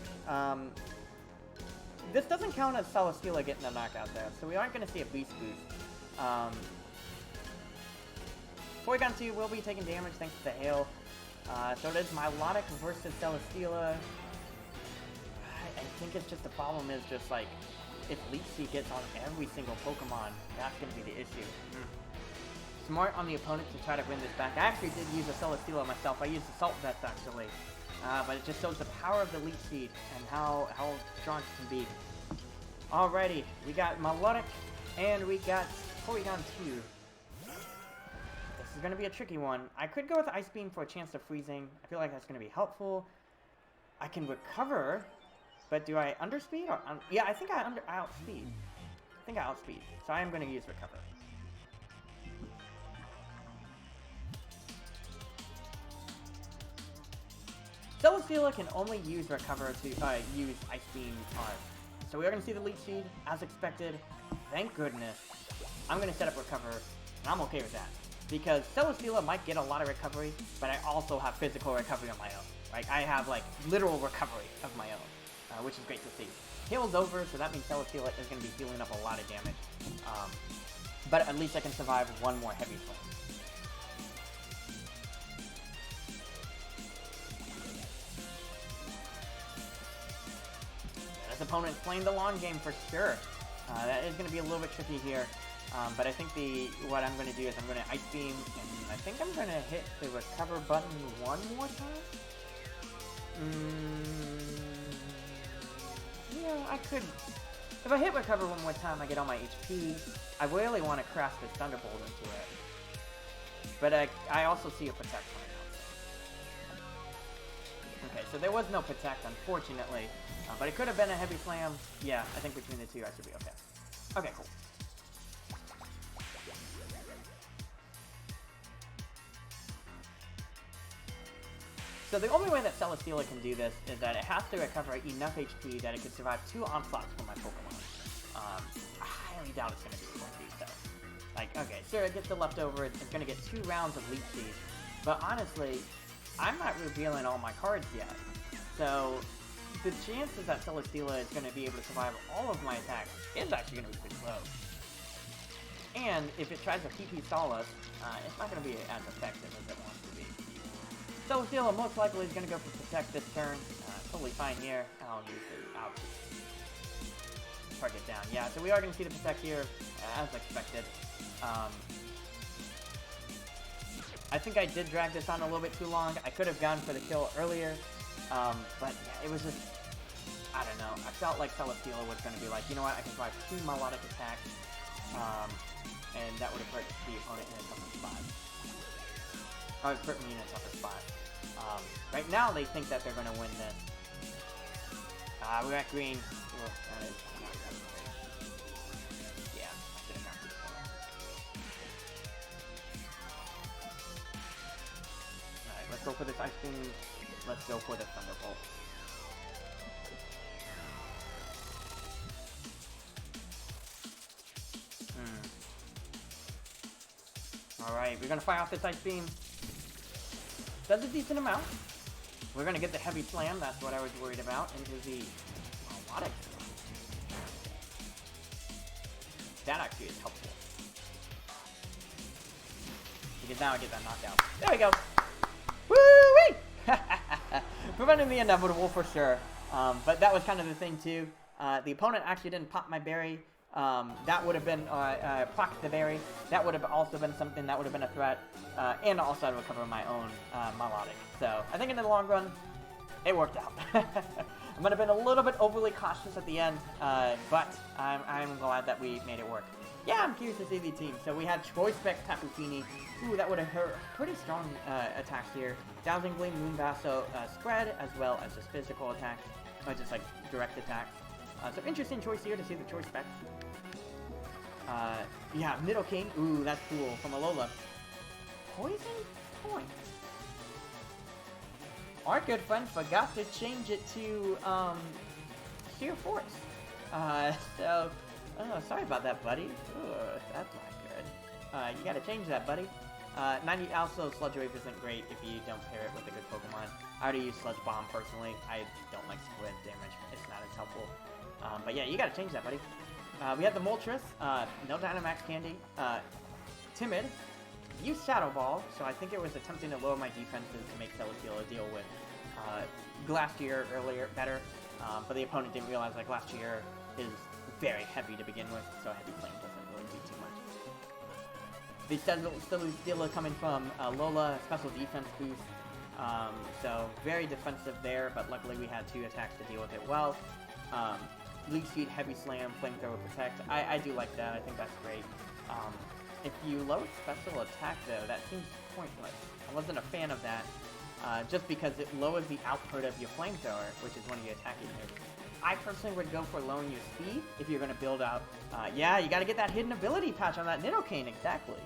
This doesn't count as Celesteela getting a knockout there, so we aren't going to see a beast boost. Porygon 2 will be taking damage thanks to the hail. So it is Milotic versus Celesteela. I think it's just the problem is just like, if Leech Seed gets on every single Pokemon, that's going to be the issue. Smart on the opponent to try to win this back. I actually did use a Celesteela myself. I used Assault Vest actually. But it just shows the power of the Leech Seed and how strong it can be. Alrighty, we got Milotic and we got Porygon 2. This is going to be a tricky one. I could go with Ice Beam for a chance of freezing. I feel like that's going to be helpful. I can recover, but do I underspeed? Or yeah, I think I outspeed. I think I outspeed. So I am going to use Recover. Celesteela can only use Recover to use Ice Beam on. So we are going to see the Leech Seed, as expected. Thank goodness. I'm going to set up Recover, and I'm okay with that. Because Celesteela might get a lot of recovery, but I also have physical recovery on my own. Like, I have, like, literal recovery of my own, which is great to see. Heal's over, so that means Celesteela is going to be healing up a lot of damage. But at least I can survive one more heavy flame. This opponent's playing the long game for sure. That is going to be a little bit tricky here. But I think what I'm going to do is I'm going to Ice Beam, and I think I'm going to hit the recover button one more time. Yeah, I could. If I hit recover one more time, I get all my HP. I really want to craft this Thunderbolt into it. But I also see a Protect right now. Okay, so there was no Protect, unfortunately. But it could have been a Heavy Slam. Yeah, I think between the two, I should be okay. Okay, cool. So the only way that Celesteela can do this is that it has to recover enough HP that it could survive 2 onslaughts from my Pokemon. I highly doubt it's going to be able to do so. Like, okay, sure, it gets the leftover, it's going to get 2 rounds of Leech Seed, but honestly, I'm not revealing all my cards yet. So the chances that Celesteela is going to be able to survive all of my attacks is actually going to be pretty low. And if it tries to PP stall us, it's not going to be as effective as it wants to be. Celesteela most likely is going to go for Protect this turn. Totally fine here. I'll use the target down. Yeah, so we are going to see the Protect here, as expected. I think I did drag this on a little bit too long. I could have gone for the kill earlier, but yeah, it was just, I don't know. I felt like Celesteela was going to be like, you know what, I can survive 2 melodic attacks, and that would have hurt the opponent in a tougher spot. Or it hurt me in a tougher spot. Right now, they think that they're going to win this. We're at green. Ugh, that is not great. Yeah, I should have gone for this one. Alright, let's go for this Ice Beam. Let's go for the Thunderbolt. Alright, we're going to fire off this Ice Beam. Does a decent amount. We're going to get the Heavy Slam, that's what I was worried about, into the Melodic. That actually is helpful. Because now I get that knockout. There we go! Woo-wee! Preventing the inevitable for sure. But that was kind of the thing too. The opponent actually didn't pop my berry. That would have been, proc the berry. That would have also been something that would have been a threat. And also I'd recover my own Melodic. So I think in the long run, it worked out. I might have been a little bit overly cautious at the end, but I'm glad that we made it work. Yeah, I'm curious to see the team. So we had Choice Spec Tapu Fini. Ooh, that would have hurt pretty strong attacks here. Dowsing Gleam, Moonvaso, spread, as well as just physical attacks. Or just like direct attacks. So interesting choice here to see the Choice Spec. Yeah, Nidoking. Ooh, that's cool. From Alola. Poison Point. Our good friend forgot to change it to, Sheer Force. So, sorry about that, buddy. Ooh, that's not good. You gotta change that, buddy. 90 also, Sludge Wave isn't great if you don't pair it with a good Pokemon. I already use Sludge Bomb personally. I don't like squid damage. It's not as helpful. But yeah, you gotta change that, buddy. We have the Moltres, no Dynamax Candy, Timid, used Shadow Ball, so I think it was attempting to lower my defenses to make Celesteela deal with Glastrier earlier better, but the opponent didn't realize that Glastrier is very heavy to begin with, so Heavy Flame doesn't really do too much. The Celesteela coming from Lola, special defense boost, so very defensive there, but luckily we had 2 attacks to deal with it well. Leech Seed, Heavy Slam, Flamethrower, Protect. I do like that. I think that's great. If you load special attack, though, that seems pointless. I wasn't a fan of that, just because it lowers the output of your Flamethrower, which is one of your attacking moves. I personally would go for lowering your speed if you're going to build out. Yeah, you got to get that hidden ability patch on that Nidoking, exactly.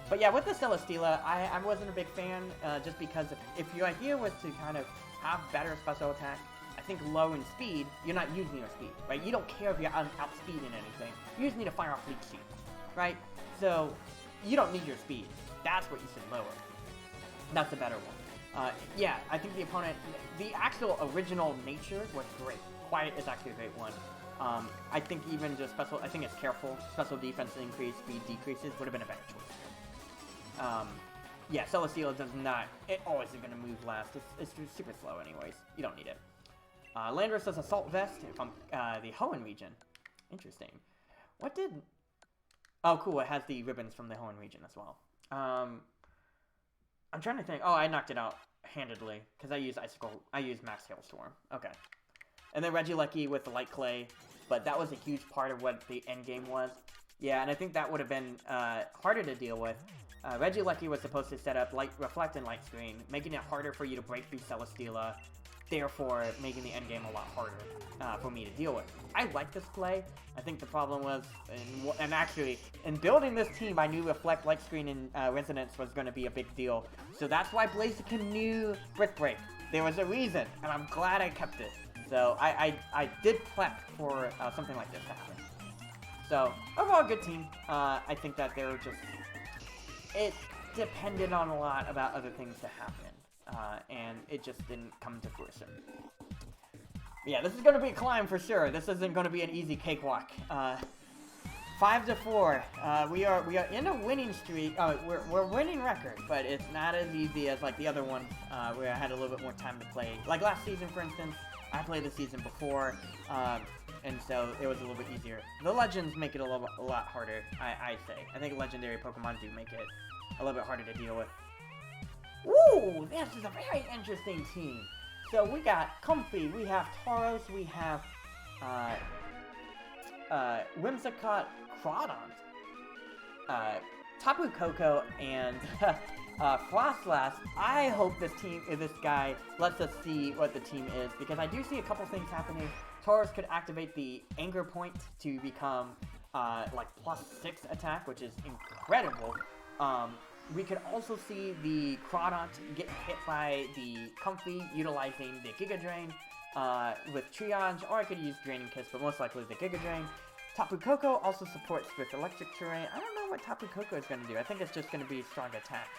But yeah, with the Celesteela, I wasn't a big fan, just because if your idea was to kind of have better special attack, I think low in speed, you're not using your speed, right? You don't care if you're outspeeding anything. You just need to fire off Leech Seed, right? So, you don't need your speed. That's what you should lower. That's a better one. Yeah, I think the opponent, the actual original nature was great. Quiet is actually a great one. I think even just special, I think it's careful. Special defense increase, speed decreases would have been a better choice. Yeah, Celesteela does not, it always is going to move last. It's super slow anyways. You don't need it. Landorus does Assault Vest from the Hoenn region. Interesting. What did... Oh, cool, it has the ribbons from the Hoenn region as well. I'm trying to think. Oh, I knocked it out handedly because I used Icicle. I used Max Hailstorm. Okay. And then Regieleki with the Light Clay, but that was a huge part of what the end game was. Yeah, and I think that would have been harder to deal with. Regieleki was supposed to set up Light Reflect and Light Screen, making it harder for you to break through Celesteela, therefore making the end game a lot harder for me to deal with. I like this play. I think the problem was, and actually, in building this team, I knew Reflect, Light Screen, and Resonance was going to be a big deal. So that's why Blaziken knew Brick Break. There was a reason, and I'm glad I kept it. So I did prep for something like this to happen. So, overall, good team. I think that they were just... It depended on a lot about other things to happen. And it just didn't come to fruition. Yeah, this is going to be a climb for sure. This isn't going to be an easy cakewalk. 5-4. We are in a winning streak. We're winning record, but it's not as easy as like the other ones where I had a little bit more time to play. Like last season, for instance, I played the season before, and so it was a little bit easier. The legends make it a lot harder. I say. I think legendary Pokemon do make it a little bit harder to deal with. Ooh, this is a very interesting team. So we got Comfey, we have Tauros, we have Whimsicott, Crawdont, Tapu Koko, and Frostlass. I hope this guy lets us see what the team is, because I do see a couple things happening. Tauros could activate the Anger Point to become like +6 attack, which is incredible. We could also see the Crawdont get hit by the Comfey, utilizing the Giga Drain with Triage, or I could use Draining Kiss, but most likely the Giga Drain. Tapu Koko also supports with Electric Terrain. I don't know what Tapu Koko is going to do. I think it's just going to be strong attack.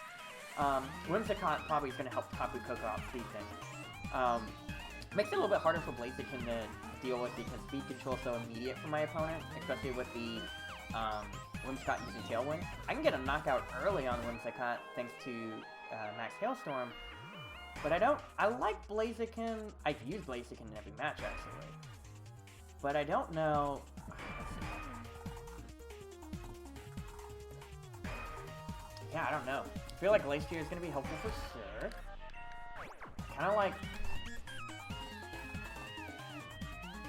Whimsicott probably is going to help Tapu Koko out speed things. Makes it a little bit harder for Blaziken to deal with because speed control is so immediate for my opponent, especially with the Whimsicott using Tailwind. I can get a knockout early on Whimsicott thanks to Max Hailstorm, but I like Blaziken. I could use Blaziken in every match actually, but I don't know. Yeah, I don't know. I feel like Glacier is going to be helpful for sure. Kind of like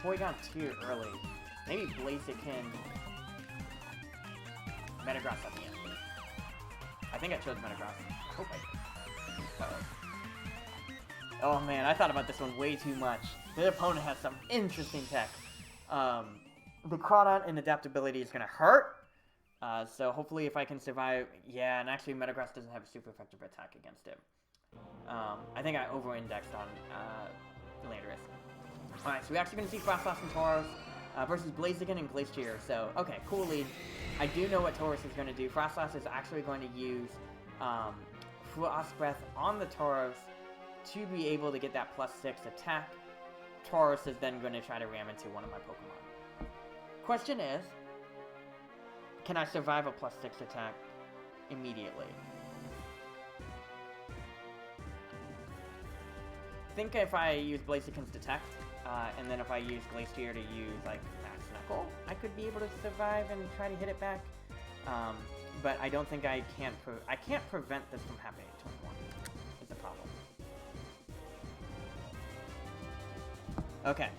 Porygon 2 early. Maybe Blaziken Metagross at the end. I think I chose Metagross. I hope I did. Oh man, I thought about this one way too much. The opponent has some interesting tech. The Crawdont and adaptability is going to hurt. So hopefully if I can survive... Yeah, and actually Metagross doesn't have a super effective attack against it. I think I over-indexed on Landorus. Alright, so we're actually going to see Frostlass and Tauros versus Blaziken and Glacier. So, okay, cool lead. I do know what Tauros is going to do. Frostlass is actually going to use Frost Breath on the Tauros to be able to get that +6 attack. Tauros is then going to try to ram into one of my Pokemon. Question is, can I survive a +6 attack immediately? I think if I use Blaziken's Detect, and then if I use Glacier to use, like, Max Knuckle, I could be able to survive and try to hit it back. But I don't think I can't prevent this from happening to turn 1, is the problem. Okay.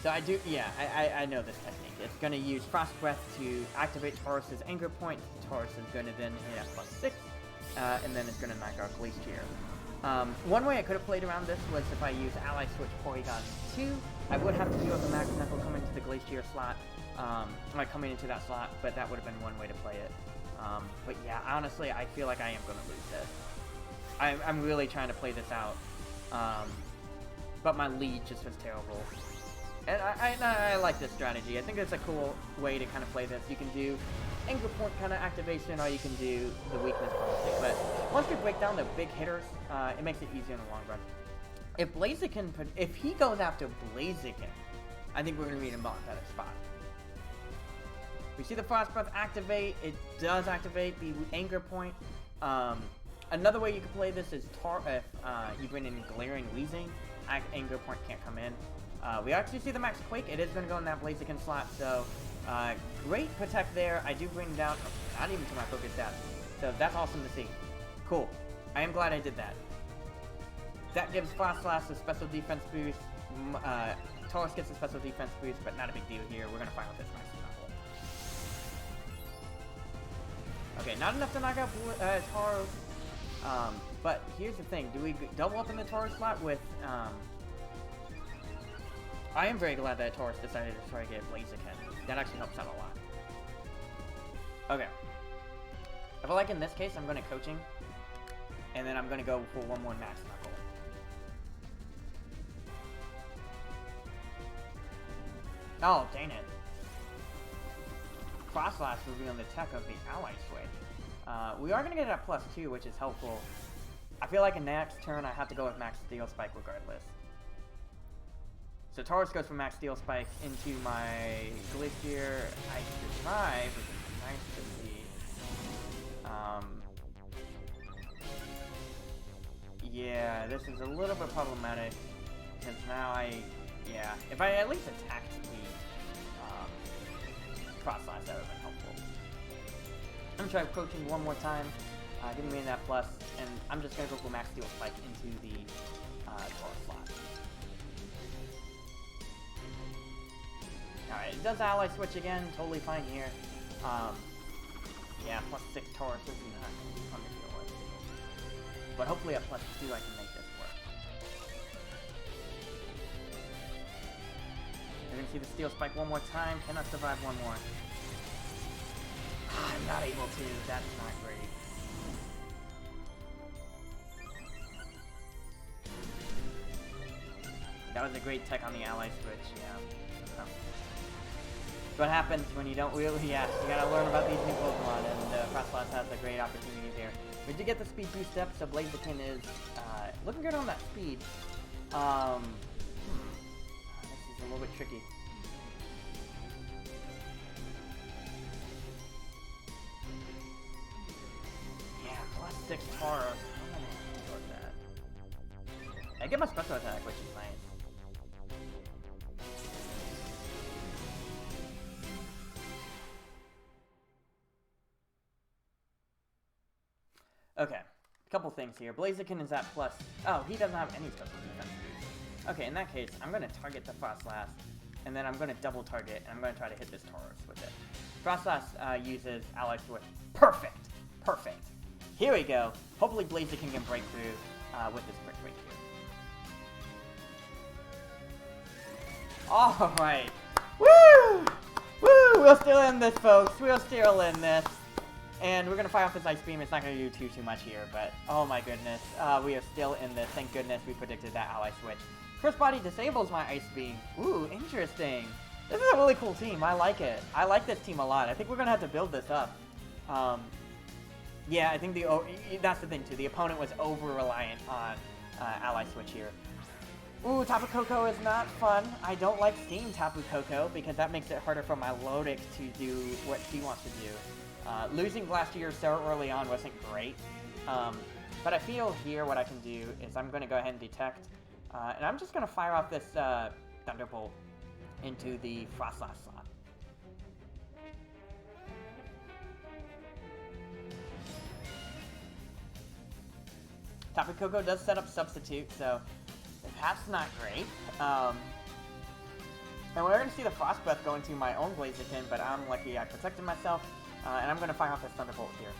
So I do, yeah, I know this technique. It's going to use Frost Breath to activate Taurus's Anger Point. Taurus is going to then hit at +6, and then it's going to knock out Glacier. One way I could have played around this was if I use Ally Switch Porygon 2, I would have to deal with the Max Knuckle coming to the Glacier slot, like coming into that slot, but that would have been one way to play it. But yeah, honestly, I feel like I am going to lose this. I'm really trying to play this out, but my lead just was terrible. And I like this strategy. I think it's a cool way to kind of play this. You can do Anger Point kind of activation, or you can do the weakness policy. But once we break down the big hitters, it makes it easier in the long run. If Blaziken, if he goes after Blaziken, I think we're going to meet him on a better spot. We see the Frost Breath activate. It does activate the Anger Point. Another way you can play this is if you bring in Glaring Wheezing, Anger Point can't come in. We actually see the Max Quake. It is going to go in that Blaziken slot, so great protect there. I do bring down, not even to my focus stats, so that's awesome to see. Cool. I am glad I did that. That gives Frostlass a special defense boost. Tauros gets a special defense boost, but not a big deal here. We're going to find out this nice level. Okay, not enough to knock out Tauros. But here's the thing. Do we double up in the Tauros slot with... I am very glad that Tauros decided to try to get Blaziken. That actually helps out a lot. Okay. I feel like in this case, I'm going to Coaching. And then I'm going to go for one more Max Knuckle. Oh, dang it. Frostlass will be on the tech of the ally switch. We are going to get it at +2, which is helpful. I feel like in next turn, I have to go with Max Steel Spike regardless. So Tauros goes for Max Steel Spike into my Glacier Ice Drive, which is nice to see. Yeah, this is a little bit problematic, because now if I at least attacked the Frostlass, that would have been helpful. I'm going to try Coaching one more time, giving me that plus, and I'm just going to go for Max Steel Spike into the Tauros slot. Alright, it does ally switch again, totally fine here. Yeah, +6 Tauros is not fun to deal with. But hopefully at +2 I can make this work. You're gonna see the Steel Spike one more time, cannot survive one more. I'm not able to, that's not great. That was a great tech on the ally switch, yeah. What happens when you don't really, you gotta learn about these new Pokemon, and Frostlass has a great opportunity here. We did get the speed boost up, so Blaziken is looking good on that speed. This is a little bit tricky. Yeah, +6 Tauros. I'm gonna ignore that. I get my special attack, which is nice. Okay, a couple things here. Blaziken is at +... Oh, he doesn't have any special defense boost. Okay, in that case, I'm going to target the Frostlass, and then I'm going to double target, and I'm going to try to hit this Tauros with it. Frostlass uses Ally Switch. Perfect! Perfect. Here we go. Hopefully Blaziken can break through with this Brick Break here. Alright! Woo! Woo! We're still in this, folks. We're still in this. And we're going to fire off this Ice Beam. It's not going to do too much here, but oh my goodness. We are still in this. Thank goodness we predicted that Ally Switch. First Body disables my Ice Beam. Ooh, interesting. This is a really cool team. I like it. I like this team a lot. I think we're going to have to build this up. Yeah, I think that's the thing, too. The opponent was over-reliant on Ally Switch here. Ooh, Tapu Koko is not fun. I don't like Steam Tapu Koko because that makes it harder for my Lodix to do what she wants to do. Losing Glacier so early on wasn't great, but I feel here what I can do is I'm going to go ahead and detect, and I'm just going to fire off this Thunderbolt into the Frostlass slot. Tapu Koko does set up Substitute, so that's not great. And we're going to see the Frost Breath go into my own Blaziken, but I'm lucky I protected myself. And I'm going to fire off this Thunderbolt here.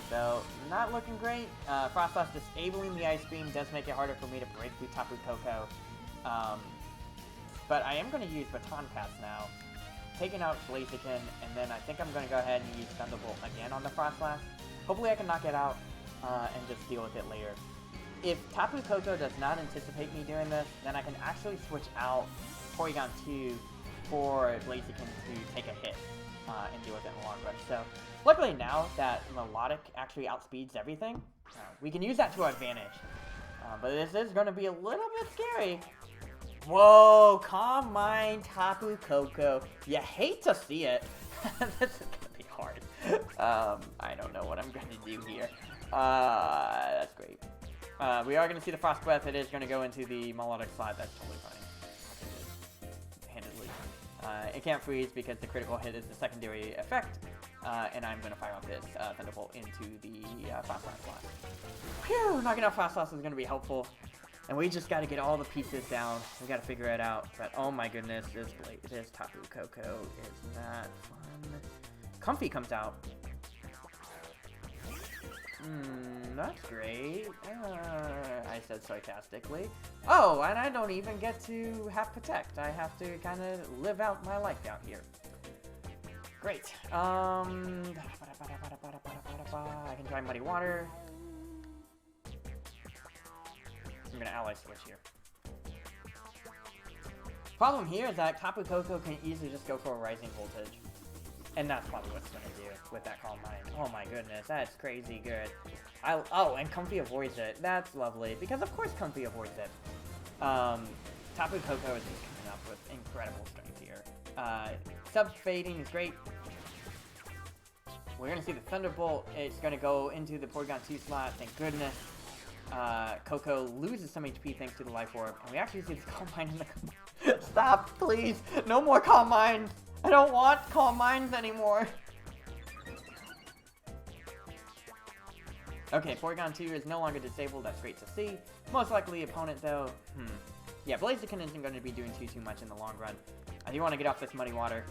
So, not looking great. Frostlass disabling the Ice Beam does make it harder for me to break through Tapu Koko. But I am going to use Baton Pass now. Taking out Blaziken, and then I think I'm going to go ahead and use Thunderbolt again on the Frostlass. Hopefully I can knock it out and just deal with it later. If Tapu Koko does not anticipate me doing this, then I can actually switch out Porygon 2 for Blaziken to take a hit and deal with it in the long run. So, luckily now that Melodic actually outspeeds everything, we can use that to our advantage. But this is going to be a little bit scary. Whoa, Calm Mind, Tapu Koko. You hate to see it. This is going to be hard. I don't know what I'm going to do here. That's great. We are going to see the Frost Breath. It is going to go into the Melodic slot. That's totally fine. Handedly. It can't freeze because the critical hit is the secondary effect. And I'm going to fire off this Thunderbolt into the Frost Blast slot. Phew! Knocking out Frost Blast is going to be helpful. And we just got to get all the pieces down. We got to figure it out. But oh my goodness, this Tapu Koko is not fun. Comfey comes out. That's great. I said sarcastically. Oh, and I don't even get to have Protect. I have to kind of live out my life out here. Great. I can try Muddy Water. I'm gonna ally switch here. Problem here is that Tapu Koko can easily just go for a Rising Voltage. And that's probably what's gonna do with that Calm Mind. Oh my goodness, that's crazy good. Oh, and Comfey avoids it. That's lovely, because of course Comfey avoids it. Tapu Koko is just coming up with incredible strength here. Sub-fading is great. We're gonna see the Thunderbolt. It's gonna go into the Porygon 2 slot, thank goodness. Koko loses some HP thanks to the Life Orb, and we actually see this Calm Mind in the... Stop, please! No more Calm Minds! I don't want Calm Minds anymore! Okay, Porygon 2 is no longer disabled, that's great to see. Most likely opponent, though, yeah, Blaziken isn't going to be doing too much in the long run. I do want to get off this Muddy Water.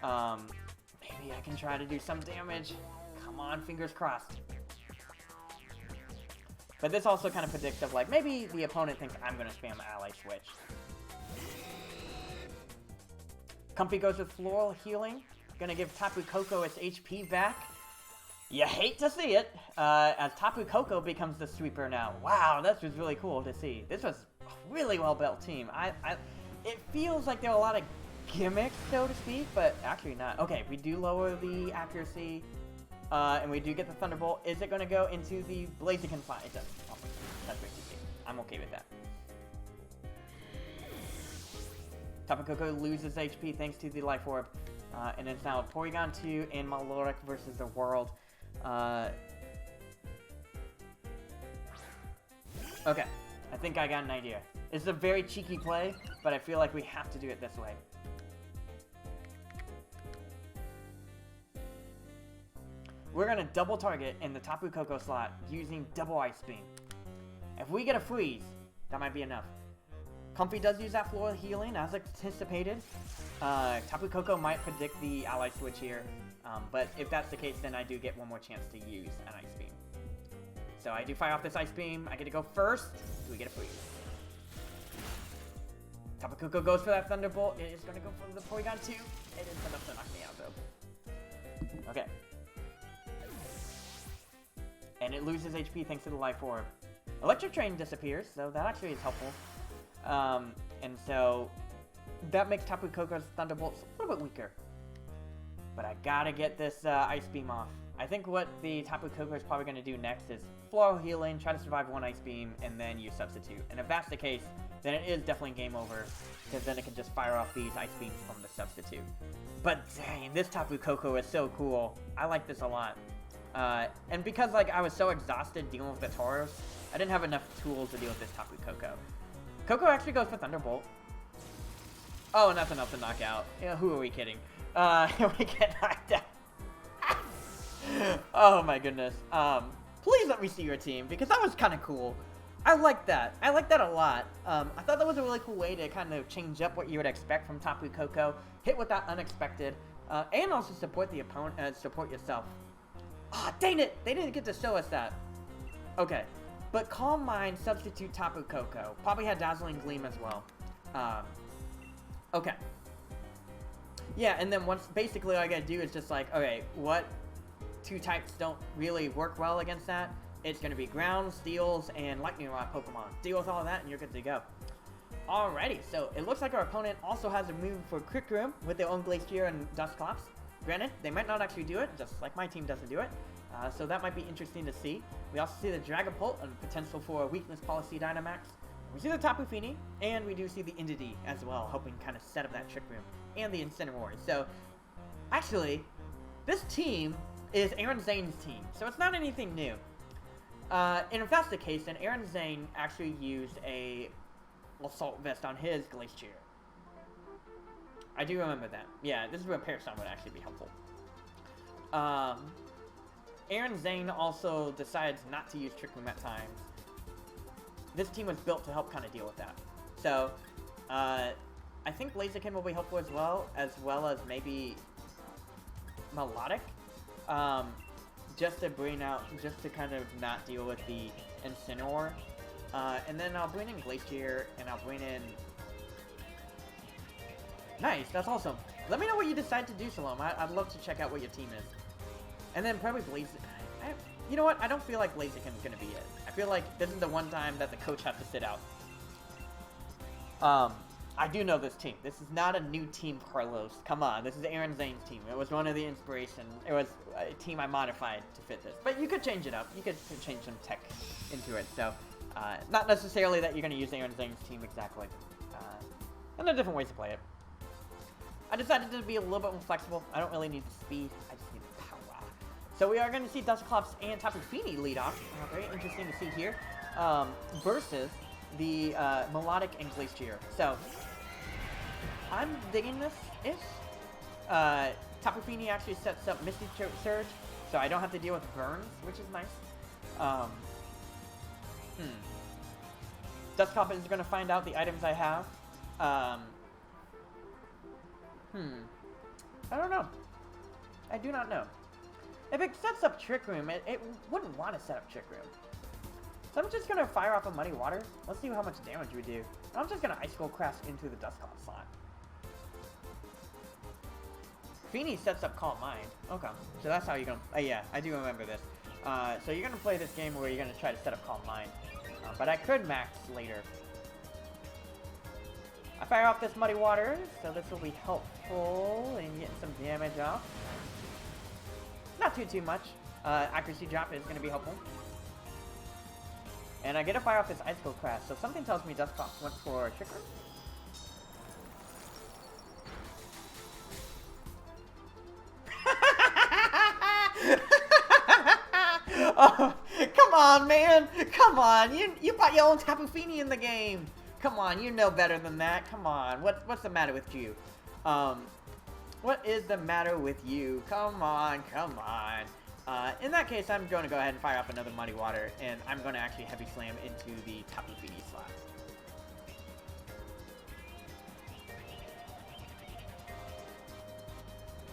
Maybe I can try to do some damage. Come on, fingers crossed. But this also kind of predicts of, like, maybe the opponent thinks I'm going to spam Ally Switch. Comfey goes with Floral Healing. Gonna give Tapu Koko its HP back. You hate to see it, as Tapu Koko becomes the sweeper now. Wow, this was really cool to see. This was a really well-built team. It feels like there are a lot of gimmicks, so to speak, but actually not. Okay, we do lower the accuracy, and we do get the Thunderbolt. Is it going to go into the Blaziken slot? It does. Oh, that's great to see. I'm okay with that. Tapu Koko loses HP thanks to the Life Orb, and it's now Porygon 2 and Melodic versus the world. Okay, I think I got an idea. It's a very cheeky play, but I feel like we have to do it this way. We're gonna double target in the Tapu Koko slot using double Ice Beam. If we get a freeze, that might be enough. Comfey does use that Floral Healing as anticipated. Tapu Koko might predict the Ally Switch here, but if that's the case, then I do get one more chance to use an Ice Beam. So I do fire off this Ice Beam. I get to go first. Do we get a freeze? Tapu Koko goes for that Thunderbolt. It is going to go for the Porygon 2. It is enough to knock me out, though. Okay. And it loses HP thanks to the Life Orb. Electric Train disappears, so that actually is helpful. And so that makes Tapu Koko's Thunderbolts a little bit weaker. But I gotta get this Ice Beam off. I think what the Tapu Koko is probably going to do next is Floral Healing, try to survive one Ice Beam, and then use Substitute. And if that's the case, then it is definitely game over, because then it can just fire off these Ice Beams from the Substitute. But dang, this Tapu Koko is so cool. I like this a lot. And because like I was so exhausted dealing with the Tauros, I didn't have enough tools to deal with this Tapu Koko. Koko actually goes for Thunderbolt. Oh, and that's enough to knock out. Yeah, who are we kidding? We get knocked out. Oh my goodness. Please let me see your team, because that was kind of cool. I like that. I like that a lot. I thought that was a really cool way to kind of change up what you would expect from Tapu Koko. Hit with that unexpected, and also support the opponent, support yourself. Ah, dang it! They didn't get to show us that. Okay. But Calm Mind, substitute Tapu Koko. Probably had Dazzling Gleam as well. Okay. Yeah, and then once, basically all I gotta do is just like, okay, what two types don't really work well against that? It's gonna be Ground, Steels, and Lightning Rod Pokemon. Deal with all of that and you're good to go. Alrighty, so it looks like our opponent also has a move for Quick Room with their own Glacier and Dusclops. Granted, they might not actually do it, just like my team doesn't do it. So that might be interesting to see. We also see the Dragapult and potential for a Weakness Policy Dynamax. We see the Tapu Fini, and we do see the Indeedee as well, helping kind of set up that Trick Room, and the Incineroar. So, actually, this team is Aaron Zane's team, so it's not anything new. And if that's the case, then Aaron Zane actually used a Assault Vest on his Glacier. I do remember that. Yeah, this is where Parasol would actually be helpful. Aaron Zane also decides not to use Trick Room at times. This team was built to help kind of deal with that. So, I think Blaziken will be helpful as well as maybe Melodic. Just to kind of not deal with the Incineroar. And then I'll bring in Glacier, and I'll bring in... Nice, that's awesome. Let me know what you decide to do, Salome. I'd love to check out what your team is. And then probably Blaziken. You know what? I don't feel like Blaziken's gonna be it. I feel like this is the one time that the coach has to sit out. I do know this team. This is not a new team, Carlos. Come on, this is Aaron Zane's team. It was one of the inspiration. It was a team I modified to fit this. But you could change it up. You could change some tech into it. So, not necessarily that you're going to use Aaron Zane's team exactly. And there are different ways to play it. I decided to be a little bit more flexible. I don't really need the speed. I just need the power. So we are going to see Dusclops and Tapu Fini lead off. Very interesting to see here. Versus the Melodic and Glacier. So, I'm digging this-ish. Tapu Fini actually sets up Misty Surge, so I don't have to deal with burns, which is nice. Dusclops is going to find out the items I have. I don't know. I do not know. If it sets up Trick Room, it wouldn't want to set up Trick Room. So I'm just going to fire off a Muddy Water. Let's see how much damage we do. I'm just going to Ice Cold Crash into the Dusclops slot. Fini sets up Calm Mind. Okay, so that's how you're going to... yeah, I do remember this. So you're going to play this game where you're going to try to set up Calm Mind. But I could max later. I fire off this Muddy Water, so this will be helpful in getting some damage off. Not too much. Accuracy drop is going to be helpful. And I get to fire off this Ice Cold Crash, so something tells me Dusclops went for a Trick Room. Oh, come on, man! Come on! You bought your own Tapu Fini in the game! Come on, you know better than that. Come on, what's the matter with you? What is the matter with you? Come on, come on. In that case, I'm going to go ahead and fire off another Muddy Water, and I'm going to actually Heavy Slam into the Tapu Fini slot.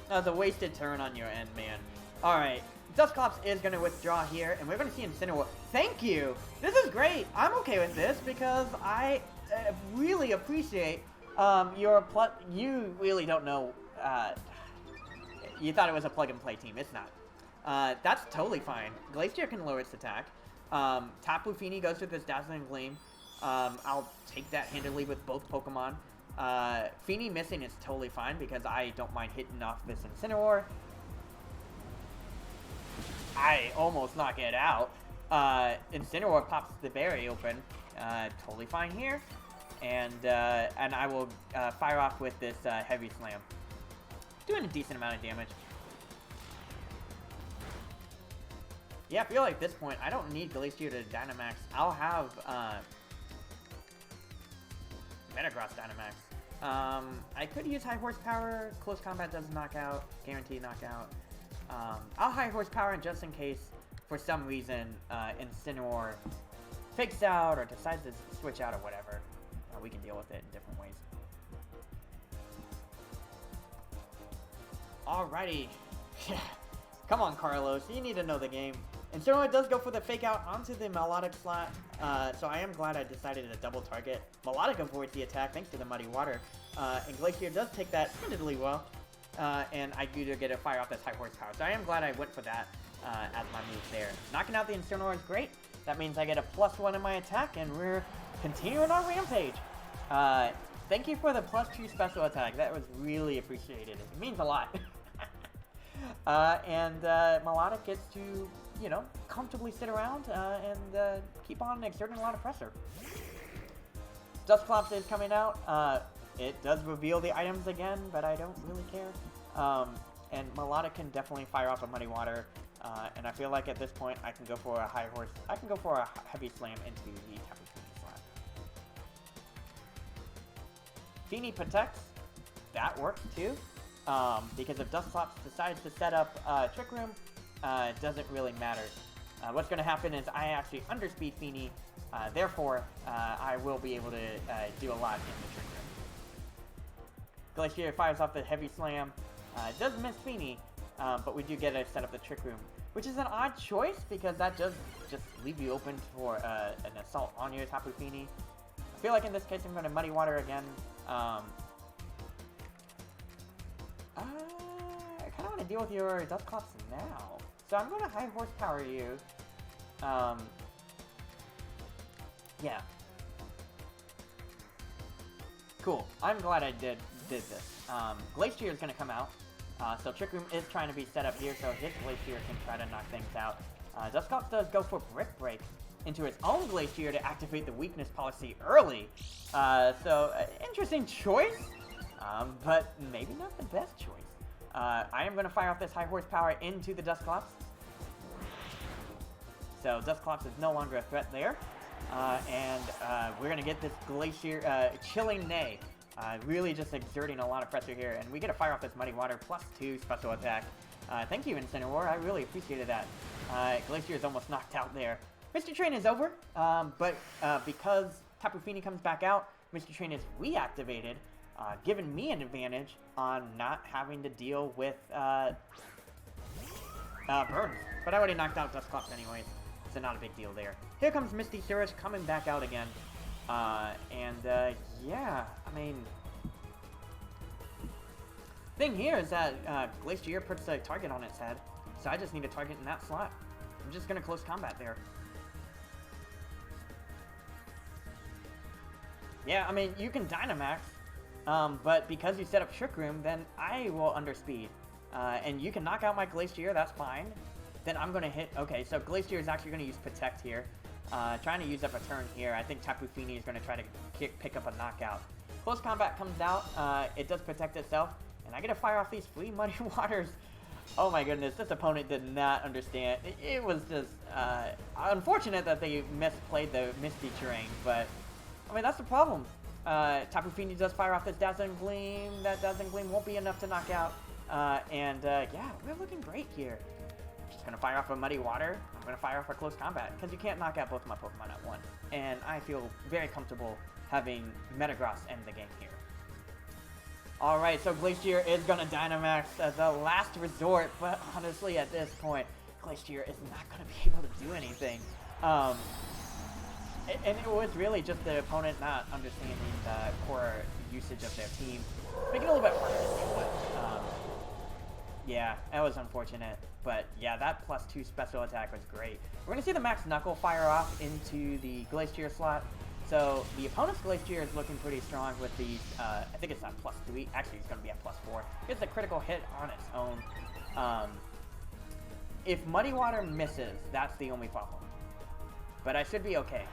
That was a wasted turn on your end, man. Alright, Dusclops is going to withdraw here, and we're going to see Incineroar. Thank you! This is great! I'm okay with this, because I really appreciate your you really don't know... you thought it was a plug-and-play team. It's not. That's totally fine. Glacier can lower its attack. Tapu Fini goes with this Dazzling Gleam. I'll take that handily with both Pokemon. Fini missing is totally fine because I don't mind hitting off this Incineroar. I almost knock it out. Incineroar pops the berry open. Totally fine here. And I will fire off with this Heavy Slam. Doing a decent amount of damage. Yeah, I feel like at this point, I don't need Glacier to Dynamax. I'll have Metagross Dynamax. I could use High Horsepower. Close Combat does knockout. Guaranteed knockout. I'll High Horsepower just in case, for some reason, Incineroar fakes out or decides to switch out or whatever. We can deal with it in different ways. Alrighty. Come on, Carlos. You need to know the game. Incineroar does go for the fake out onto the Melodic slot. So I am glad I decided to double target. Melodic avoids the attack thanks to the Muddy Water. And Glacier does take that handedly well. And I do get a fire off this High Horsepower. So I am glad I went for that as my move there. Knocking out the Incineroar is great. That means I get a +1 in my attack, and we're continuing our rampage. Thank you for the +2 special attack. That was really appreciated. It means a lot. And Melodic gets to, you know, comfortably sit around and keep on exerting a lot of pressure. Dusclops is coming out. It does reveal the items again, but I don't really care. And Melodic can definitely fire off a Muddy Water. And I feel like at this point I can go for a High Horse. I can go for a Heavy Slam into the Tapu Fini slot. Fini protects. That works too. Because if Dusclops decides to set up Trick Room, it doesn't really matter. What's going to happen is I actually underspeed Fini. Therefore, I will be able to do a lot in the Trick Room. Glacier fires off the Heavy Slam. It does miss Fini, but we do get to set up the Trick Room, which is an odd choice because that does just leave you open for an assault on your Tapu Fini. I feel like in this case I'm going to Muddy Water again. I kind of want to deal with your Dusclops now. So I'm going to High Horsepower you. Yeah. Cool. I'm glad I did this. Glacier is going to come out. So Trick Room is trying to be set up here, so his Glacier can try to knock things out. Dusclops does go for Brick Break into his own Glacier to activate the weakness policy early. So, interesting choice, but maybe not the best choice. I am going to fire off this High Horsepower into the Dusclops. So Dusclops is no longer a threat there. And we're going to get this Glacier, Chilling Neigh. Really just exerting a lot of pressure here. And we get to fire off this Muddy Water +2 special attack. Thank you, Incineroar. I really appreciated that. Glacier is almost knocked out there. Mr. Train is over, but because Tapu Fini comes back out, Mr. Train is reactivated, giving me an advantage on not having to deal with burns. But I already knocked out Dusclops anyways, so not a big deal there. Here comes Misty Cirrus coming back out again. Yeah, I mean... Thing here is that Glacier puts a target on its head, so I just need a target in that slot. I'm just going to close combat there. Yeah, I mean, you can Dynamax, but because you set up Trick Room, then I will underspeed. And you can knock out my Glacier, that's fine. Then I'm going to hit... Okay, so Glacier is actually going to use Protect here. Trying to use up a turn here. I think Tapu Fini is going to try to pick up a knockout. Close combat comes out. It does protect itself. And I get to fire off these free Muddy Waters. Oh my goodness, this opponent did not understand. It was just unfortunate that they misplayed the Misty Terrain. But, I mean, that's the problem. Tapu Fini does fire off this Dazzling Gleam. That Dazzling Gleam won't be enough to knock out. Yeah, we're looking great here. Just gonna fire off a Muddy Water. I'm gonna fire off a Close Combat, because you can't knock out both my Pokemon at once. And I feel very comfortable having Metagross end the game here. Alright, so Glacier is gonna Dynamax as a last resort, but honestly at this point, Glacier is not gonna be able to do anything. And it was really just the opponent not understanding the core usage of their team. Making it a little bit harder to deal with. Yeah, that was unfortunate. But yeah, that +2 special attack was great. We're going to see the Max Knuckle fire off into the Glacier slot. So the opponent's Glacier is looking pretty strong with these, I think it's at +3. Actually, it's going to be at +4. It's a critical hit on its own. If Muddy Water misses, that's the only problem. But I should be okay.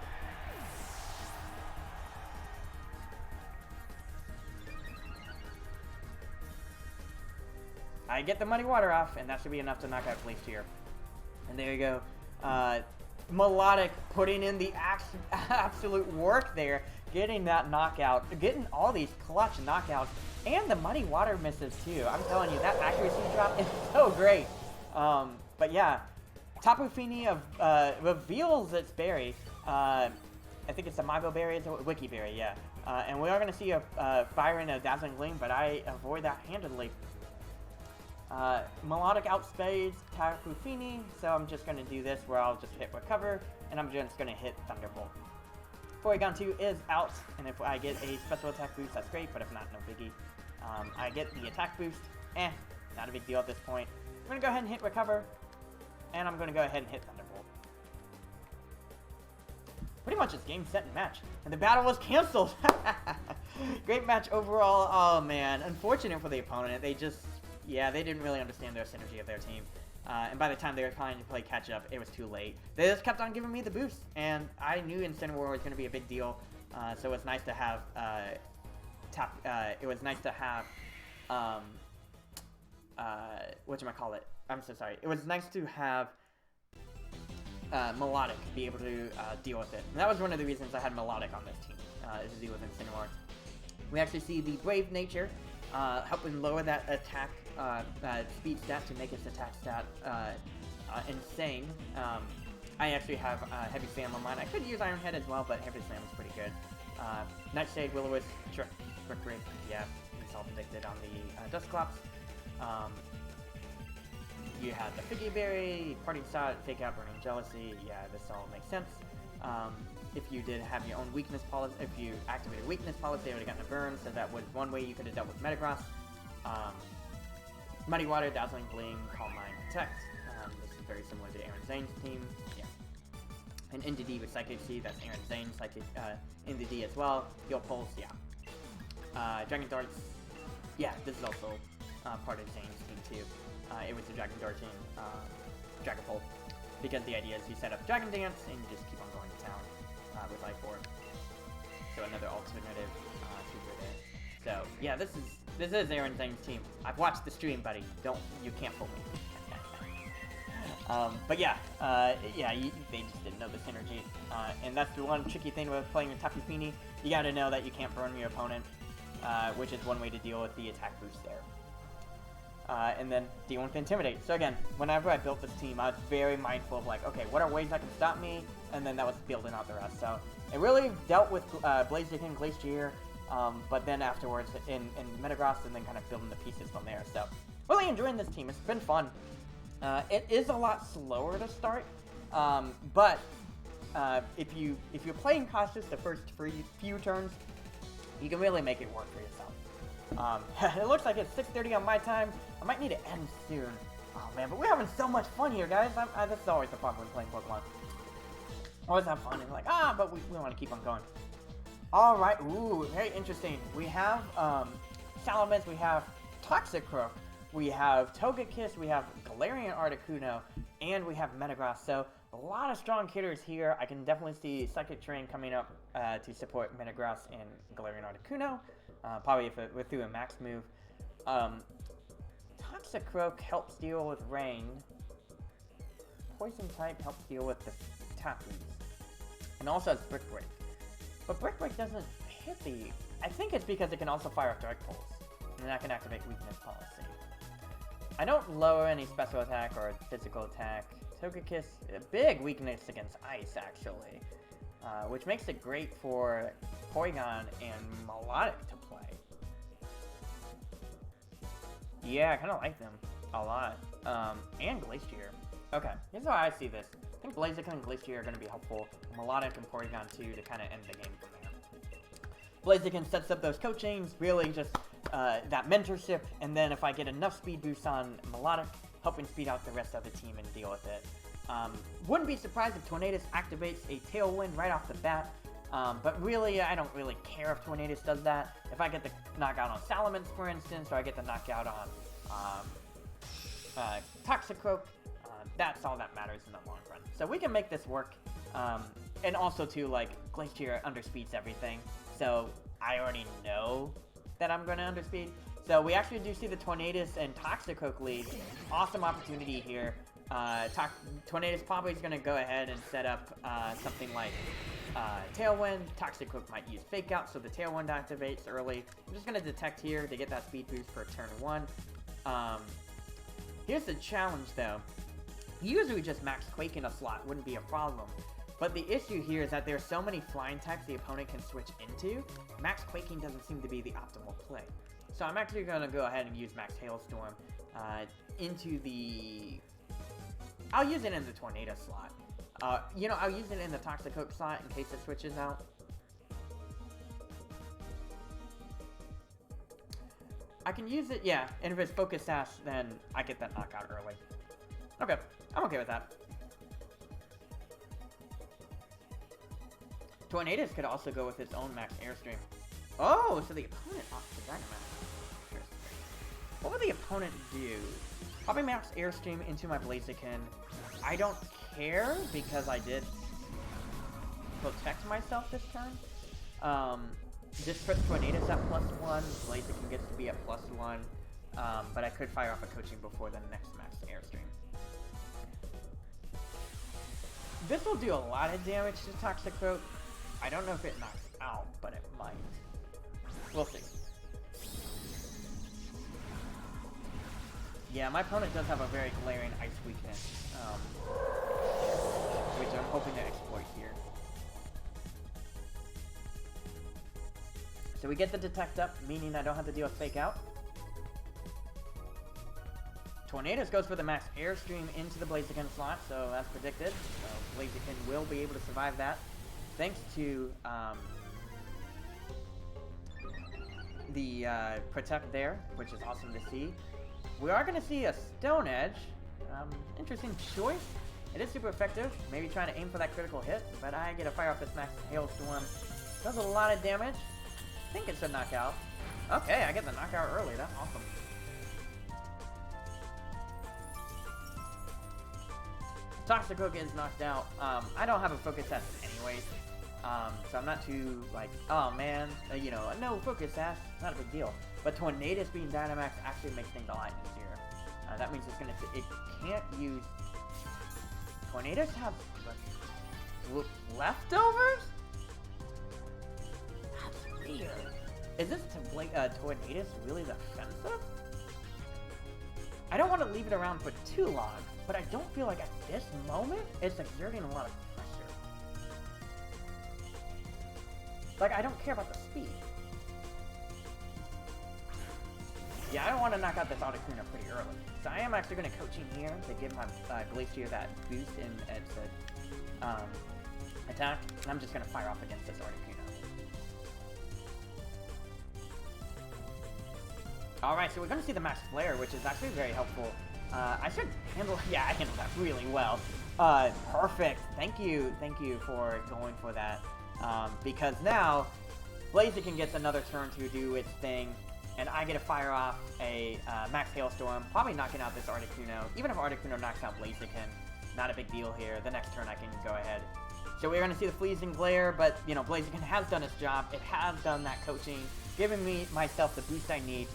I get the Muddy Water off, and that should be enough to knock out Glacier. And there you go. Melodic putting in the absolute work there, getting that knockout, getting all these clutch knockouts, and the Muddy Water misses too. I'm telling you, that accuracy drop is so great. But yeah, Tapu Fini reveals its berry. I think it's a Mago Berry, it's a Wiki Berry, yeah. And we are going to see a firing a Dazzling Gleam, but I avoid that handedly. Melodic outspades Tapu Fini, so I'm just going to do this where I'll just hit Recover, and I'm just going to hit Thunderbolt. Porygon 2 is out, and if I get a special attack boost, that's great, but if not, no biggie. I get the attack boost, not a big deal at this point. I'm going to go ahead and hit Recover, and I'm going to go ahead and hit Thunderbolt. pretty much it's game, set, and match. And the battle was canceled. Great match overall. Oh, man. Unfortunate for the opponent. They just, yeah, they didn't really understand their synergy of their team. And by the time they were trying to play catch-up, it was too late. They just kept on giving me the boost. And I knew Incineroar was going to be a big deal. So it was nice to have, it was nice to have, whatchamacallit? I'm so sorry. It was nice to have Melodic be able to deal with it. And that was one of the reasons I had Melodic on this team, is to deal with Incineroar. We actually see the Brave Nature helping lower that attack speed stat to make its attack stat insane. I actually have Heavy Slam on mine. I could use Iron Head as well, but Heavy Slam is pretty good. Nightshade, Will-O-Wisp, Brick Break, yeah, it's all predicted on the Dusclops. You had the Figgy Berry, Parting Shot, Fake Out, Burning Jealousy. Yeah, this all makes sense. If you did have your own weakness policy, if you activated weakness policy, I would have gotten a burn, so that was one way you could have dealt with Metagross. Muddy Water, Dazzling Gleam, Calm Mind, Protect. This is very similar to Aaron Zane's team. Yeah. And Indeedee with Psychic Seed, that's Aaron Zane's Psychic Indeedee as well. Heal Pulse, yeah. Dragon Darts, yeah, this is also part of Zane's team too. It was the Dragon Dart team, Dragapult, because the idea is you set up Dragon Dance and you just keep on going to town with I-4. So another alternative super there. So yeah, this is Aaron Zane's team. I've watched the stream, buddy. You can't fool me. But yeah, they just didn't know the synergy, and that's the one tricky thing with playing with Tapu Fini. You gotta know that you can't burn your opponent, which is one way to deal with the attack boost there. And then deal with Intimidate. So again, whenever I built this team, I was very mindful of like, okay, what are ways that can stop me? And then that was building out the rest. So it really dealt with Blaziken, Glacier, but then afterwards in Metagross, and then kind of building the pieces from there. So really enjoying this team. It's been fun. It is a lot slower to start, but if you're playing cautious the first few turns, you can really make it work for yourself. It looks like it's 6:30 on my time. I might need to end soon. Oh man, but we're having so much fun here, guys. This is always the fun when playing Pokemon. Always have fun and like, but we want to keep on going. All right, ooh, very interesting. We have Salamence, we have Toxicroak, we have Togekiss, we have Galarian Articuno, and we have Metagross. So a lot of strong hitters here. I can definitely see Psychic Terrain coming up to support Metagross and Galarian Articuno. Probably if it were through a max move. Toxicroak helps deal with rain. Poison type helps deal with the Tapus. And also has Brick Break. But Brick Break doesn't hit the... I think it's because it can also fire off Dark Pulse. And that can activate weakness policy. I don't lower any special attack or physical attack. Togekiss, a big weakness against ice actually. Which makes it great for Porygon and Melodic to play. Yeah, I kind of like them a lot. And Glacier. Okay, here's how I see this. I think Blaziken and Glacier are going to be helpful. Melodic and Porygon too to kind of end the game from there. Blaziken sets up those coachings, really just that mentorship, and then if I get enough speed boosts on Melodic, helping speed out the rest of the team and deal with it. Wouldn't be surprised if Tornadus activates a Tailwind right off the bat, but really, I don't really care if Tornadus does that. If I get the knockout on Salamence, for instance, or I get the knockout on Toxicroak, that's all that matters in the long run. So we can make this work, and also too, like, Glacier underspeeds everything, so I already know that I'm going to underspeed. So we actually do see the Tornadus and Toxicroak lead. Awesome opportunity here. Tornadus probably is going to go ahead and set up something like Tailwind. Toxicroak might use Fake Out, so the Tailwind activates early. I'm just going to detect here to get that speed boost for turn 1. Here's the challenge, though. Usually just Max Quake in a slot wouldn't be a problem. But the issue here is that there are so many flying types the opponent can switch into. Max Quaking doesn't seem to be the optimal play. So I'm actually going to go ahead and use Max Hailstorm into the... I'll use it in the Tornado slot. I'll use it in the Toxicroak slot in case it switches out. I can use it, yeah, and if it's Focus Sash, then I get that knockout early. Okay, I'm okay with that. Tornadus could also go with its own max airstream. Oh, so the opponent opts for Dynamax. What would the opponent do? Probably max airstream into my Blaziken. I don't care because I did protect myself this turn. Just puts Tornadus at +1. Blaziken gets to be at +1. But I could fire off a coaching before the next max airstream. This will do a lot of damage to Toxicroak. I don't know if it knocks out, but it might. We'll see. Yeah, my opponent does have a very glaring ice weakness, which I'm hoping to exploit here. So we get the Detect up, meaning I don't have to deal with Fake Out. Tornadus goes for the max airstream into the Blaziken slot, so as predicted. So Blaziken will be able to survive that, thanks to the Protect there, which is awesome to see. We are going to see a Stone Edge. Interesting choice. It is super effective. Maybe trying to aim for that critical hit, but I get to fire off this max Hailstorm. Does a lot of damage. I think it's a knockout. Okay, I get the knockout early. That's awesome. Toxicroak is knocked out. I don't have a Focus Sash anyways, so I'm not too, like, oh man, you know, no Focus Sash, not a big deal. But Tornadus being Dynamax actually makes things a lot easier. That means it can't use... Tornadus have leftovers? That's weird. Is this Tornadus really defensive? I don't want to leave it around for too long, but I don't feel like at this moment it's exerting a lot of pressure. Like, I don't care about the speed. Yeah, I don't want to knock out this Articuno pretty early. So I am actually going to coach in here to give my Glacier that boost in its attack. And I'm just going to fire off against this Articuno. Alright, so we're going to see the Max Flare, which is actually very helpful. I should handle... Yeah, I handled that really well. Perfect. Thank you for going for that. Because now, Blaziken gets another turn to do its thing, and I get to fire off a Max Hailstorm, probably knocking out this Articuno. Even if Articuno knocks out Blaziken, not a big deal here. The next turn I can go ahead. So we're going to see the Freezing Glare, but, you know, Blaziken has done its job. It has done that coaching, giving myself the boost I need.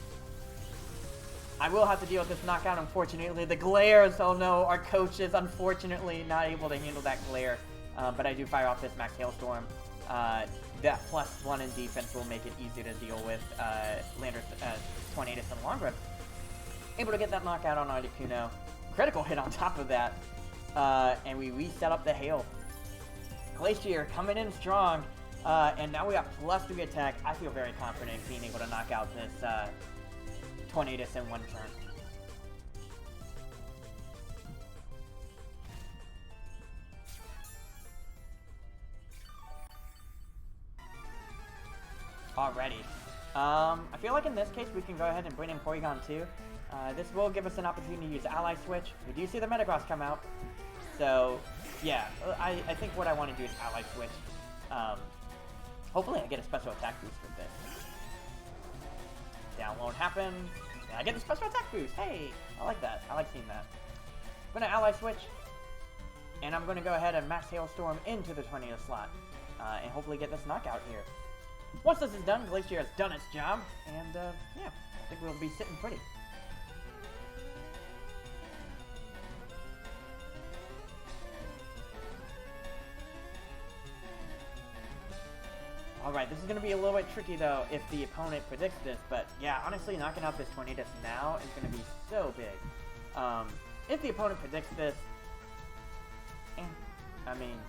I will have to deal with this knockout, unfortunately. The glares, oh no, our coach is unfortunately not able to handle that glare. But I do fire off this Max Hailstorm. That +1 in defense will make it easier to deal with Tornadus in the long run. Able to get that knockout on Articuno. Critical hit on top of that. And we reset up the Hail. Glacier coming in strong. And now we got +3 attack. I feel very confident being able to knock out this Tornadus in one turn. Alrighty. I feel like in this case we can go ahead and bring in Porygon 2. This will give us an opportunity to use Ally Switch. We do see the Metagross come out. So, yeah, I think what I want to do is Ally Switch. Hopefully I get a special attack boost with this. Down won't happen. And I get the special attack boost. Hey, I like that. I like seeing that. I'm going to Ally Switch. And I'm going to go ahead and Max Hailstorm into the Tornado slot. And hopefully get this knockout here. Once this is done, Glacier has done its job. And, yeah, I think we'll be sitting pretty. Alright, this is going to be a little bit tricky, though, if the opponent predicts this. But, yeah, honestly, knocking out this Tornadus now is going to be so big. If the opponent predicts this, I mean,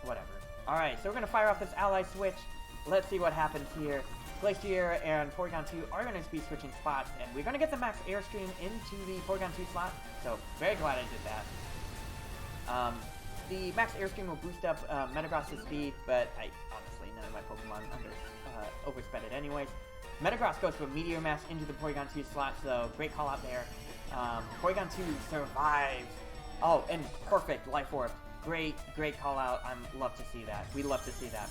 whatever. Alright, so we're going to fire off this Ally Switch. Let's see what happens here. Glacier and Porygon 2 are going to be switching spots, and we're going to get the Max Airstream into the Porygon 2 slot. So, very glad I did that. The Max Airstream will boost up Metagross's speed, but honestly, none of my Pokemon oversped it anyways. Metagross goes for Meteor Mash into the Porygon 2 slot, so great call out there. Porygon 2 survives. Oh, and perfect Life Orb. Great call out. Love to see that. We love to see that.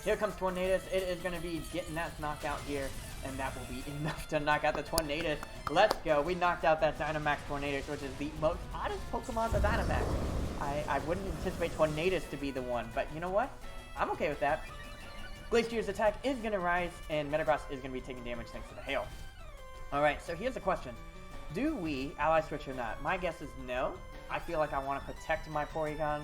Here comes Tornadus. It is going to be getting that knockout here, and that will be enough to knock out the Tornadus. Let's go. We knocked out that Dynamax Tornadus, which is the most oddest Pokemon to Dynamax. I wouldn't anticipate Tornadus to be the one, but you know what? I'm okay with that. Glacier's attack is going to rise, and Metagross is going to be taking damage thanks to the hail. Alright, so here's the question. Do we Ally Switch or not? My guess is no. I feel like I want to protect my Porygon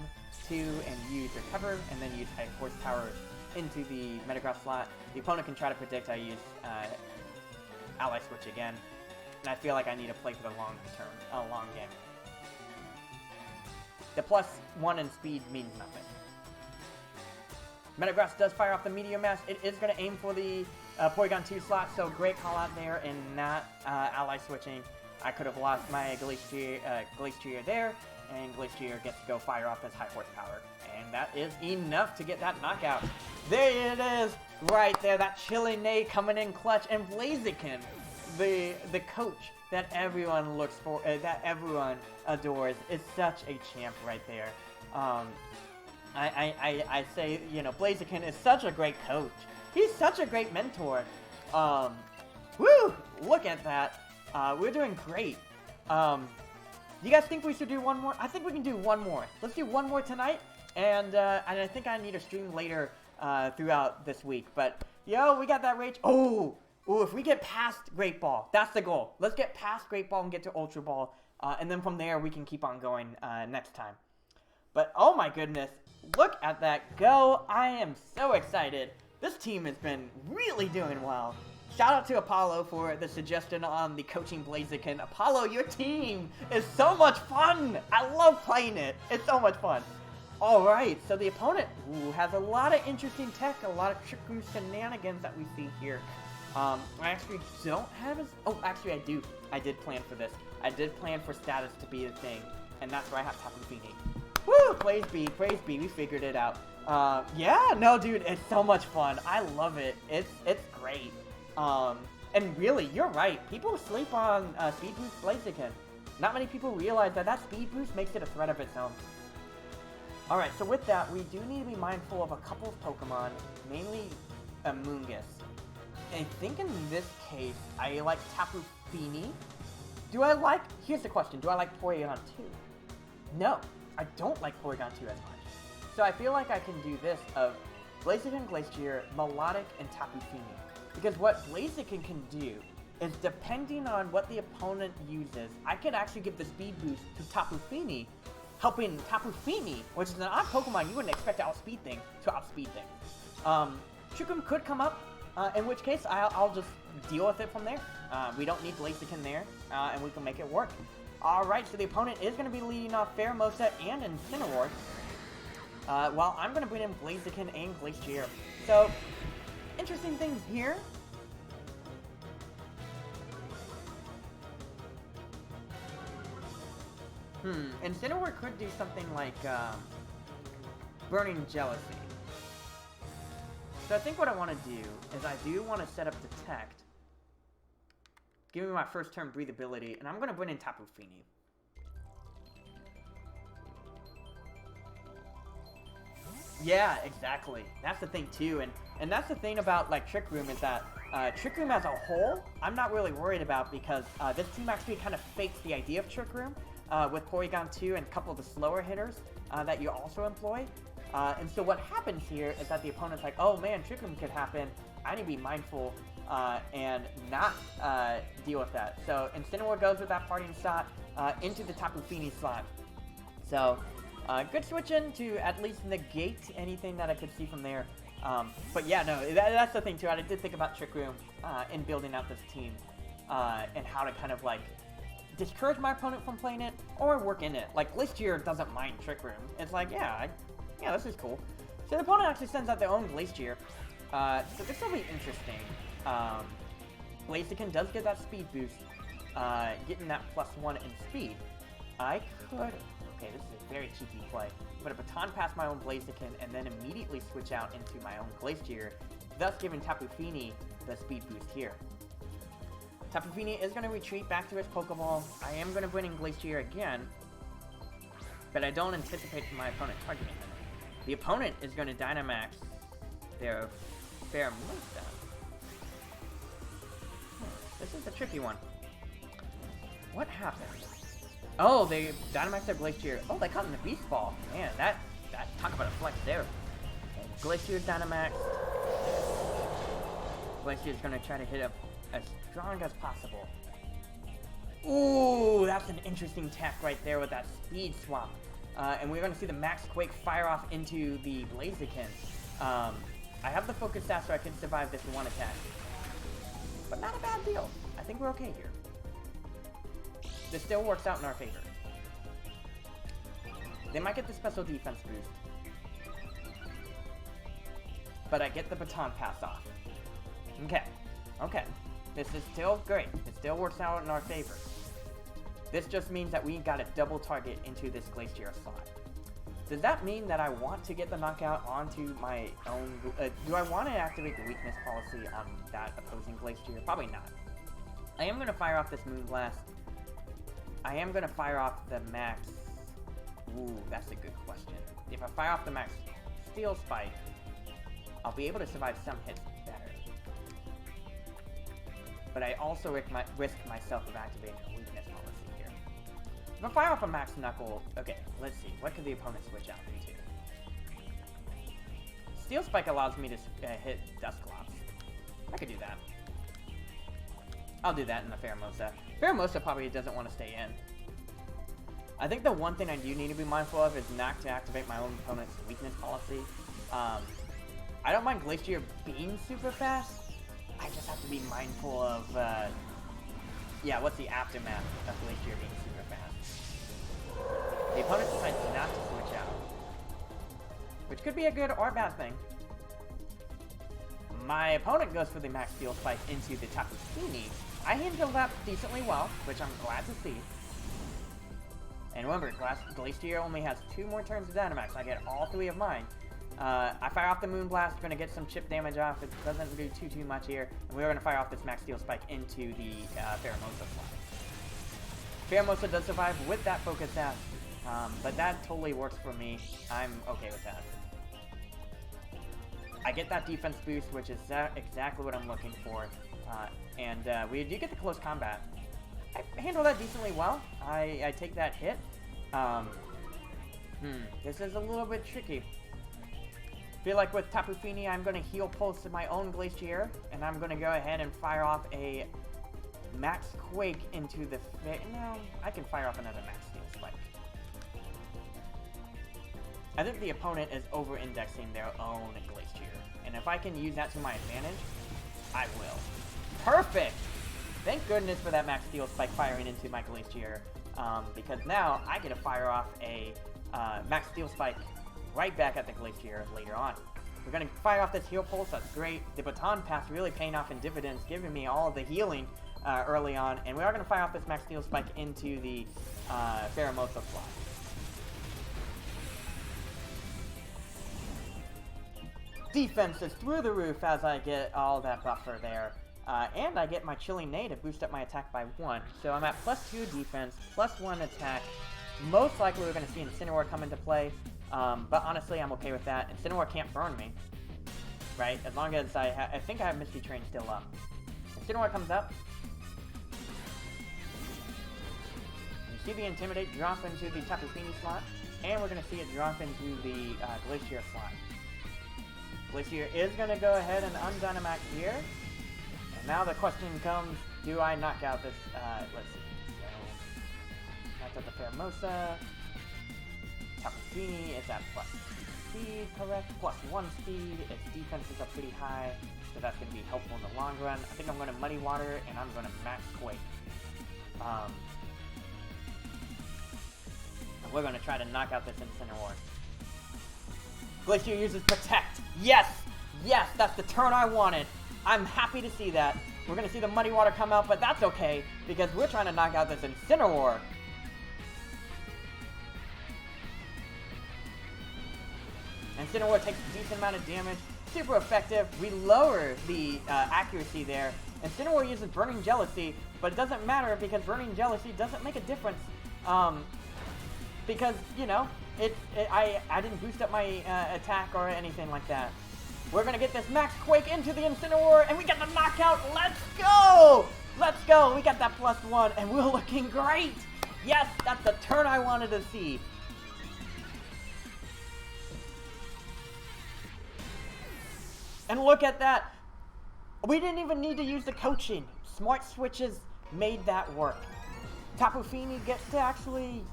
2 and use Recover, and then use High Horsepower into the Metagross slot. The opponent can try to predict I use Ally Switch again, and I feel like I need to play for the long game. The +1 in speed means nothing. Metagross does fire off the Meteor Mash. It is going to aim for the Porygon 2 slot, so great call out there and not Ally Switching. I could have lost my Glacier there, and Glacier gets to go fire off his High Horsepower. And that is enough to get that knockout. There it is, right there, that Chilling Neigh coming in clutch, and Blaziken, the coach that everyone looks for, that everyone adores, is such a champ right there. I say, you know, Blaziken is such a great coach. He's such a great mentor. Woo! Look at that. We're doing great. You guys think we should do one more? I think we can do one more. Let's do one more tonight, and I think I need to stream later throughout this week. But yo, we got that rage. Oh, if we get past Great Ball, that's the goal. Let's get past Great Ball and get to Ultra Ball, and then from there we can keep on going next time. But oh my goodness, look at that go! I am so excited. This team has been really doing well. Shout out to Apollo for the suggestion on the coaching Blaziken. Apollo, your team is so much fun! I love playing it. It's so much fun. Alright, so the opponent has a lot of interesting tech, a lot of Trick Room shenanigans that we see here. I actually don't have his... Oh, actually I do. I did plan for this. I did plan for status to be the thing, and that's where I have Tapu Fini. Woo! Praise be, we figured it out. Yeah, no dude, it's so much fun. I love it. It's great. And really, you're right. People sleep on Speed Boost Blaziken. Not many people realize that Speed Boost makes it a threat of its own. Alright, so with that, we do need to be mindful of a couple of Pokemon, mainly Amoonguss. I think in this case, I like Tapu Fini. Here's the question, do I like Porygon 2? No, I don't like Porygon 2 as much. So I feel like I can do this of Blaziken, Glacier, Melodic, and Tapu Fini. Because what Blaziken can do is, depending on what the opponent uses, I could actually give the speed boost to Tapu Fini, helping Tapu Fini, which is an odd Pokemon you wouldn't expect to outspeed things, Trick Room could come up, in which case I'll just deal with it from there. We don't need Blaziken there, and we can make it work. Alright, so the opponent is going to be leading off Pheromosa and Incineroar, while I'm going to bring in Blaziken and Glacier. So, interesting things here. Incineroar could do something like Burning Jealousy. So I think what I want to do is I do want to set up Detect, give me my first turn Breathability, and I'm going to bring in Tapu Fini. Yeah, exactly. That's the thing too, and that's the thing about like Trick Room is that Trick Room as a whole, I'm not really worried about because this team actually kind of fakes the idea of Trick Room with Porygon 2 and a couple of the slower hitters that you also employ. And so what happens here is that the opponent's like, oh man, Trick Room could happen. I need to be mindful and not deal with that. So Incineroar goes with that parting shot into the Tapu Fini slot. So good switch in to at least negate anything that I could see from there. But yeah, no, that's the thing too. I did think about Trick Room in building out this team and how to kind of like discourage my opponent from playing it or work in it. Like Glacier doesn't mind Trick Room. It's like, yeah, this is cool. So the opponent actually sends out their own Glacier. So this will be interesting. Blaziken does get that speed boost, getting that +1 in speed. I could... Okay, this is a very cheeky play. But a Baton past my own Blaziken and then immediately switch out into my own Glacier, thus giving Tapu Fini the speed boost here. Tapu Fini is going to retreat back to his Pokeball. I am going to bring in Glacier again. but I don't anticipate my opponent targeting them. The opponent is going to Dynamax their Pheromosa. This is a tricky one. What happened? Oh, they Dynamax their Glacier. Oh, they caught in the Beast Ball. Man, that talk about a flex there. Glacier Dynamax. Glacier is going to try to hit up as strong as possible. Ooh, that's an interesting attack right there with that speed swap. And we're going to see the Max Quake fire off into the Blaziken. I have the Focus Sash so I can survive this one attack. But not a bad deal. I think we're okay here. This still works out in our favor. They might get the special defense boost. But I get the baton pass off. Okay. Okay. This is still great. It still works out in our favor. This just means that we got a double target into this Glacier slot. Does that mean that I want to get the knockout onto my own... do I want to activate the weakness policy on that opposing Glacier? Probably not. I am going to fire off this Moonblast. I am going to fire off the Max... Ooh, that's a good question. If I fire off the Max Steel Spike, I'll be able to survive some hits better. But I also risk myself of activating a weakness policy here. If I fire off a Max Knuckle... Okay, let's see. What could the opponent switch out into? Steel Spike allows me to hit Dusclops. I could do that. I'll do that in the Pheromosa. Pheromosa probably doesn't want to stay in. I think the one thing I do need to be mindful of is not to activate my own opponent's weakness policy. I don't mind Glacier being super fast. I just have to be mindful of, yeah, what's the aftermath of Glacier being super fast. The opponent decides not to switch out, which could be a good or bad thing. My opponent goes for the Max Steel Spike into the Tapu Fini. I handled that decently well, which I'm glad to see. And remember, Glacier only has 2 more turns of Dynamax. I get all 3 of mine. I fire off the Moonblast, going to get some chip damage off. It doesn't do too much here. And we're going to fire off this Max Steel Spike into the Pheromosa slot. Pheromosa does survive with that Focus Sash, but that totally works for me. I'm okay with that. I get that defense boost, which is exactly what I'm looking for. And we do get the close combat. I handle that decently well. I take that hit. This is a little bit tricky. Feel like with Tapu Fini, I'm going to heal pulse my own Glacier, and I'm going to go ahead and fire off a Max Quake into the... No, I can fire off another Max Steel Spike. I think the opponent is over-indexing their own Glacier, and if I can use that to my advantage, I will. Perfect! Thank goodness for that Max Steel Spike firing into my Glacier, because now I get to fire off a Max Steel Spike right back at the Glacier later on. We're going to fire off this heal pulse, that's great. The baton pass really paying off in dividends, giving me all the healing early on, and we are going to fire off this Max Steel Spike into the Pheromosa slot. Defense is through the roof as I get all that buffer there. And I get my Chilling Neigh to boost up my attack by 1. So I'm at +2 defense, +1 attack. Most likely we're going to see Incineroar come into play. But honestly, I'm okay with that. Incineroar can't burn me. Right? As long as I think I have Misty Train still up. Incineroar comes up. You see the Intimidate drop into the Tapu Fini slot. And we're going to see it drop into the Glacier slot. Glacier is going to go ahead and Undynamax here. And now the question comes, do I knock out this, let's see. So, knocked out the Pheromosa. Tapu Fini is at +2 speed, correct? +1 speed. Its defense is up pretty high, so that's going to be helpful in the long run. I think I'm going to Muddy Water, and I'm going to Max Quake. And we're going to try to knock out this Incineroar. Glacier uses Protect. Yes! Yes, that's the turn I wanted. I'm happy to see that. We're going to see the Muddy Water come out, but that's okay, because we're trying to knock out this Incineroar. Incineroar takes a decent amount of damage. Super effective. We lower the accuracy there. Incineroar uses Burning Jealousy, but it doesn't matter because Burning Jealousy doesn't make a difference. because, you know, I didn't boost up my attack or anything like that. We're gonna get this Max Quake into the Incineroar, and we got the knockout. Let's go! Let's go! We got that +1, and we're looking great! Yes, that's the turn I wanted to see. And look at that! We didn't even need to use the coaching. Smart switches made that work. Tapu Fini gets to actually,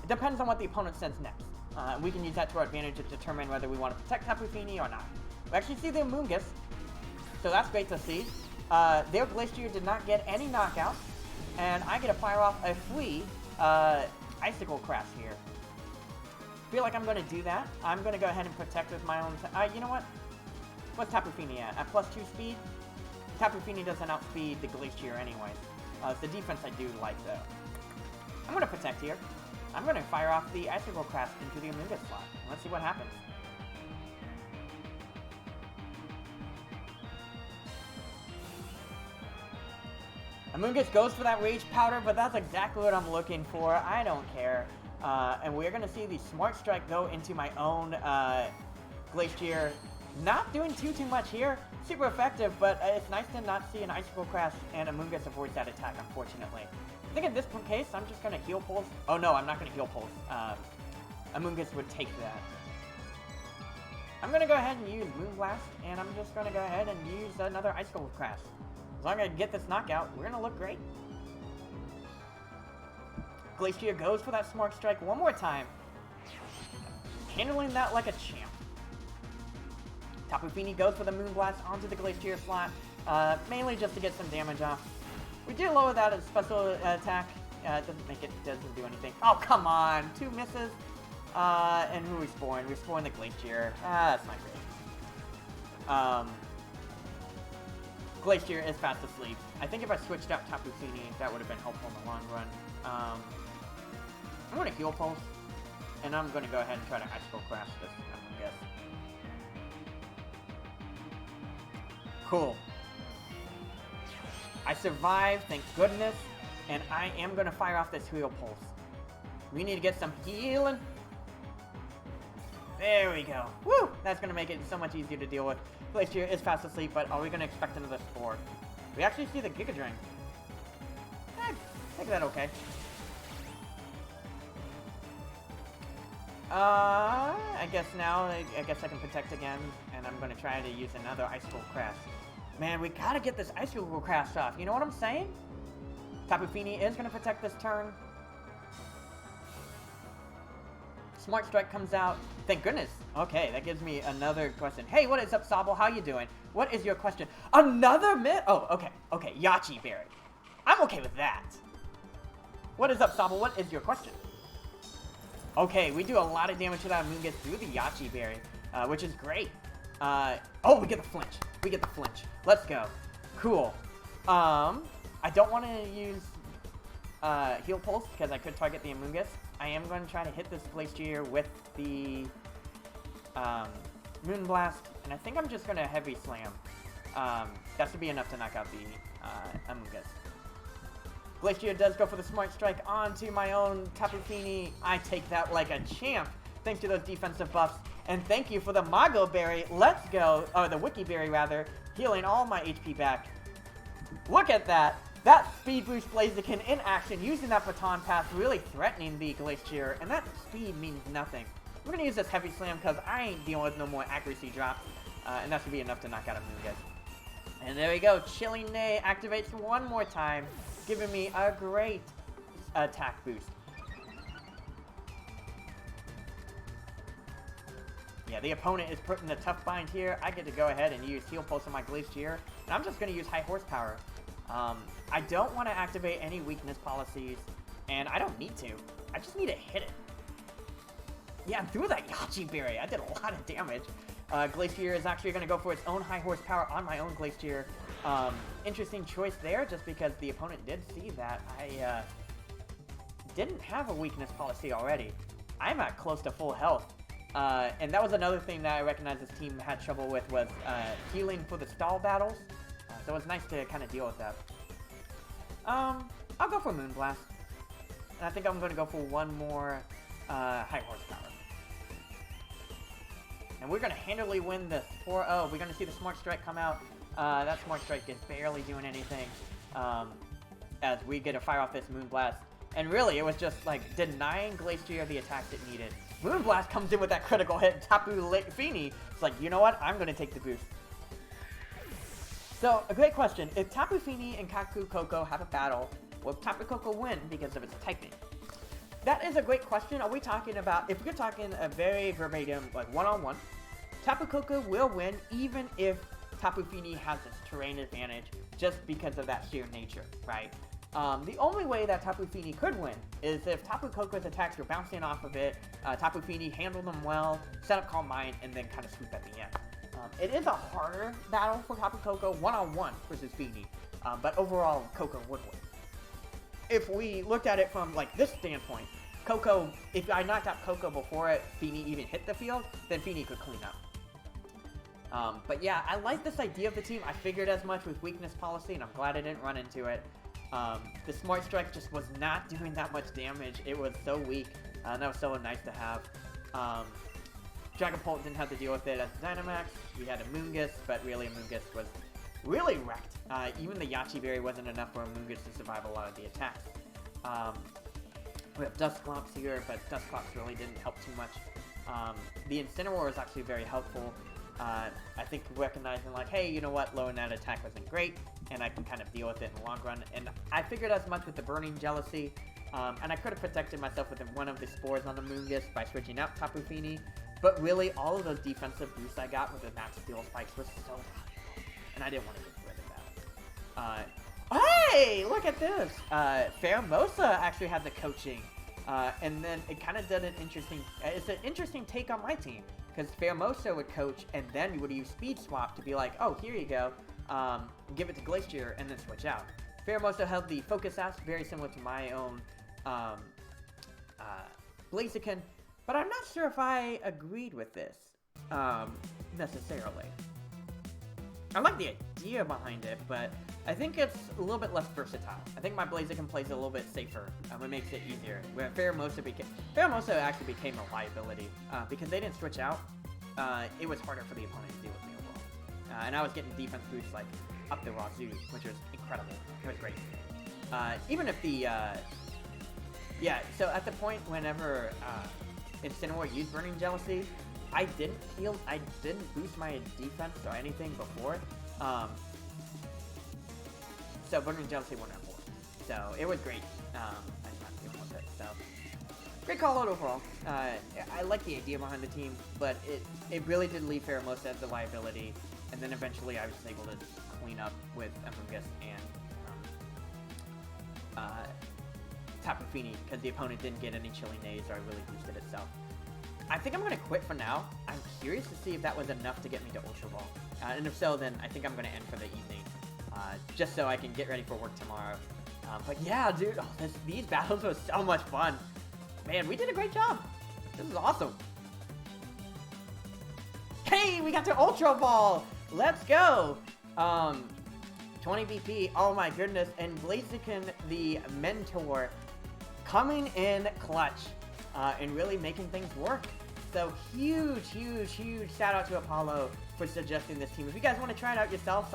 it depends on what the opponent sends next. We can use that to our advantage to determine whether we want to protect Tapu Fini or not. We actually see the Amoonguss, so that's great to see. Their Glacier did not get any knockouts, and I get to fire off a free Icicle Crash here. Feel like I'm going to do that. I'm going to go ahead and protect with my own... you know what? What's Tapu Fini at? At +2 speed? Tapu Fini doesn't outspeed the Glacier anyway. It's the defense I do like, though. I'm going to protect here. I'm going to fire off the Icicle Crash into the Amoonguss slot. Let's see what happens. Amoonguss goes for that Rage Powder, but that's exactly what I'm looking for. I don't care. And we're going to see the Smart Strike go into my own Glacier. Not doing too much here. Super effective, but it's nice to not see an Icicle Crash, and Amoonguss avoids that attack, unfortunately. I think in this case, I'm just going to Heal Pulse. Oh no, I'm not going to Heal Pulse. Amoonguss would take that. I'm going to go ahead and use Moonblast, and I'm just going to go ahead and use another Icicle Crash. As long as I get this knockout, we're going to look great. Glacier goes for that Smart Strike one more time. Handling that like a champ. Tapu Fini goes for the Moonblast onto the Glacier slot, mainly just to get some damage off. We do lower that as special attack. Doesn't do anything. Oh, come on! 2 misses. And who respawn? Respawn the Glacier. That's not great. Glacier is fast asleep. I think if I switched out Tapu Fini, that would have been helpful in the long run. I'm going to Heal Pulse, and I'm going to go ahead and try to Icicle Crash this, I guess. Cool. I survived, thank goodness, and I am going to fire off this Heal Pulse. We need to get some healing. There we go. Woo! That's going to make it so much easier to deal with. Glacier is fast asleep, but are we going to expect another Spore? We actually see the Giga Drain. I think that okay. I guess now, I guess I can protect again, and I'm going to try to use another Icicle Crash. Man, we gotta get this Icicle Crash off, you know what I'm saying? Tapu Fini is going to protect this turn. Smart Strike comes out. Thank goodness. Okay, that gives me another question. Hey, what is up, Sobble? How you doing? What is your question? Another myth? Oh, okay. Okay, Yache Berry. I'm okay with that. What is up, Sobble? What is your question? Okay, we do a lot of damage to that Amoonguss through the Yache Berry, which is great. Oh, we get the flinch. We get the flinch. Let's go. Cool. I don't want to use Heal Pulse because I could target the Amoonguss. I am going to try to hit this Glacier with the Moonblast, and I think I'm just going to Heavy Slam. That should be enough to knock out the Amoonguss. Glacier does go for the Smart Strike onto my own Tapu Fini. I take that like a champ, thanks to those defensive buffs. And thank you for the Mago Berry. Let's go. Or the Wiki Berry, rather. Healing all my HP back. Look at that. That Speed Boost Blaziken in action, using that Baton Pass, really threatening the Glacier. And that speed means nothing. We're going to use this Heavy Slam because I ain't dealing with no more accuracy drops. And that should be enough to knock out a Moonguss. And there we go. Chilling Neigh activates one more time, giving me a great attack boost. Yeah, the opponent is put in a tough bind here. I get to go ahead and use Heal Pulse on my Glacier. And I'm just going to use High Horsepower. I don't want to activate any weakness policies, and I don't need to. I just need to hit it. Yeah, through that Yache Berry, I did a lot of damage. Glacier is actually going to go for its own High Horsepower on my own Glacier. Interesting choice there, just because the opponent did see that I didn't have a weakness policy already. I'm at close to full health. And that was another thing that I recognized this team had trouble with, was healing for the stall battles. So it was nice to kind of deal with that. I'll go for Moonblast. and I think I'm going to go for one more high horsepower. And we're going to handily win this 4-0. We're going to see the Smart Strike come out. That Smart Strike is barely doing anything as we get to fire off this Moonblast. And really, it was just like denying Glacier the attacks it needed. Moonblast comes in with that critical hit. Tapu Fini, it's like, you know what? I'm going to take the boost. So, a great question. If Tapu Fini and Kaku Koko have a battle, will Tapu Koko win because of its typing? That is a great question. Are we talking about, if we're talking a very verbatim, like one-on-one, Tapu Koko will win even if Tapu Fini has its terrain advantage just because of that sheer nature, right? The only way that Tapu Fini could win is if Tapu Koko's attacks were bouncing off of it, Tapu Fini handled them well, set up Calm Mind, and then kind of swoop at the end. It is a harder battle for Tapu Koko, one-on-one versus Fini, but overall, Koko would win. If we looked at it from like this standpoint, Koko, if I knocked out Koko before Fini even hit the field, then Fini could clean up. But yeah, I like this idea of the team. I figured as much with weakness policy, and I'm glad I didn't run into it. The Smart Strike just was not doing that much damage. It was so weak, and that was so nice to have. Dragapult didn't have to deal with it as Dynamax. We had a Moongus, but really Moongus was really wrecked. Even the Yachi Berry wasn't enough for a Moongus to survive a lot of the attacks. We have Dusclops here, but Dusclops really didn't help too much. The Incineroar was actually very helpful. I think recognizing like, hey, you know what, lowering that attack wasn't great, and I can kind of deal with it in the long run. And I figured as much with the Burning Jealousy, and I could have protected myself with one of the Spores on the Moongus by switching out Tapu Fini, but really all of those defensive boosts I got with the Max Steel Spikes was so valuable, and I didn't want to get rid of that. Hey, look at this! Pheromosa actually had the coaching, and then it kind of did an interesting, it's an interesting take on my team. Because Pheromosa would coach, and then you would use Speed Swap to be like, oh, here you go, give it to Glacier, and then switch out. Pheromosa held the Focus Sash, very similar to my own Blaziken, but I'm not sure if I agreed with this, necessarily. I like the idea behind it, but I think it's a little bit less versatile. I think my Blaziken plays a little bit safer, it makes it easier. Where Pheromosa actually became a liability, because they didn't switch out, it was harder for the opponent to deal with me overall. And I was getting defense boosts like up the Razoo, which was incredible. It was great. Even if the, yeah, so at the point whenever Incineroar used Burning Jealousy, I didn't boost my defense or anything before. So Burning Jealousy went at 4. So it was great. I'm not dealing with it. So great call out overall. I like the idea behind the team, but it really did leave Pheromosa as the liability. And then eventually I was able to clean up with Amoonguss and Tapu Fini because the opponent didn't get any Chilling Nays or really boosted itself. I think I'm going to quit for now. I'm curious to see if that was enough to get me to Ultra Ball. And if so, then I think I'm going to end for the evening. Just so I can get ready for work tomorrow. But yeah, dude, these battles were so much fun. Man, we did a great job. This is awesome. Hey, we got to Ultra Ball. Let's go. 20 BP. Oh my goodness. And Blaziken, the mentor, coming in clutch and really making things work. So huge shout out to Apollo for suggesting this team. If you guys want to try it out yourselves,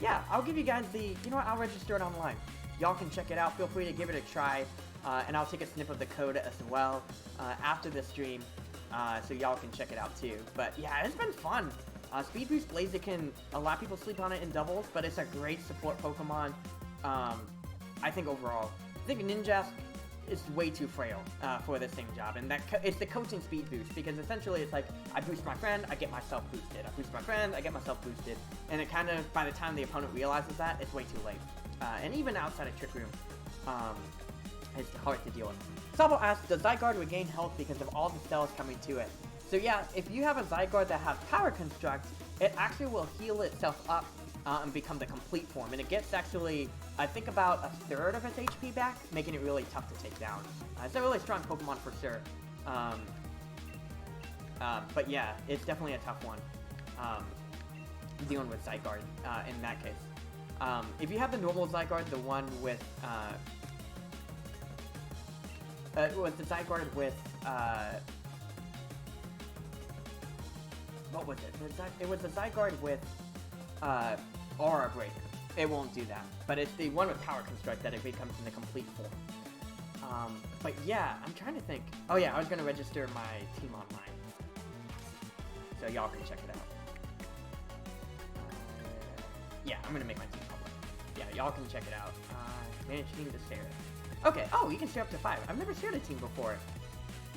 yeah, I'll give you guys you know what, I'll register it online. Y'all can check it out. Feel free to give it a try. And I'll take a snip of the code as well after the stream, so y'all can check it out too. But yeah, it's been fun. Speed Boost Blaziken, a lot of people sleep on it in doubles, but it's a great support Pokemon. I think overall, I think Ninjask is way too frail for the same job, and it's the coaching speed boost, because essentially it's like, I boost my friend, I get myself boosted. I boost my friend, I get myself boosted. And it kind of, by the time the opponent realizes that, it's way too late. And even outside of Trick Room, it's hard to deal with. Sabo asks, does Zygarde regain health because of all the cells coming to it? So yeah, if you have a Zygarde that has Power Construct, it actually will heal itself up and become the complete form. And it gets actually, I think, about a third of its HP back, making it really tough to take down. It's a really strong Pokemon for sure. But yeah, it's definitely a tough one dealing with Zygarde in that case. If you have the normal Zygarde, the one with it was the Zygarde with, what was it? It was the Zygarde with, Aura Break. It won't do that. But it's the one with Power Construct that it becomes in the complete form. But yeah, I'm trying to think. Oh yeah, I was gonna register my team online. So y'all can check it out. Yeah, I'm gonna make my team public. Yeah, y'all can check it out. Manage team to share. Okay, oh, you can share up to 5. I've never shared a team before.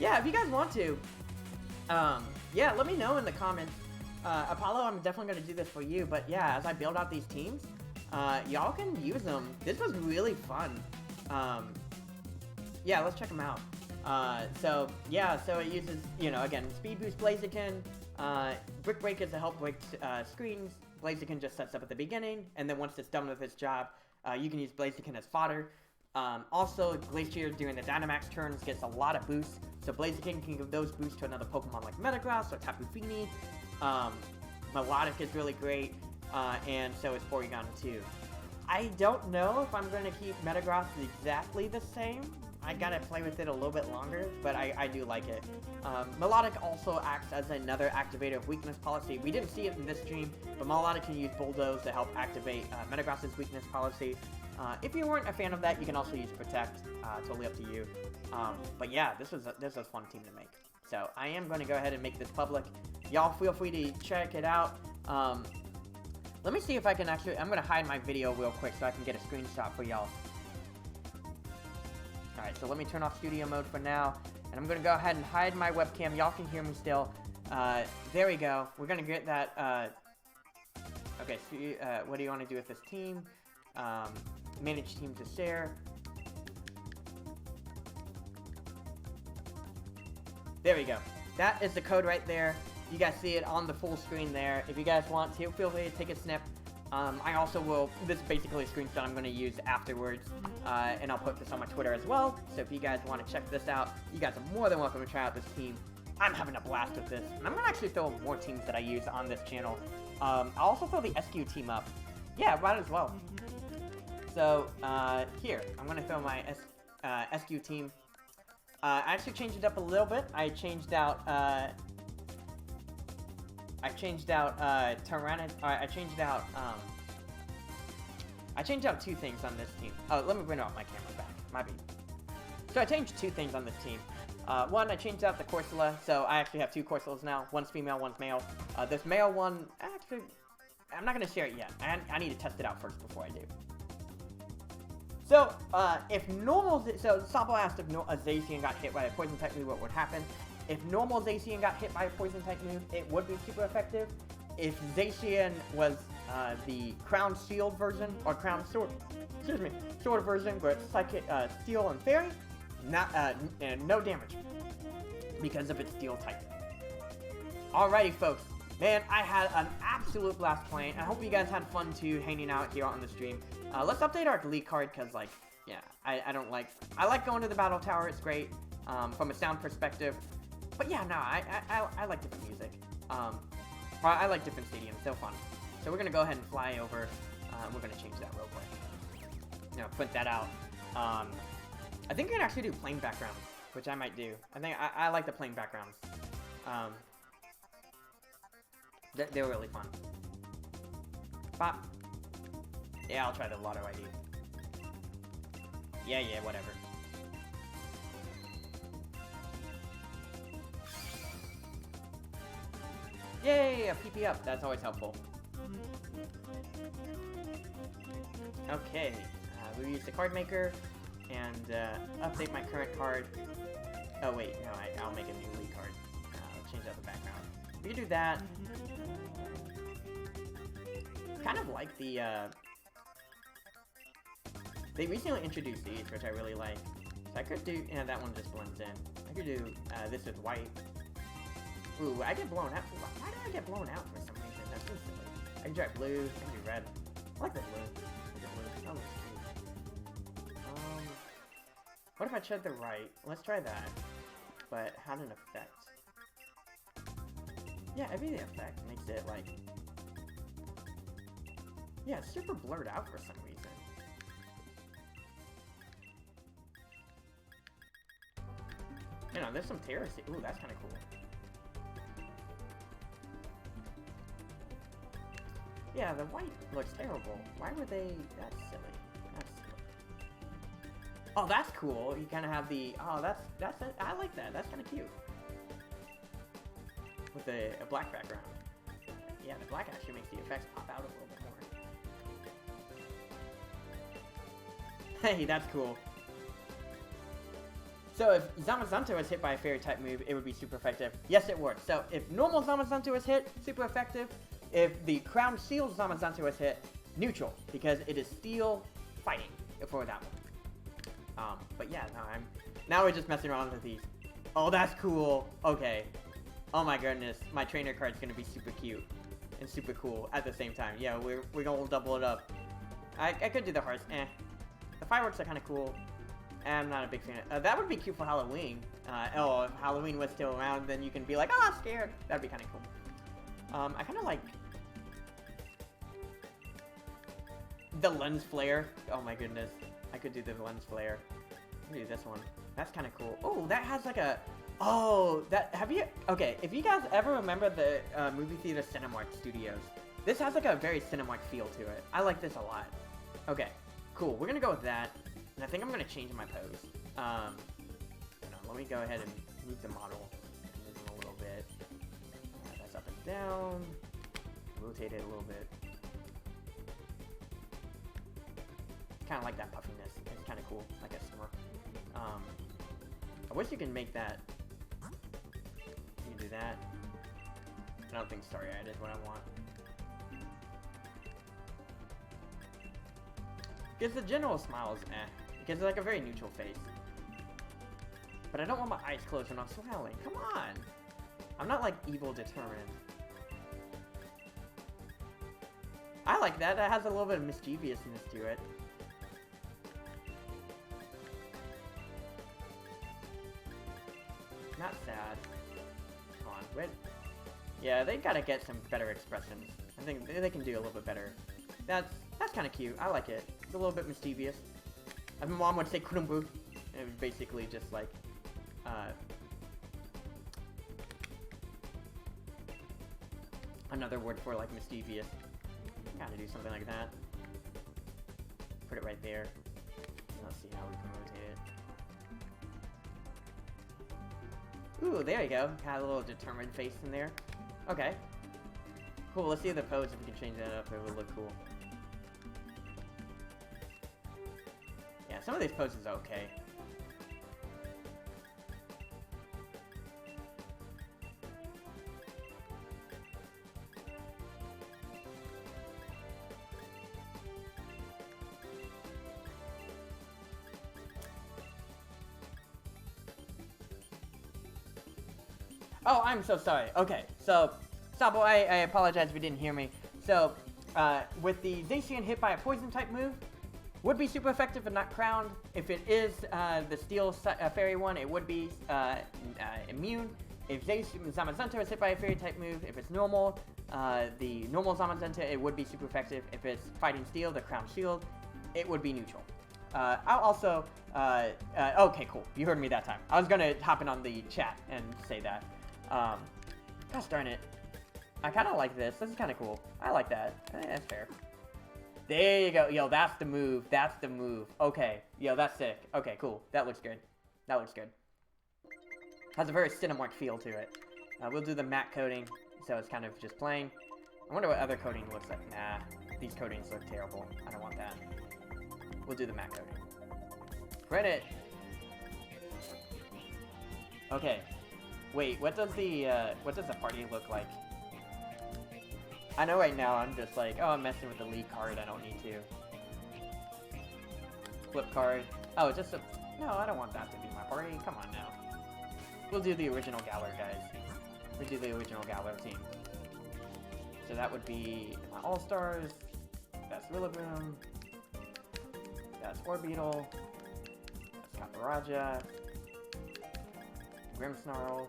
Yeah, if you guys want to, yeah, let me know in the comments. Apollo, I'm definitely gonna do this for you, but yeah, as I build out these teams, y'all can use them. This was really fun. Yeah, let's check them out. So it uses, again, Speed Boost Blaziken, Brick Break is to help break screens. Blaziken just sets up at the beginning, and then once it's done with its job, you can use Blaziken as fodder. Also, Glacier during the Dynamax turns gets a lot of boosts, so Blaziken can give those boosts to another Pokemon like Metagross or Tapu Fini. Melodic is really great, and so is Porygon too. I don't know if I'm going to keep Metagross exactly the same. I gotta play with it a little bit longer, but I do like it. Melodic also acts as another activator of weakness policy. We didn't see it in this stream, but Melodic can use Bulldoze to help activate Metagross's weakness policy. If you weren't a fan of that, you can also use Protect, totally up to you. But yeah, this was a fun team to make. So I am going to go ahead and make this public. Y'all feel free to check it out. Let me see if I can actually, I'm going to hide my video real quick so I can get a screenshot for y'all. Alright, so let me turn off studio mode for now, and I'm going to go ahead and hide my webcam. Y'all can hear me still. There we go. We're going to get that, okay, so what do you want to do with this team? Manage team to share. There we go. That is the code right there. You guys see it on the full screen there. If you guys want to, feel free to take a snip. I also will, this is basically a screenshot I'm going to use afterwards, and I'll put this on my Twitter as well, so if you guys want to check this out, you guys are more than welcome to try out this team. I'm having a blast with this, and I'm going to actually throw more teams that I use on this channel. I'll also throw the SQ team up. Yeah, might as well. So, here, I'm going to throw my SQ team. I actually changed it up a little bit. I changed out two things on this team. Oh, let me bring out my camera back. My bad. So I changed two things on this team. One, I changed out the Corsola, so I actually have two Corsolas now. One's female, one's male. This male one, actually, I'm not going to share it yet. I need to test it out first before I do. So, if normal, so Sabo asked if Zacian got hit by a poison type move, what would happen? If normal Zacian got hit by a poison type move, it would be super effective. If Zacian was the Crown Shield version, or Crown Sword, Sword version, where it's Psychic, Steel and Fairy, no damage, because of its Steel type. Alrighty, folks. Man, I had an absolute blast playing. I hope you guys had fun too, hanging out here on the stream. Let's update our Elite card, because, like, yeah, I like going to the Battle Tower, it's great, from a sound perspective. But yeah, no, I like different music. I like different stadiums, so fun. So we're gonna go ahead and fly over, we're gonna change that real quick. Print that out. I think we can actually do plain backgrounds, which I might do. I like the plain backgrounds. They were really fun. Pop. Yeah, I'll try the Lotto ID. Yeah, whatever. Yay, a PP up. That's always helpful. Okay, we use the card maker and update my current card. Oh wait, no, I'll make a new Elite card. Change out the background. We can do that. Kind of like the they recently introduced these, which I really like. So I could do, that one just blends in. I could do this with white. Ooh, I get blown out. Why do I get blown out for some reason? That's so silly. I can try blue. I can do red. I like the blue. That looks cute. What if I tried the right? Let's try that. But had an effect. Yeah, maybe the effect makes it like. Yeah, it's super blurred out for some reason. You know, there's some terrace. Ooh, that's kind of cool. Yeah, the white looks terrible. Why would they? That's silly. That's silly. Oh, that's cool. You kind of have the. Oh, that's. I like that. That's kind of cute. With a black background. Yeah, the black actually makes the effects pop out a little bit more. Hey, that's cool. So if Zamazenta was hit by a fairy type move, it would be super effective. Yes, it would. So if normal Zamazenta was hit, super effective. If the Crown Shield Zamazenta was hit, neutral, because it is steel fighting for that one. But yeah, now we're just messing around with these. Oh, that's cool. Okay. Oh my goodness, my trainer card's gonna be super cute and super cool at the same time. Yeah, we're gonna double it up. I could do the hearts. The fireworks are kind of cool. I'm not a big fan of. That would be cute for Halloween. If Halloween was still around, then you can be like, oh, I'm scared. That'd be kind of cool. I kind of like the lens flare. Oh my goodness, I could do the lens flare. Let me do this one. That's kind of cool. Oh, that has like a. Oh, okay, if you guys ever remember the movie theater Cinemark Studios, this has like a very Cinemark feel to it. I like this a lot. Okay, cool. We're gonna go with that, and I think I'm gonna change my pose. Let me go ahead and move the model a little bit. That's up and down. Rotate it a little bit. Kind of like that puffiness. It's kind of cool, like a smirk. I wish you can make that. You can do that. I don't think starry-eyed is what I want. Because the general smile is because it's like a very neutral face. But I don't want my eyes closed and I'm smiling. Come on! I'm not like evil determined. I like that. That has a little bit of mischievousness to it. Not sad. Come on, wait. Yeah, they gotta get some better expressions. I think they can do a little bit better. That's kind of cute. I like it. It's a little bit mischievous. As my mom would say, "Kurumbu." It was basically just like, another word for like mischievous. Gotta do something like that. Put it right there. Let's see how we can rotate it. Ooh, there you go. Got a little determined face in there. Okay. Cool, let's see the pose. If we can change that up, it would look cool. Yeah, some of these poses are okay. Oh, I'm so sorry. Okay, so, Sabo, I apologize if you didn't hear me. So, with the Zacian hit by a poison type move, would be super effective but not crowned. If it is the steel fairy one, it would be immune. If Zamazenta is hit by a fairy type move, if it's normal, the normal Zamazenta, it would be super effective. If it's fighting steel, the crown shield, it would be neutral. I'll also, okay, cool. You heard me that time. I was gonna hop in on the chat and say that. Gosh darn it. I kind of like this. This is kind of cool. I like that. That's fair. There you go. Yo, that's the move. That's the move. Okay. Yo, that's sick. Okay, cool. That looks good. That looks good. Has a very Cinemark feel to it. We'll do the matte coating, so it's kind of just plain. I wonder what other coating looks like. Nah, these coatings look terrible. I don't want that. We'll do the matte coating. Print it! Okay. Wait, what does the party look like? I know right now I'm just like, oh, I'm messing with the lead card, I don't need to. Flip card. Oh, it's just a... No, I don't want that to be my party. Come on now. We'll do the original Galar, guys. We'll do the original Galar team. So that would be my All-Stars. That's Rillaboom. That's Orbeetle. That's Kaparaja. Grimmsnarl.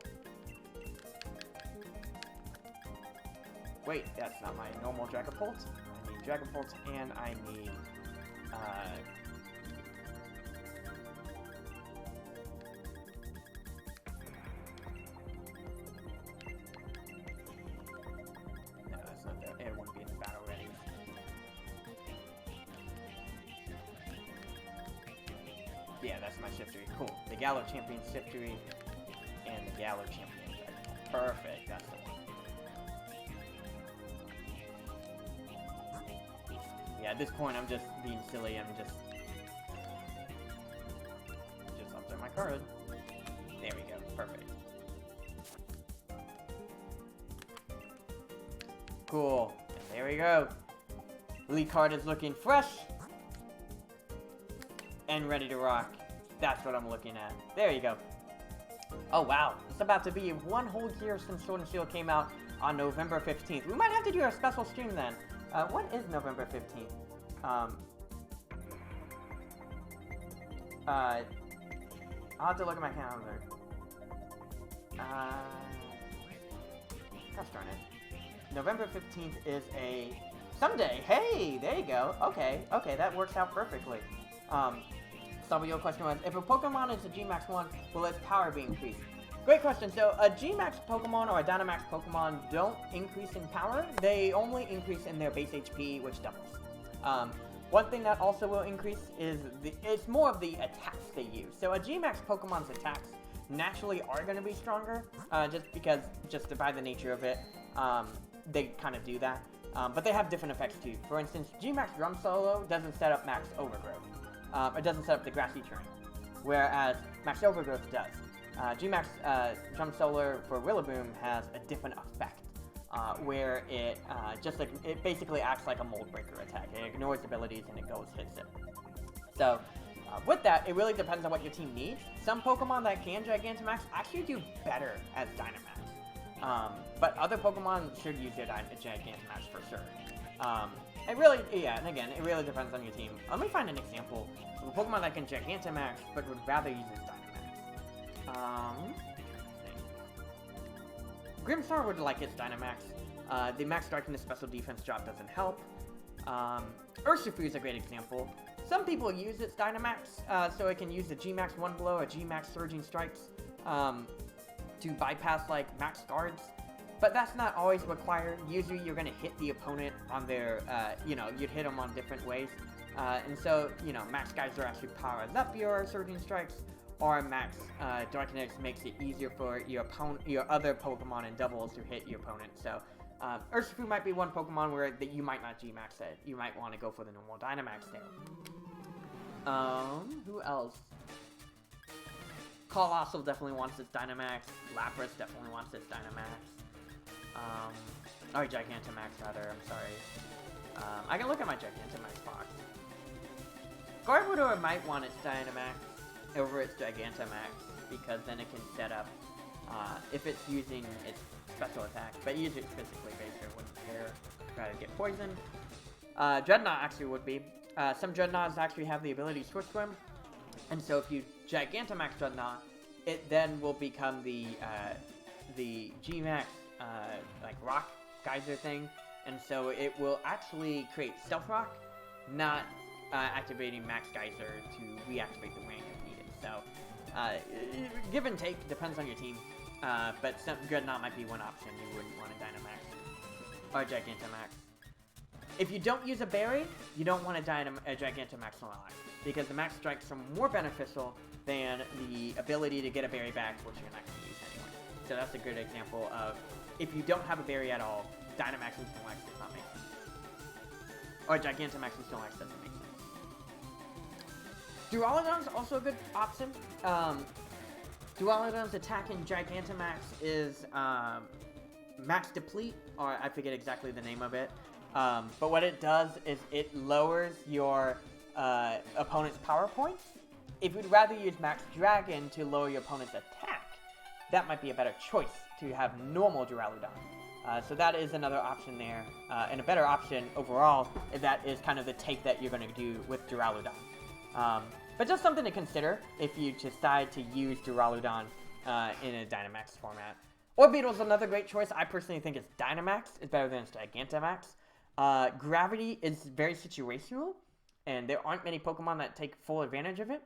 Wait, that's not my normal Dragapult. I need Dragapult, and I need, Yeah, that's my Shiftry. Cool. The Galar Champion Shiftry and the Galar Champion Dragon. Perfect. That's the one. Yeah, at this point, I'm just being silly. I'm just upset my card. There we go. Perfect. Cool. And there we go. Elite card is looking fresh and ready to rock. That's what I'm looking at. There you go. Oh wow, it's about to be 1 whole year since Sword and Shield came out on November 15th. We might have to do a special stream then. When is November 15th? I'll have to look at my calendar. Gosh darn it. November 15th is a Sunday. Hey, there you go. Okay, that works out perfectly. So your question was, if a Pokemon is a G-Max 1, will its power be increased? Great question. So a G-Max Pokemon or a Dynamax Pokemon don't increase in power. They only increase in their base HP, which doubles. One thing that also will increase is it's more of the attacks they use. So a G-Max Pokemon's attacks naturally are going to be stronger, just by the nature of it, they kind of do that. But they have different effects too. For instance, G-Max Drum Solo doesn't set up Max Overgrowth. It doesn't set up the grassy terrain, whereas Max Overgrowth does. G-Max Drum Solar for Rillaboom has a different effect, where it it basically acts like a Mold Breaker attack. It ignores abilities and it hits it. So with that, it really depends on what your team needs. Some Pokemon that can Gigantamax actually do better as Dynamax, but other Pokemon should use their Gigantamax for sure. It really, yeah, and again, it really depends on your team. Let me find an example of a Pokemon that can Gigantamax, but would rather use its Dynamax. Grimmsnarl would like its Dynamax. The Max Strike and the Special Defense drop doesn't help. Urshifu is a great example. Some people use its Dynamax, so it can use the G-Max 1 Blow or G-Max Surging Strikes to bypass, like, Max Guards. But that's not always required. Usually you're going to hit the opponent on their, you'd hit them on different ways. And so, Max Geyser actually powers up your Surging Strikes, or Max Darkness makes it easier for your other Pokemon in doubles to hit your opponent. So, Urshifu might be one Pokemon where you might not G-Max it. You might want to go for the normal Dynamax there. Who else? Colossal definitely wants its Dynamax. Lapras definitely wants its Dynamax. Or Gigantamax rather, I'm sorry. I can look at my Gigantamax box. Garbodor might want its Dynamax over its Gigantamax, because then it can set up, if it's using its special attack, but usually it's physically based, so it wouldn't care, try to get poisoned. Dreadnought actually would be. Some Dreadnoughts actually have the ability to Swift Swim, and so if you Gigantamax Dreadnought, it then will become the G-Max, like Rock Geyser thing, and so it will actually create Stealth Rock, not activating Max Geyser to reactivate the range if needed. So, give and take, depends on your team, but some Dreadnought might be one option you wouldn't want to Dynamax, or Gigantamax. If you don't use a berry, you don't want to Gigantamax Snorlax, because the Max Strikes are more beneficial than the ability to get a berry back, which you're not going to use anyway. So that's a good example of, if you don't have a berry at all, Dynamax and Snorlax does not make sense. Or Gigantamax and Snorlax doesn't make sense. Duraludon's also a good option. Duraludon's attack in Gigantamax is Max Deplete, or I forget exactly the name of it. But what it does is it lowers your opponent's power points. If you'd rather use Max Dragon to lower your opponent's attack, that might be a better choice to have normal Duraludon. So that is another option there, and a better option overall, if that is kind of the take that you're going to do with Duraludon. But just something to consider if you decide to use Duraludon in a Dynamax format. Orbeetle's another great choice. I personally think its Dynamax is better than its Gigantamax. Gravity is very situational, and there aren't many Pokemon that take full advantage of it.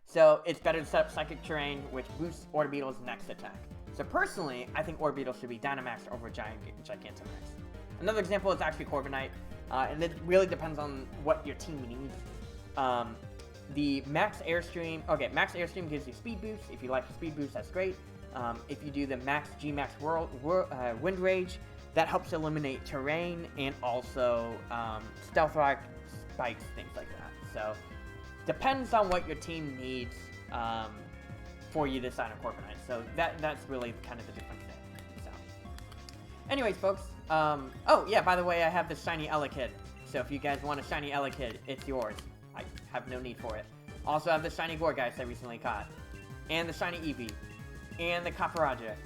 So it's better to set up Psychic Terrain, which boosts Orbeetle's next attack. So personally, I think Orbeetle should be Dynamax over Gigantamax. Another example is actually Corviknight, and it really depends on what your team needs. The Max Airstream, okay, Max Airstream gives you speed boost. If you like the speed boost, that's great. If you do the Max G-Max Wind Rage, that helps eliminate terrain and also Stealth Rock, spikes, things like that. So, depends on what your team needs for you to sign a Corviknight. So, that's really kind of the difference there. So, anyways, folks, oh, yeah, by the way, I have the Shiny Elekid. So, if you guys want a Shiny Elekid, it's yours. I have no need for it. Also have the Shiny Gourgeist I recently caught. And the Shiny Eevee. And the Copperajah.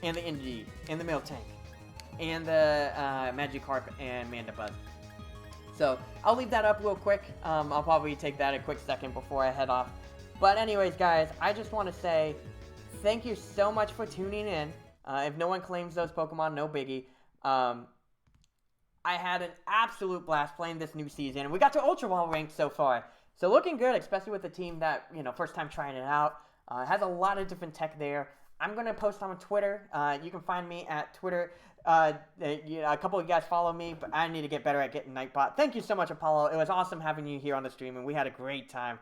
And the Indy. And the Miltank. And the Magikarp and Mandibuzz. So, I'll leave that up real quick. I'll probably take that a quick second before I head off. But anyways, guys, I just want to say thank you so much for tuning in. If no one claims those Pokemon, no biggie. I had an absolute blast playing this new season, and we got to Ultra Ball ranked so far. So looking good, especially with the team that, first time trying it out. Has a lot of different tech there. I'm going to post on Twitter. You can find me at Twitter. A couple of you guys follow me, but I need to get better at getting Nightbot. Thank you so much, Apollo. It was awesome having you here on the stream, and we had a great time.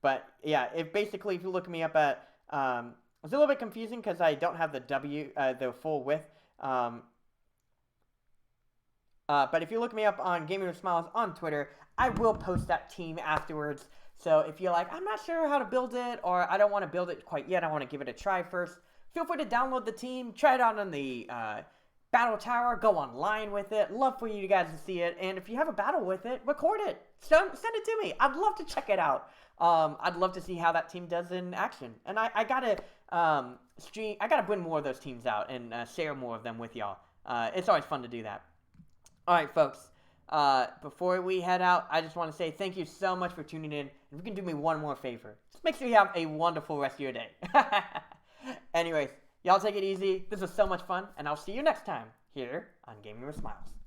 But yeah, if you look me up at, it's a little bit confusing because I don't have the full width. But if you look me up on Gaming with Smiles on Twitter, I will post that team afterwards. So if you're like, I'm not sure how to build it, or I don't want to build it quite yet, I want to give it a try first, feel free to download the team, try it out on the Battle Tower, go online with it. Love for you guys to see it. And if you have a battle with it, record it. Send it to me. I'd love to check it out. I'd love to see how that team does in action. And I gotta I gotta bring more of those teams out and share more of them with y'all. It's always fun to do that. Alright, folks, before we head out, I just want to say thank you so much for tuning in. If you can do me one more favor, just make sure you have a wonderful rest of your day. Anyways, y'all take it easy. This was so much fun, and I'll see you next time here on Gaming with Smiles.